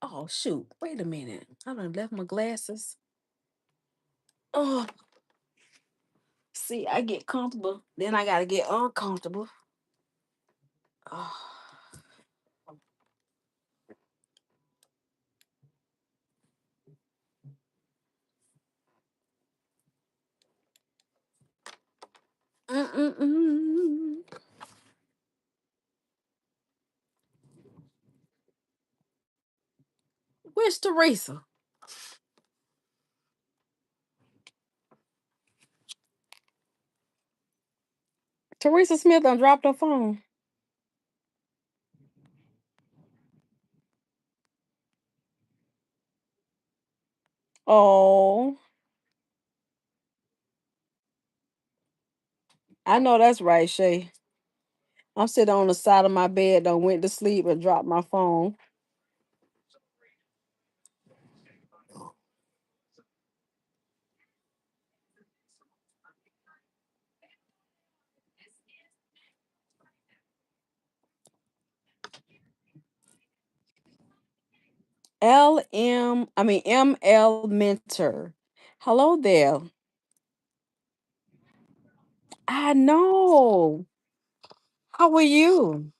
Speaker 1: Oh shoot. Wait a minute. I done left my glasses. Oh, see, I get comfortable. Then I gotta get uncomfortable. Oh. Mm-mm-mm. Where's Teresa? Teresa Smith done dropped her phone. Oh, I know that's right, Shay. I'm sitting on the side of my bed, done went to sleep and dropped my phone. ML Mentor. Hello there. I know. How are you?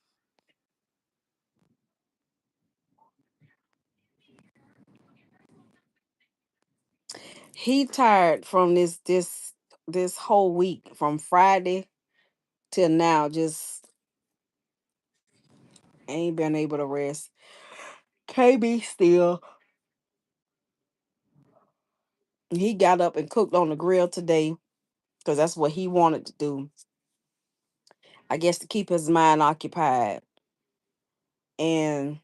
Speaker 1: He tired from this whole week from Friday till now. Just ain't been able to rest. KB still. He got up and cooked on the grill today because that's what he wanted to do. I guess to keep his mind occupied. And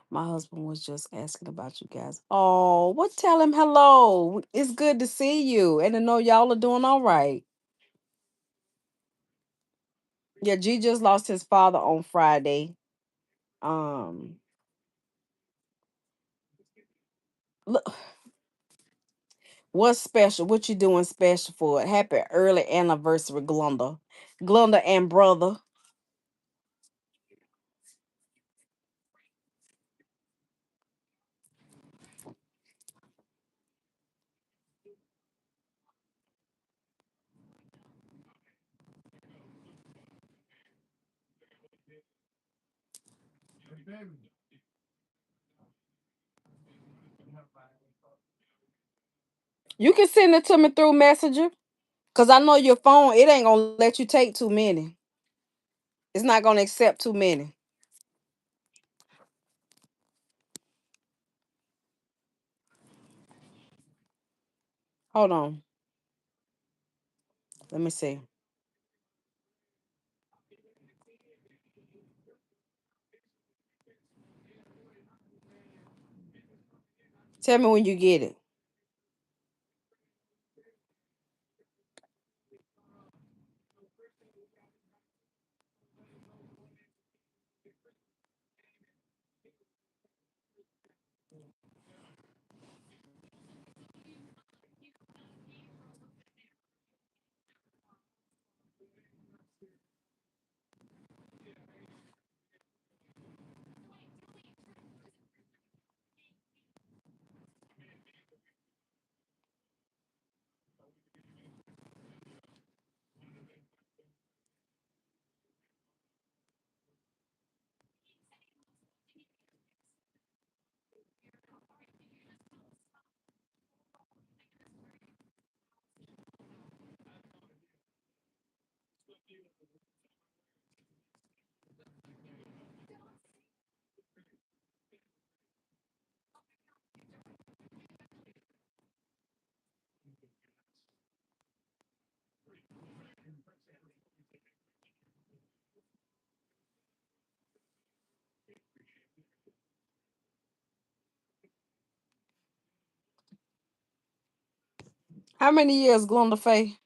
Speaker 1: my husband was just asking about you guys. Oh, what? Tell him hello. It's good to see you and to know y'all are doing all right. Yeah, G just lost his father on Friday. Um, look, what's special? What you doing special for it? Happy early anniversary, Glenda. Glenda and brother. You can send it to me through Messenger. Cause I know your phone, it ain't gonna let you take too many. It's not gonna accept too many. Hold on. Let me see. Tell me when you get it. How many years, Glenda Faye?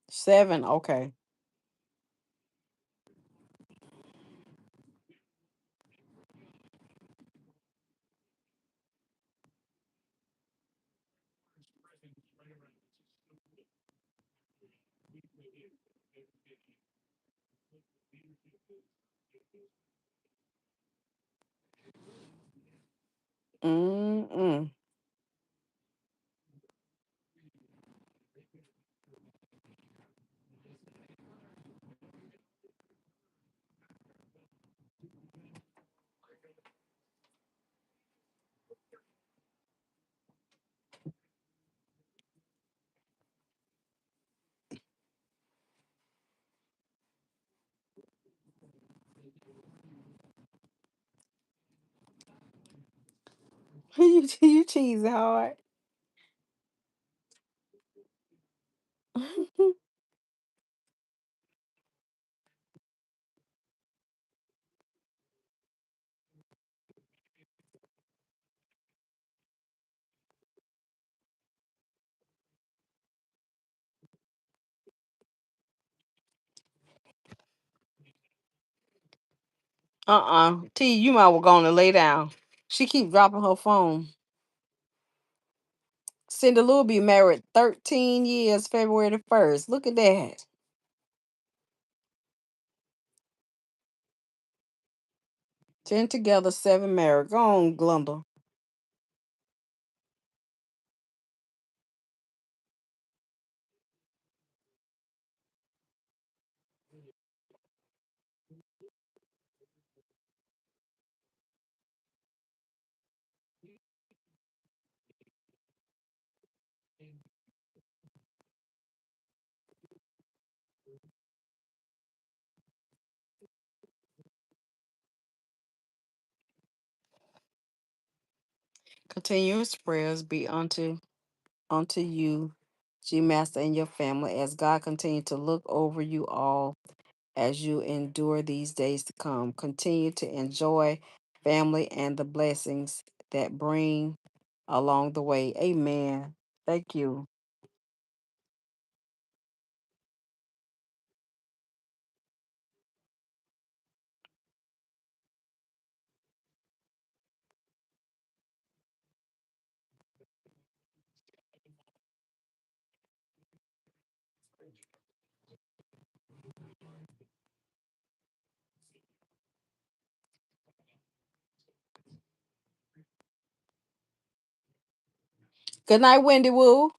Speaker 1: 7. Okay. Mm-mm. You cheesy hard. T, you might well go on and lay down. She keep dropping her phone. Cindy Lou be married 13 years, February the 1st. Look at that. 10 together, 7 married. Go on, Glenda. Continuous prayers be unto you, G Master, and your family, as God continue to look over you all as you endure these days to come. Continue to enjoy family and the blessings that bring along the way. Amen. Thank you. Good night, Wendy Woo.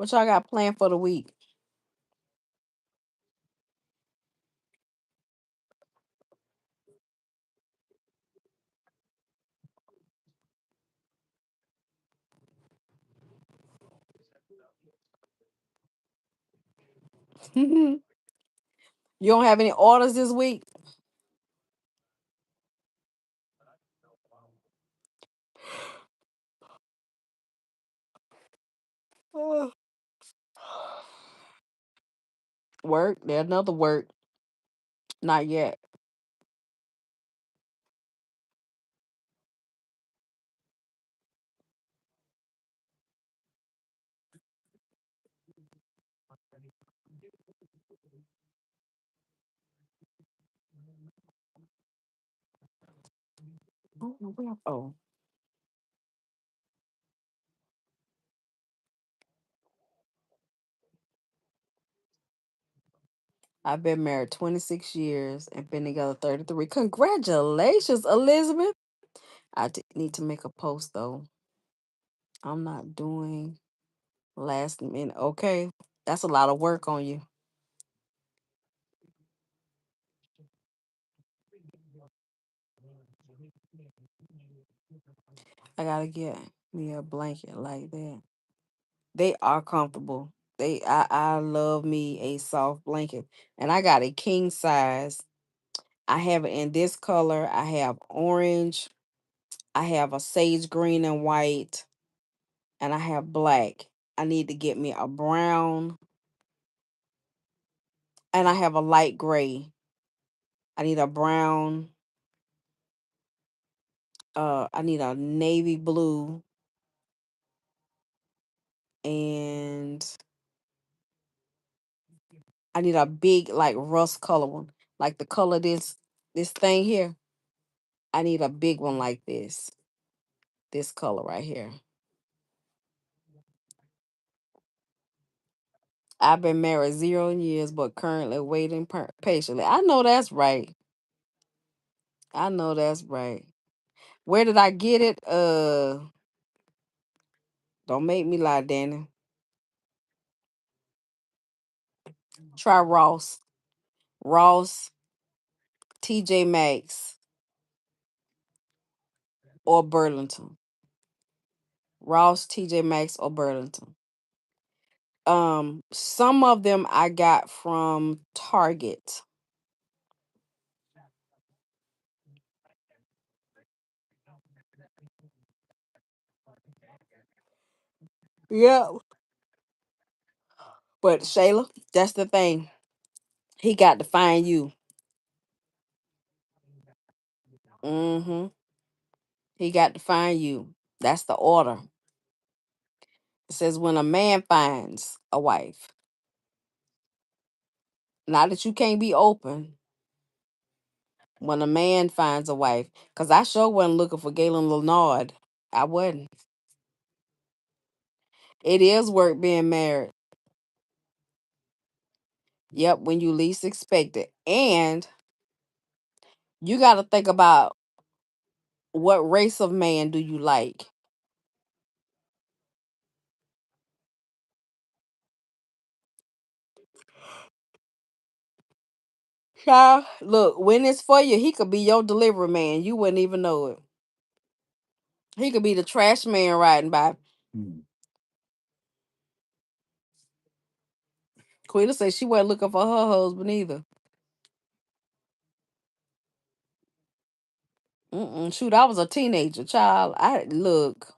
Speaker 1: What y'all got planned for the week? You don't have any orders this week? Uh, Work. There's another work. Not yet. Oh, I've been married 26 years and been together 33. Congratulations, Elizabeth. Need to make a post though. I'm not doing last minute. Okay. That's a lot of work on you. I gotta get me a blanket like that. They are comfortable. I love me a soft blanket. And I got a king size. I have it in this color. I have orange. I have a sage green and white. And I have black. I need to get me a brown. And I have a light gray. I need a brown. I need a navy blue and I need a big like rust color one. Like the color this thing here. I need a big one like this. This color right here. I've been married 0 years, but currently waiting patiently. I know that's right. I know that's right. Where did I get it? Don't make me lie, Danny. Try Ross. Ross, TJ Maxx, or Burlington. Ross, TJ Maxx, or Burlington. Some of them I got from Target. Yeah. But Shayla, that's the thing. He got to find you. Mm-hmm. He got to find you. That's the order. It says when a man finds a wife. Not that you can't be open. When a man finds a wife. Because I sure wasn't looking for Galen Leonard. I wasn't. It is work being married. Yep, when you least expect it. And you got to think about what race of man do you like? Child, look, when it's for you, he could be your delivery man. You wouldn't even know it. He could be the trash man riding by. Quita said she wasn't looking for her husband either. Shoot, I was a teenager, child. I look.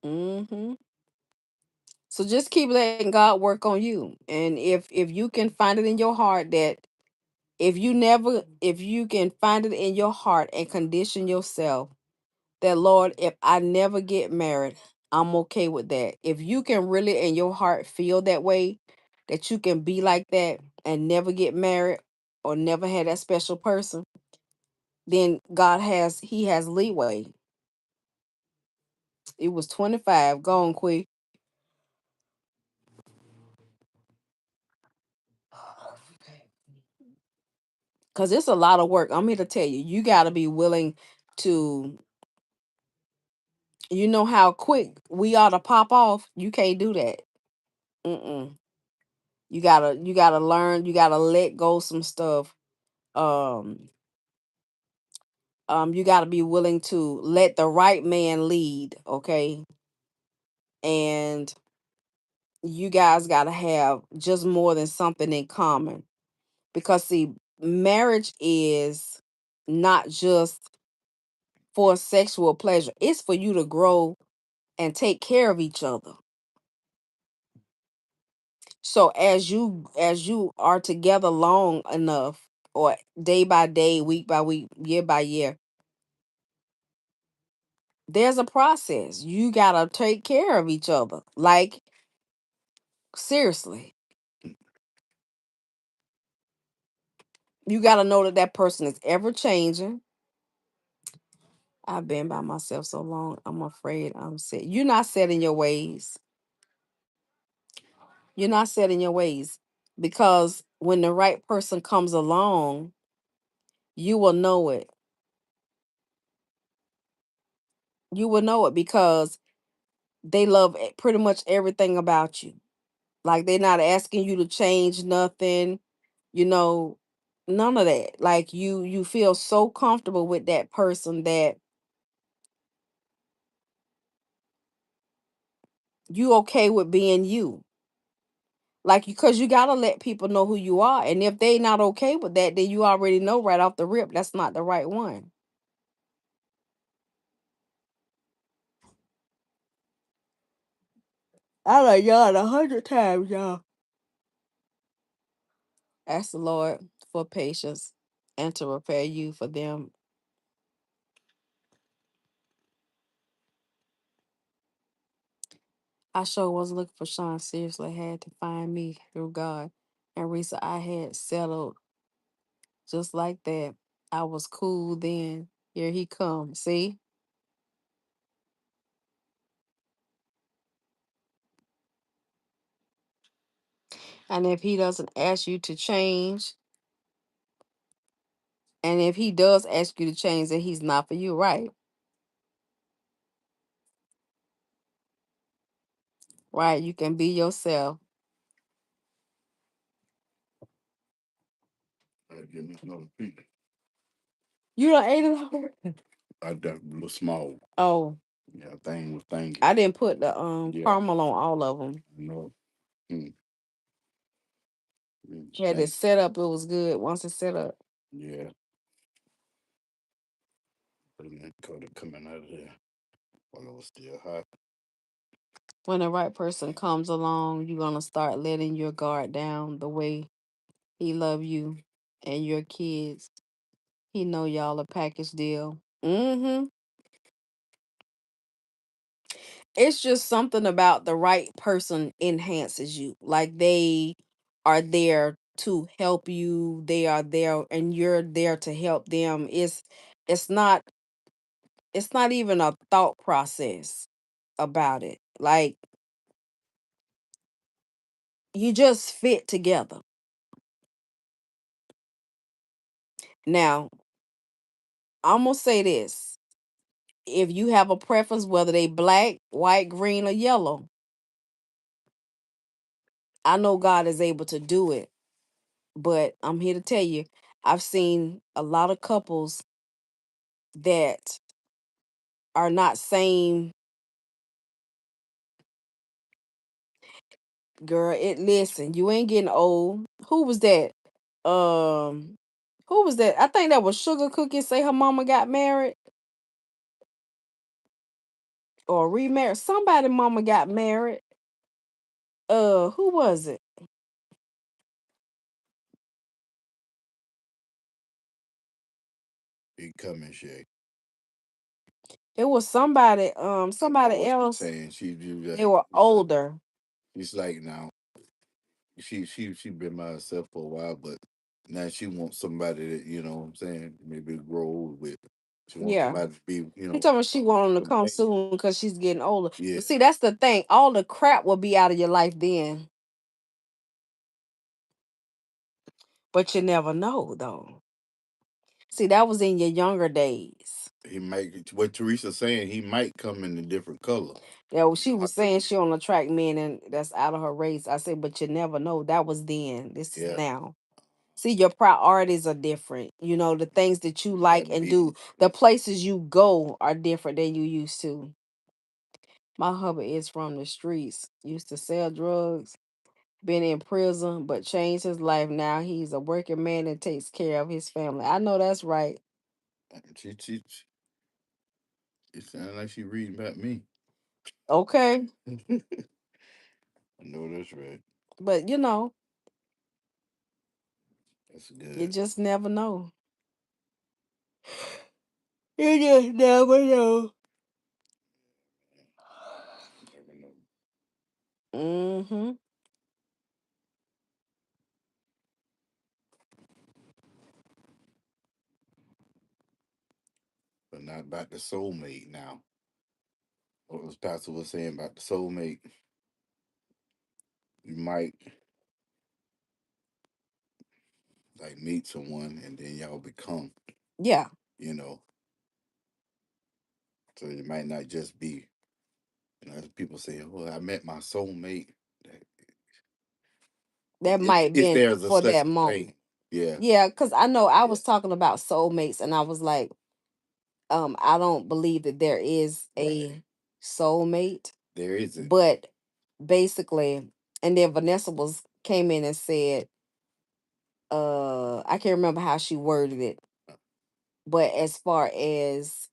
Speaker 1: hmm So just keep letting God work on you, and if you can find it in your heart that if you can find it in your heart and condition yourself that Lord, if I never get married, I'm okay with that. If you can really in your heart feel that way, that you can be like that and never get married or never had that special person, then he has leeway. It was 25. Go on, quick. Cause it's a lot of work. I'm here to tell you, you gotta be willing to, you know how quick we ought to pop off. You can't do that. Mm-mm. You gotta learn, you gotta let go some stuff. Um you gotta be willing to let the right man lead, okay? And you guys gotta have just more than something in common. Because see, marriage is not just for sexual pleasure. It's for you to grow and take care of each other. So as you are together long enough, or day by day, week by week, year by year, there's a process. You got to take care of each other. Like, seriously. You got to know that that person is ever changing. I've been by myself so long. I'm afraid I'm set. You're not set in your ways. You're not set in your ways, because when the right person comes along, you will know it. You will know it because they love pretty much everything about you. Like, they're not asking you to change nothing, you know, none of that. Like, you feel so comfortable with that person that you okay with being you. Like, because you gotta let people know who you are. And if they not okay with that, then you already know right off the rip that's not the right one. I like y'all 100 times, y'all. Ask the Lord for patience and to prepare you for them. I sure was looking for Sean. Seriously, had to find me through God. And Resa, I had settled just like that. I was cool then. Here he comes. See? And if he doesn't ask you to change, and if he does ask you to change, then he's not for you, right? Right? You can be yourself.
Speaker 2: Give me another piece.
Speaker 1: You don't ate it already?
Speaker 2: I done a little small.
Speaker 1: Oh,
Speaker 2: Yeah, thing was thinking.
Speaker 1: I didn't put the
Speaker 2: Yeah,
Speaker 1: caramel on all of them.
Speaker 2: no. Mm,
Speaker 1: Had it
Speaker 2: thank.
Speaker 1: set up, it was good once it's set up.
Speaker 2: Yeah, and that color coming out of there while it was still hot.
Speaker 1: When the right person comes along, you're gonna start letting your guard down the way he love you and your kids. He know y'all a package deal. Mm-hmm. It's just something about the right person enhances you. Like, they are there to help you. They are there and you're there to help them. It's not it's not even a thought process about it. Like, you just fit together. Now, I'm gonna say this. If you have a preference, whether they black, white, green, or yellow, I know God is able to do it. But I'm here to tell you, I've seen a lot of couples that are not same. Girl, it listen, you ain't getting old. Who was that? Um, who was that? I think that was Sugar Cookie say her mama got married or remarried. Somebody mama got married. Who was it?
Speaker 2: He coming, Shay.
Speaker 1: It was somebody,
Speaker 2: What
Speaker 1: somebody
Speaker 2: she
Speaker 1: else.
Speaker 2: saying?
Speaker 1: They were older.
Speaker 2: She's like now. She been by herself for a while, but now she wants somebody that what I'm saying, maybe grow old with. She wants
Speaker 1: Yeah.
Speaker 2: somebody to be
Speaker 1: He told me she wanted him to come
Speaker 2: companion.
Speaker 1: soon because she's getting older.
Speaker 2: Yeah,
Speaker 1: But see, that's the thing. All the crap will be out of your life then. But you never know, though. See, that was in your younger days.
Speaker 2: He might what Teresa's saying. He might come in a different color.
Speaker 1: Yeah, well, she was saying she don't attract men and that's out of her race. I said, but you never know. That was then. This is
Speaker 2: Yeah,
Speaker 1: now. See, your priorities are different. You know, the things that you
Speaker 2: yeah,
Speaker 1: like and do, the places you go are different than you used to. My hubby is from the streets, used to sell drugs, been in prison, but changed his life. Now he's a working man and takes care of his family. I know that's right.
Speaker 2: it sounds like she reading about me.
Speaker 1: Okay.
Speaker 2: I know that's right.
Speaker 1: But
Speaker 2: That's
Speaker 1: you
Speaker 2: good.
Speaker 1: just never know. You just never know.
Speaker 2: Never know.
Speaker 1: Mm-hmm.
Speaker 2: But not about the soulmate now. What was Pastor was saying about the soulmate? You might like meet someone and then y'all become,
Speaker 1: Yeah.
Speaker 2: you know. So it might not just be, as people say, "Oh, I met my soulmate." That-
Speaker 1: That might
Speaker 2: It's
Speaker 1: been
Speaker 2: there's a
Speaker 1: for
Speaker 2: such
Speaker 1: that
Speaker 2: a
Speaker 1: moment.
Speaker 2: thing. Yeah,
Speaker 1: Yeah, because I know I
Speaker 2: yeah,
Speaker 1: was talking about soulmates and I was like, I don't believe that there is
Speaker 2: right.
Speaker 1: a soulmate,
Speaker 2: There isn't.
Speaker 1: but basically, and then Vanessa was came in and said, I can't remember how she worded it, but as far as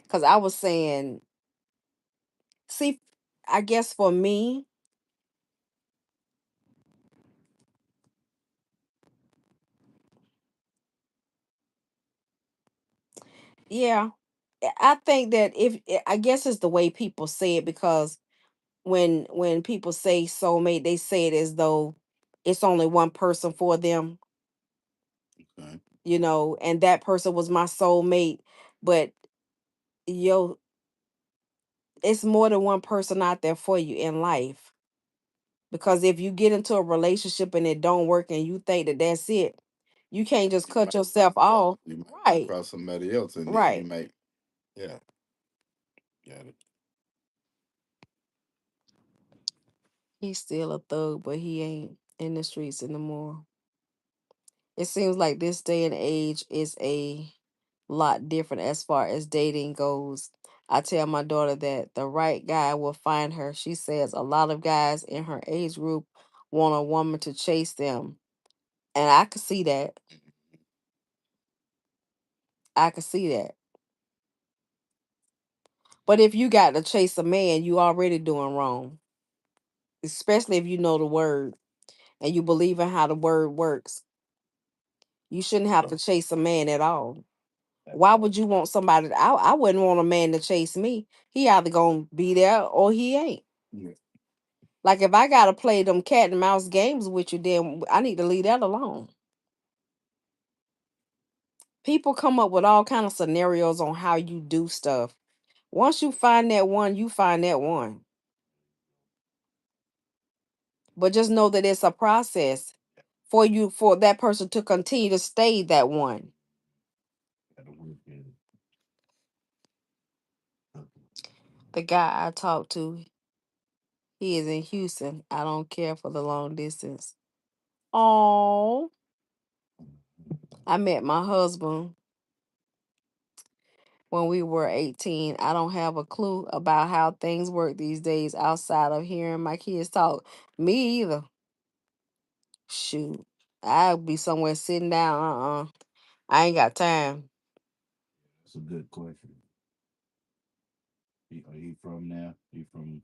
Speaker 1: because I was saying, see, I guess for me, yeah, I think that if I guess it's the way people say it because when people say soulmate, they say it as though it's only one person for them,
Speaker 2: Okay.
Speaker 1: and that person was my soulmate. But yo, it's more than one person out there for you in life. Because if you get into a relationship and it don't work and you think that that's it, you can't just
Speaker 2: You
Speaker 1: cut
Speaker 2: might,
Speaker 1: yourself off.
Speaker 2: you might come
Speaker 1: Right,
Speaker 2: across somebody else, and you
Speaker 1: right.
Speaker 2: might, yeah, got it.
Speaker 1: He's still a thug, but he ain't in the streets anymore. It seems like this day and age is a lot different as far as dating goes. I tell my daughter that the right guy will find her. She says a lot of guys in her age group want a woman to chase them. And I could see that. I could see that. But if you got to chase a man, you already doing wrong. Especially if you know the word and you believe in how the word works. You shouldn't have to chase a man at all.
Speaker 2: That
Speaker 1: Why
Speaker 2: part.
Speaker 1: would you want somebody? I wouldn't want a man to chase me. He either gonna be there or he ain't.
Speaker 2: Yeah.
Speaker 1: Like if I gotta play them cat and mouse games with you, then I need to leave that alone. People come up with all kind of scenarios on how you do stuff. Once you find that one, you find that one. But just know that it's a process for that person to continue to stay that one.
Speaker 2: Gotta work at it.
Speaker 1: The guy I talked to, he is in Houston. I don't care for the long distance. Oh, I met my husband when we were 18. I don't have a clue about how things work these days outside of hearing my kids talk. Me either. Shoot. I'll be somewhere sitting down. I ain't got time.
Speaker 2: That's a good question. Are you from there? You from?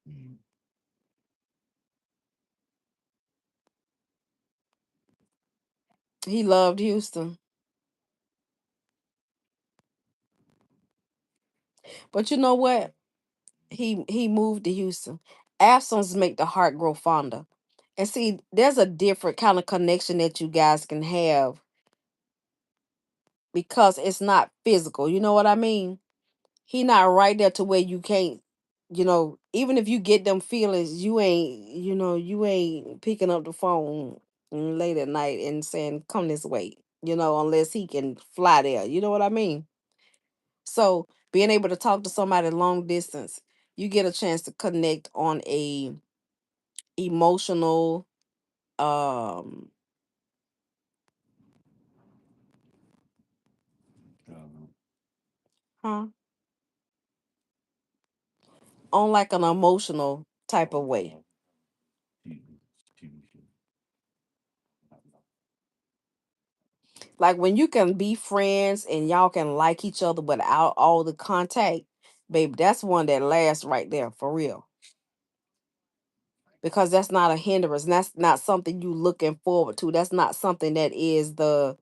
Speaker 2: Mm,
Speaker 1: He loved Houston. But you know what? He moved to Houston. Absence make the heart grow fonder. And see, there's a different kind of connection that you guys can have because it's not physical. You know what I mean? He not right there to where you can't even if you get them feelings, you ain't picking up the phone late at night and saying, "Come this way," unless he can fly there. You know what I mean? So being able to talk to somebody long distance, you get a chance to connect on a emotional, um, huh, on like an emotional type of way. Like when you can be friends and y'all can like each other without all the contact, babe, that's one that lasts right there for real. Because that's not a hindrance. And that's not something you looking forward to. That's not something that is the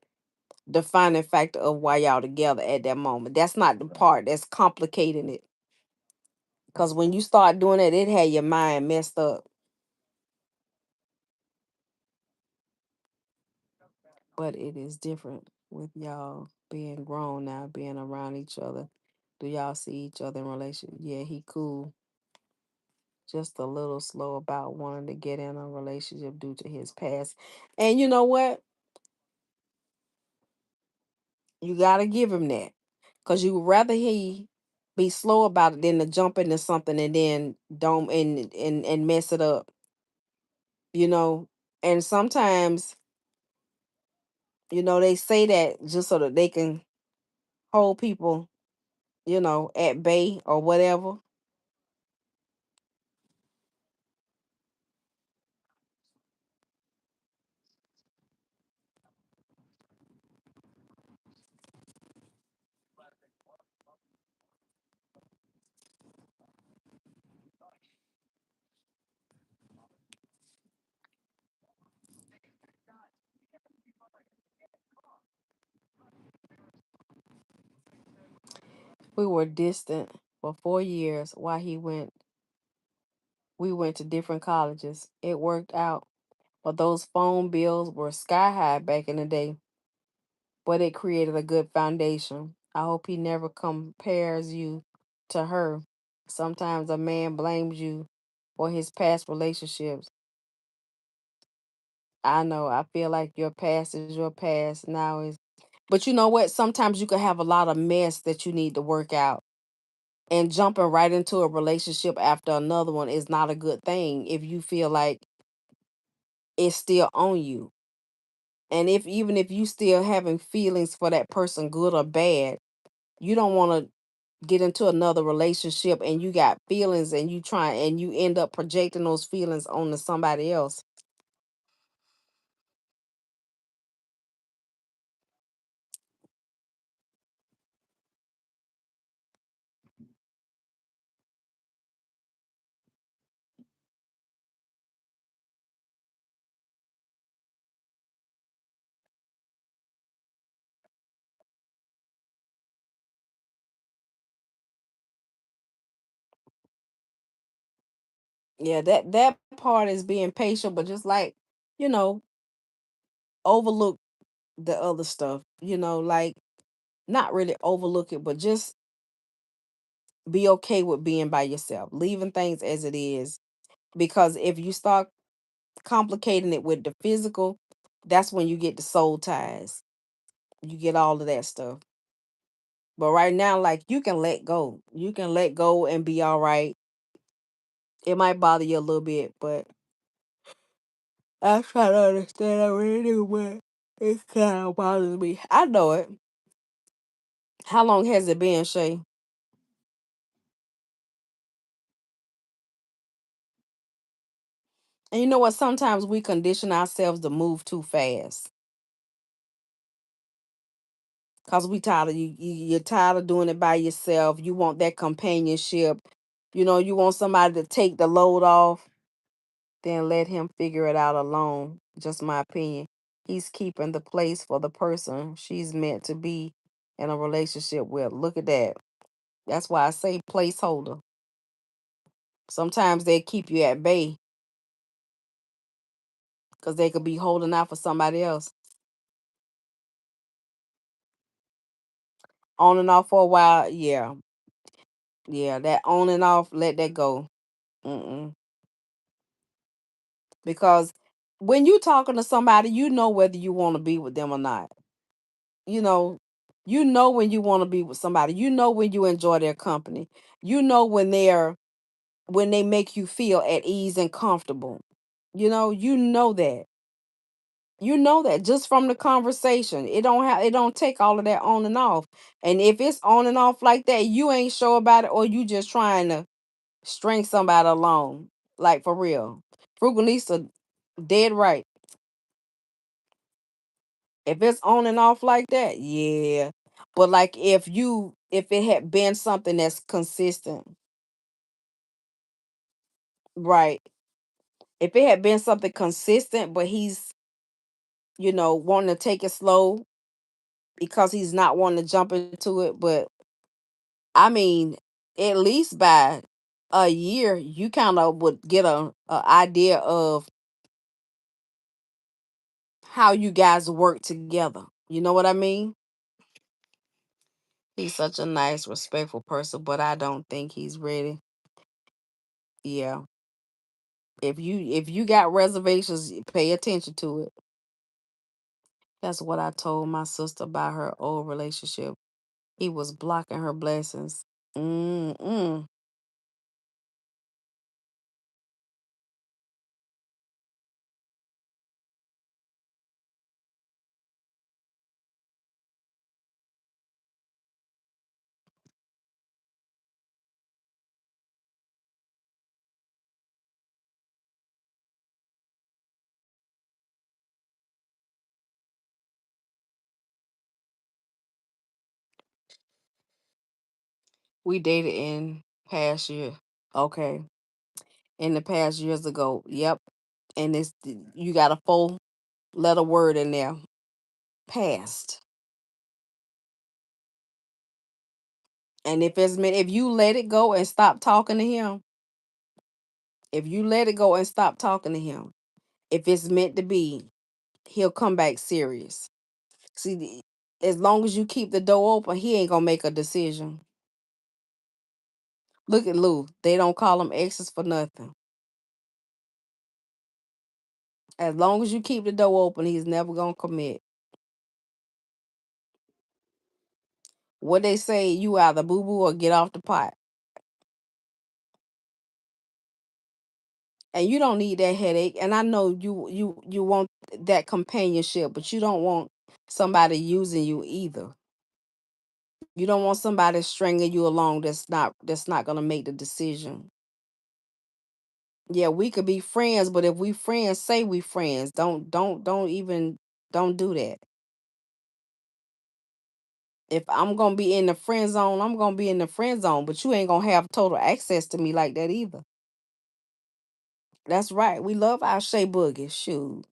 Speaker 1: defining factor of why y'all together at that moment. That's not the part that's complicating it. Because when you start doing it, it had your mind messed up. But it is different with y'all being grown now, being around each other. Do y'all see each other in relation? Yeah, he cool. Just a little slow about wanting to get in a relationship due to his past. And you know what? You gotta give him that. Cause you rather he be slow about it than to jump into something and then don't and mess it up, you know. And sometimes, they say that just so that they can hold people, at bay or whatever. We were distant for 4 years while we went to different colleges. It worked out. But those phone bills were sky high back in the day. But it created a good foundation. I hope he never compares you to her. Sometimes a man blames you for his past relationships. I know, I feel like your past is your past now is. But you know what? Sometimes you can have a lot of mess that you need to work out. And jumping right into a relationship after another one is not a good thing if you feel like it's still on you. And if even if you still having feelings for that person, good or bad, you don't want to get into another relationship and you got feelings and you try and you end up projecting those feelings onto somebody else. Yeah, that part is being patient, but just like, you know, overlook the other stuff, like not really overlook it, but just be okay with being by yourself, leaving things as it is. Because if you start complicating it with the physical, that's when you get the soul ties. You get all of that stuff. But right now, like you can let go. You can let go and be all right. It might bother you a little bit, but I try to understand. I really do, but it kind of bothers me. I know it. How long has it been, Shay? And you know what? Sometimes we condition ourselves to move too fast because we tired of you're tired of doing it by yourself. You want that companionship. You want somebody to take the load off. Then let him figure it out alone. Just my opinion. He's keeping the place for the person she's meant to be in a relationship with. Look at that. That's why I say placeholder. Sometimes they keep you at bay because they could be holding out for somebody else. On and off for a while, yeah. Yeah, that on and off, let that go. Mm-mm. Because when you talking to somebody, you know whether you want to be with them or not. You know, you know when you want to be with somebody. You know when you enjoy their company. You know when they make you feel at ease and comfortable. You know that. You know that just from the conversation. It don't take all of that on and off. And if it's on and off like that, you ain't sure about it or you just trying to string somebody along. Like for real. Frugalisa dead right. If it's on and off like that, yeah. But like if it had been something that's consistent, right? If it had been something consistent, but he's, wanting to take it slow because he's not wanting to jump into it, but I mean, at least by a year, you kind of would get a idea of how you guys work together. You know what I mean? He's such a nice, respectful person, but I don't think he's ready. Yeah. If you got reservations, pay attention to it. That's what I told my sister about her old relationship. He was blocking her blessings. Mm-mm. We dated in past year. Okay. In the past years ago. Yep. And you got a 4-letter word in there. Past. And if you let it go and stop talking to him, if you let it go and stop talking to him, if it's meant to be, he'll come back serious. See, as long as you keep the door open, he ain't gonna make a decision. Look at Lou. They don't call him exes for nothing. As long as you keep the door open, he's never gonna commit. What they say, you either boo boo or get off the pot. And you don't need that headache. And I know you want that companionship, but you don't want somebody using you either. You don't want somebody stringing you along that's not gonna make the decision. Yeah, we could be friends, but if we friends, say we friends. Don't do that. If I'm gonna be in the friend zone, I'm gonna be in the friend zone, but you ain't gonna have total access to me like that either. That's right. We love our Shea Boogie. Shoot.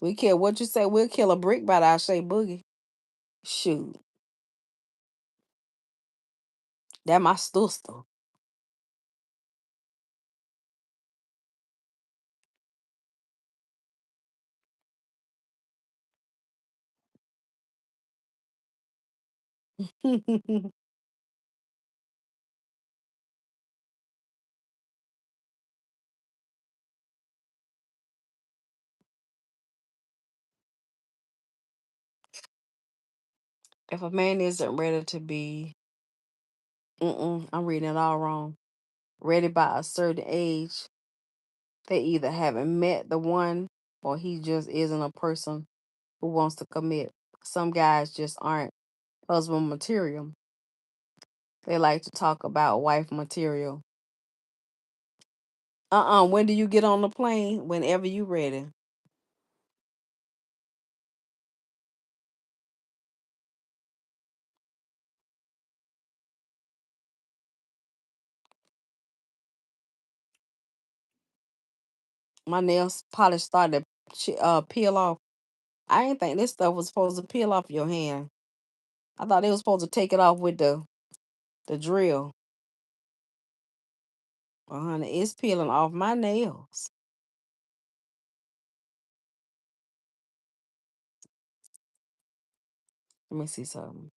Speaker 1: We care what you say, we'll kill a brick by our Shea Boogie. Shoot. That my sister. If a man isn't ready to be, I'm reading it all wrong. Ready by a certain age, they either haven't met the one or he just isn't a person who wants to commit. Some guys just aren't husband material. They like to talk about wife material. When do you get on the plane? Whenever you ready. My nails polish started to peel off. I didn't think this stuff was supposed to peel off your hand. I thought they was supposed to take it off with the drill. Well, honey, it's peeling off my nails. Let me see something.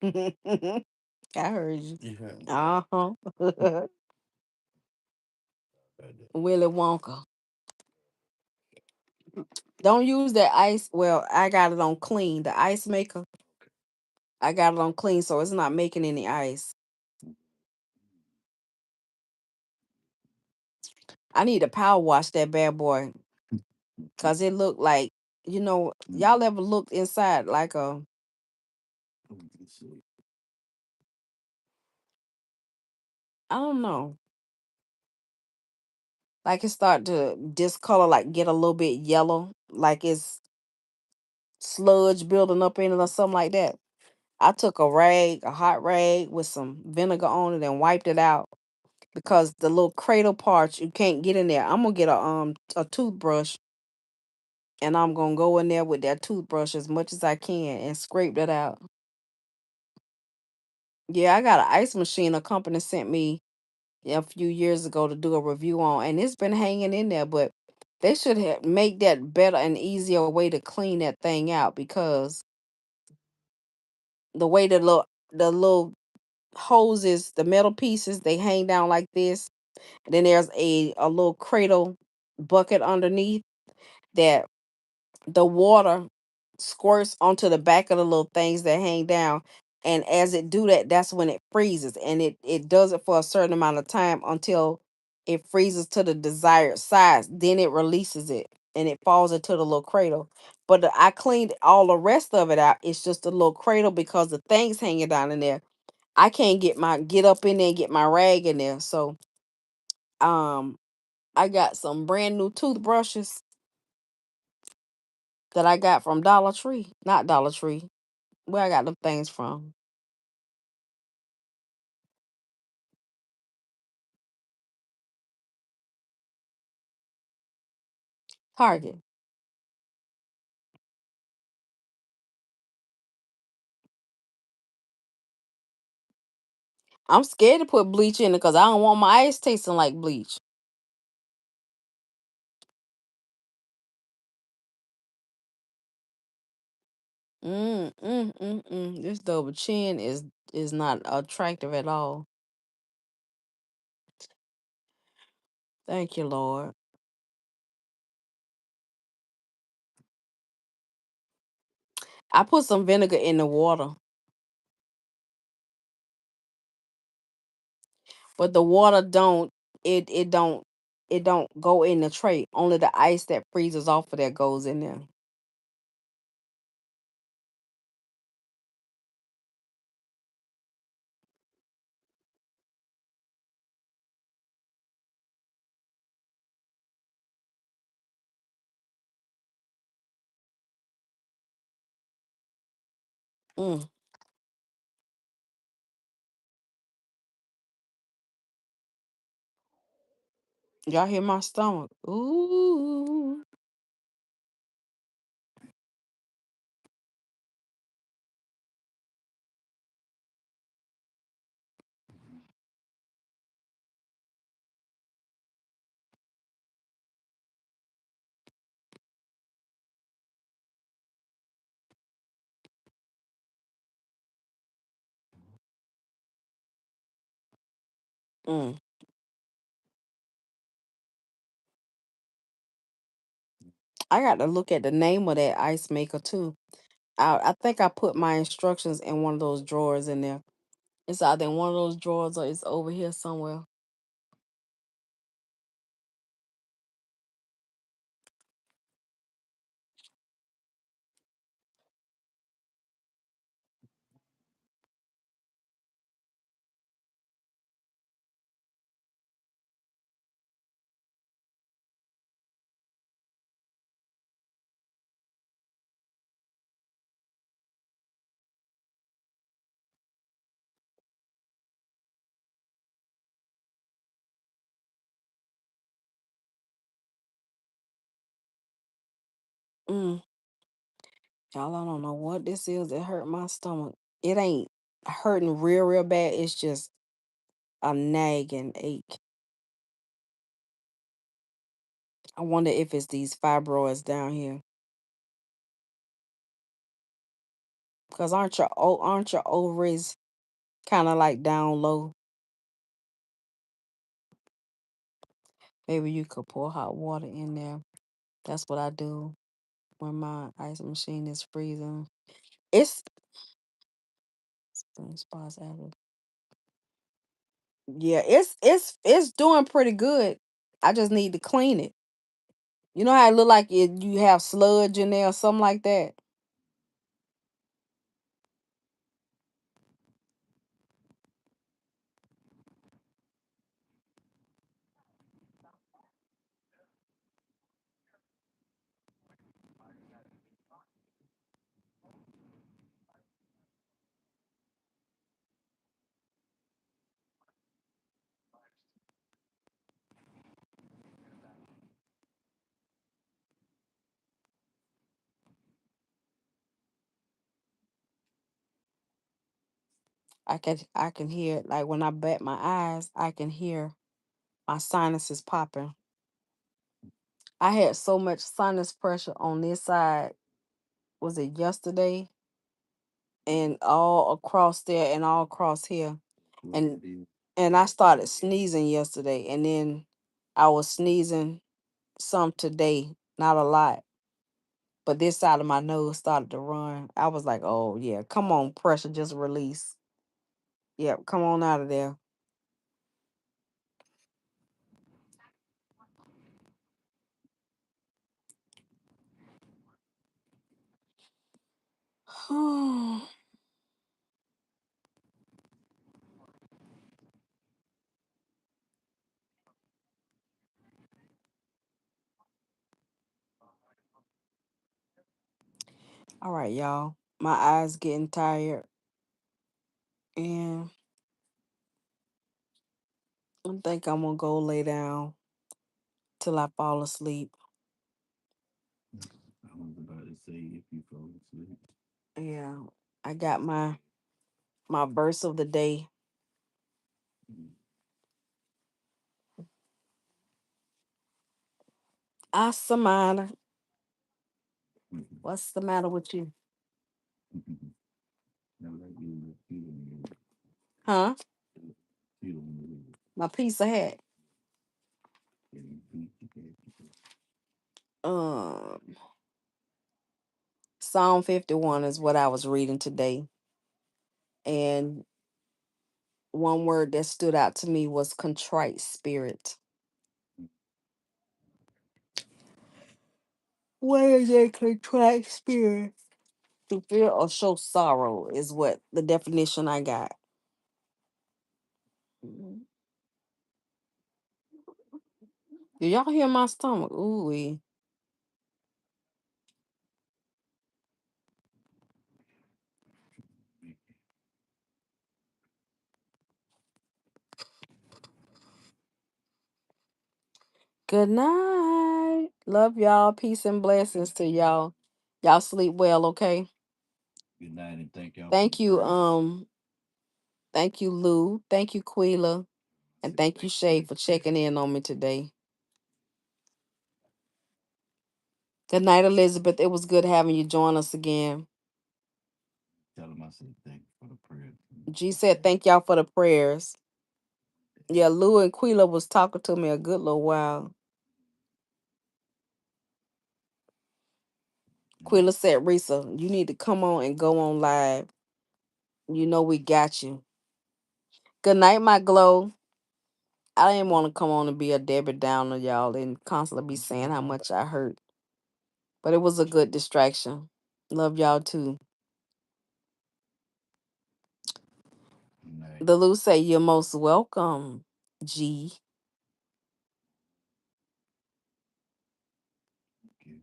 Speaker 1: I heard you.
Speaker 2: Yeah.
Speaker 1: Uh-huh. Willy Wonka. Don't use that ice. Well, I got it on clean. The ice maker, I got it on clean, so it's not making any ice. I need to power wash that bad boy because it looked like, y'all ever looked inside like I don't know, like it start to discolor, like get a little bit yellow, like it's sludge building up in it or something like that. I took a hot rag with some vinegar on it and wiped it out because the little cradle parts you can't get in there. I'm gonna get a toothbrush and I'm gonna go in there with that toothbrush as much as I can and scrape that out. Yeah, I got an ice machine a company sent me a few years ago to do a review on, and it's been hanging in there, but they should have make that better and easier way to clean that thing out because the way the little hoses, the metal pieces, they hang down like this. Then there's a little cradle bucket underneath that the water squirts onto the back of the little things that hang down. And as it do that, that's when it freezes. And it does it for a certain amount of time until it freezes to the desired size. Then it releases it and it falls into the little cradle. But I cleaned all the rest of it out. It's just a little cradle because the things hanging down in there. I can't get up in there and get my rag in there. So um I got some brand new toothbrushes that I got from Dollar Tree. Not Dollar Tree. Where I got them things from? Target. I'm scared to put bleach in it because I don't want my ice tasting like bleach. This double chin is not attractive at all. Thank you, Lord. I put some vinegar in the water, but the water don't it it don't it don't go in the tray. Only the ice that freezes off of there goes in there. Mm. Y'all hear my stomach? Ooh. Mm. I got to look at the name of that ice maker too. I think I put my instructions in one of those drawers in there. It's either in one of those drawers or it's over here somewhere. Mm. Y'all, I don't know what this is. It hurt my stomach. It ain't hurting real bad. It's just a nagging ache. I wonder if it's these fibroids down here. Cause aren't your ovaries kind of like down low? Maybe you could pour hot water in there. That's what I do when my ice machine is freezing. It's spots after. Yeah, it's doing pretty good. I just need to clean it. You know how it look like you have sludge in there or something like that. I can hear it. Like when I bat my eyes, I can hear my sinuses popping. I had so much sinus pressure on this side. Was it yesterday? And all across there and all across here. And I started sneezing yesterday, and then I was sneezing some today, not a lot. But this side of my nose started to run. I was like, oh yeah, come on, pressure, just release. Yep, come on out of there. All right, y'all. My eyes getting tired, and I think I'm gonna go lay down till I fall asleep.
Speaker 2: I was about to say if you fall asleep.
Speaker 1: Yeah, I got my verse of the day. Asamana. What's the matter with you? Huh? My piece of hat. Um, Psalm 51 is what I was reading today. And one word that stood out to me was contrite spirit. What is a contrite spirit? To feel or show sorrow is what the definition I got. Mhm. Do y'all hear my stomach? Ooh. Good night. Love y'all. Peace and blessings to y'all. Y'all sleep well, okay?
Speaker 2: Good night and thank y'all for the
Speaker 1: Thank you,
Speaker 2: prayer.
Speaker 1: thank you, Lou. Thank you, Quila.
Speaker 2: I
Speaker 1: And
Speaker 2: said
Speaker 1: thank you,
Speaker 2: thank
Speaker 1: Shay,
Speaker 2: you.
Speaker 1: for checking in on me today. Good night, Elizabeth. It was good having you join us again.
Speaker 2: Tell them I said thank you for the prayer.
Speaker 1: G said thank y'all for the prayers. Yeah, Lou and Quila was talking to me a good little while.
Speaker 2: Good night.
Speaker 1: Quilla said, Resa, you need to come on and go on live. You know we got you. Good night, my glow. I didn't want to come on and be a Debbie Downer, y'all, and constantly be saying how much I hurt. But it was a good distraction. Love y'all too.
Speaker 2: Good night.
Speaker 1: The Lou say you're most welcome, G.
Speaker 2: Thank you.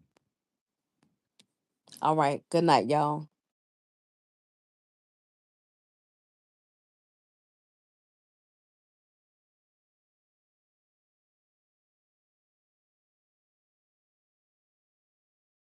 Speaker 1: All right. Good night, y'all.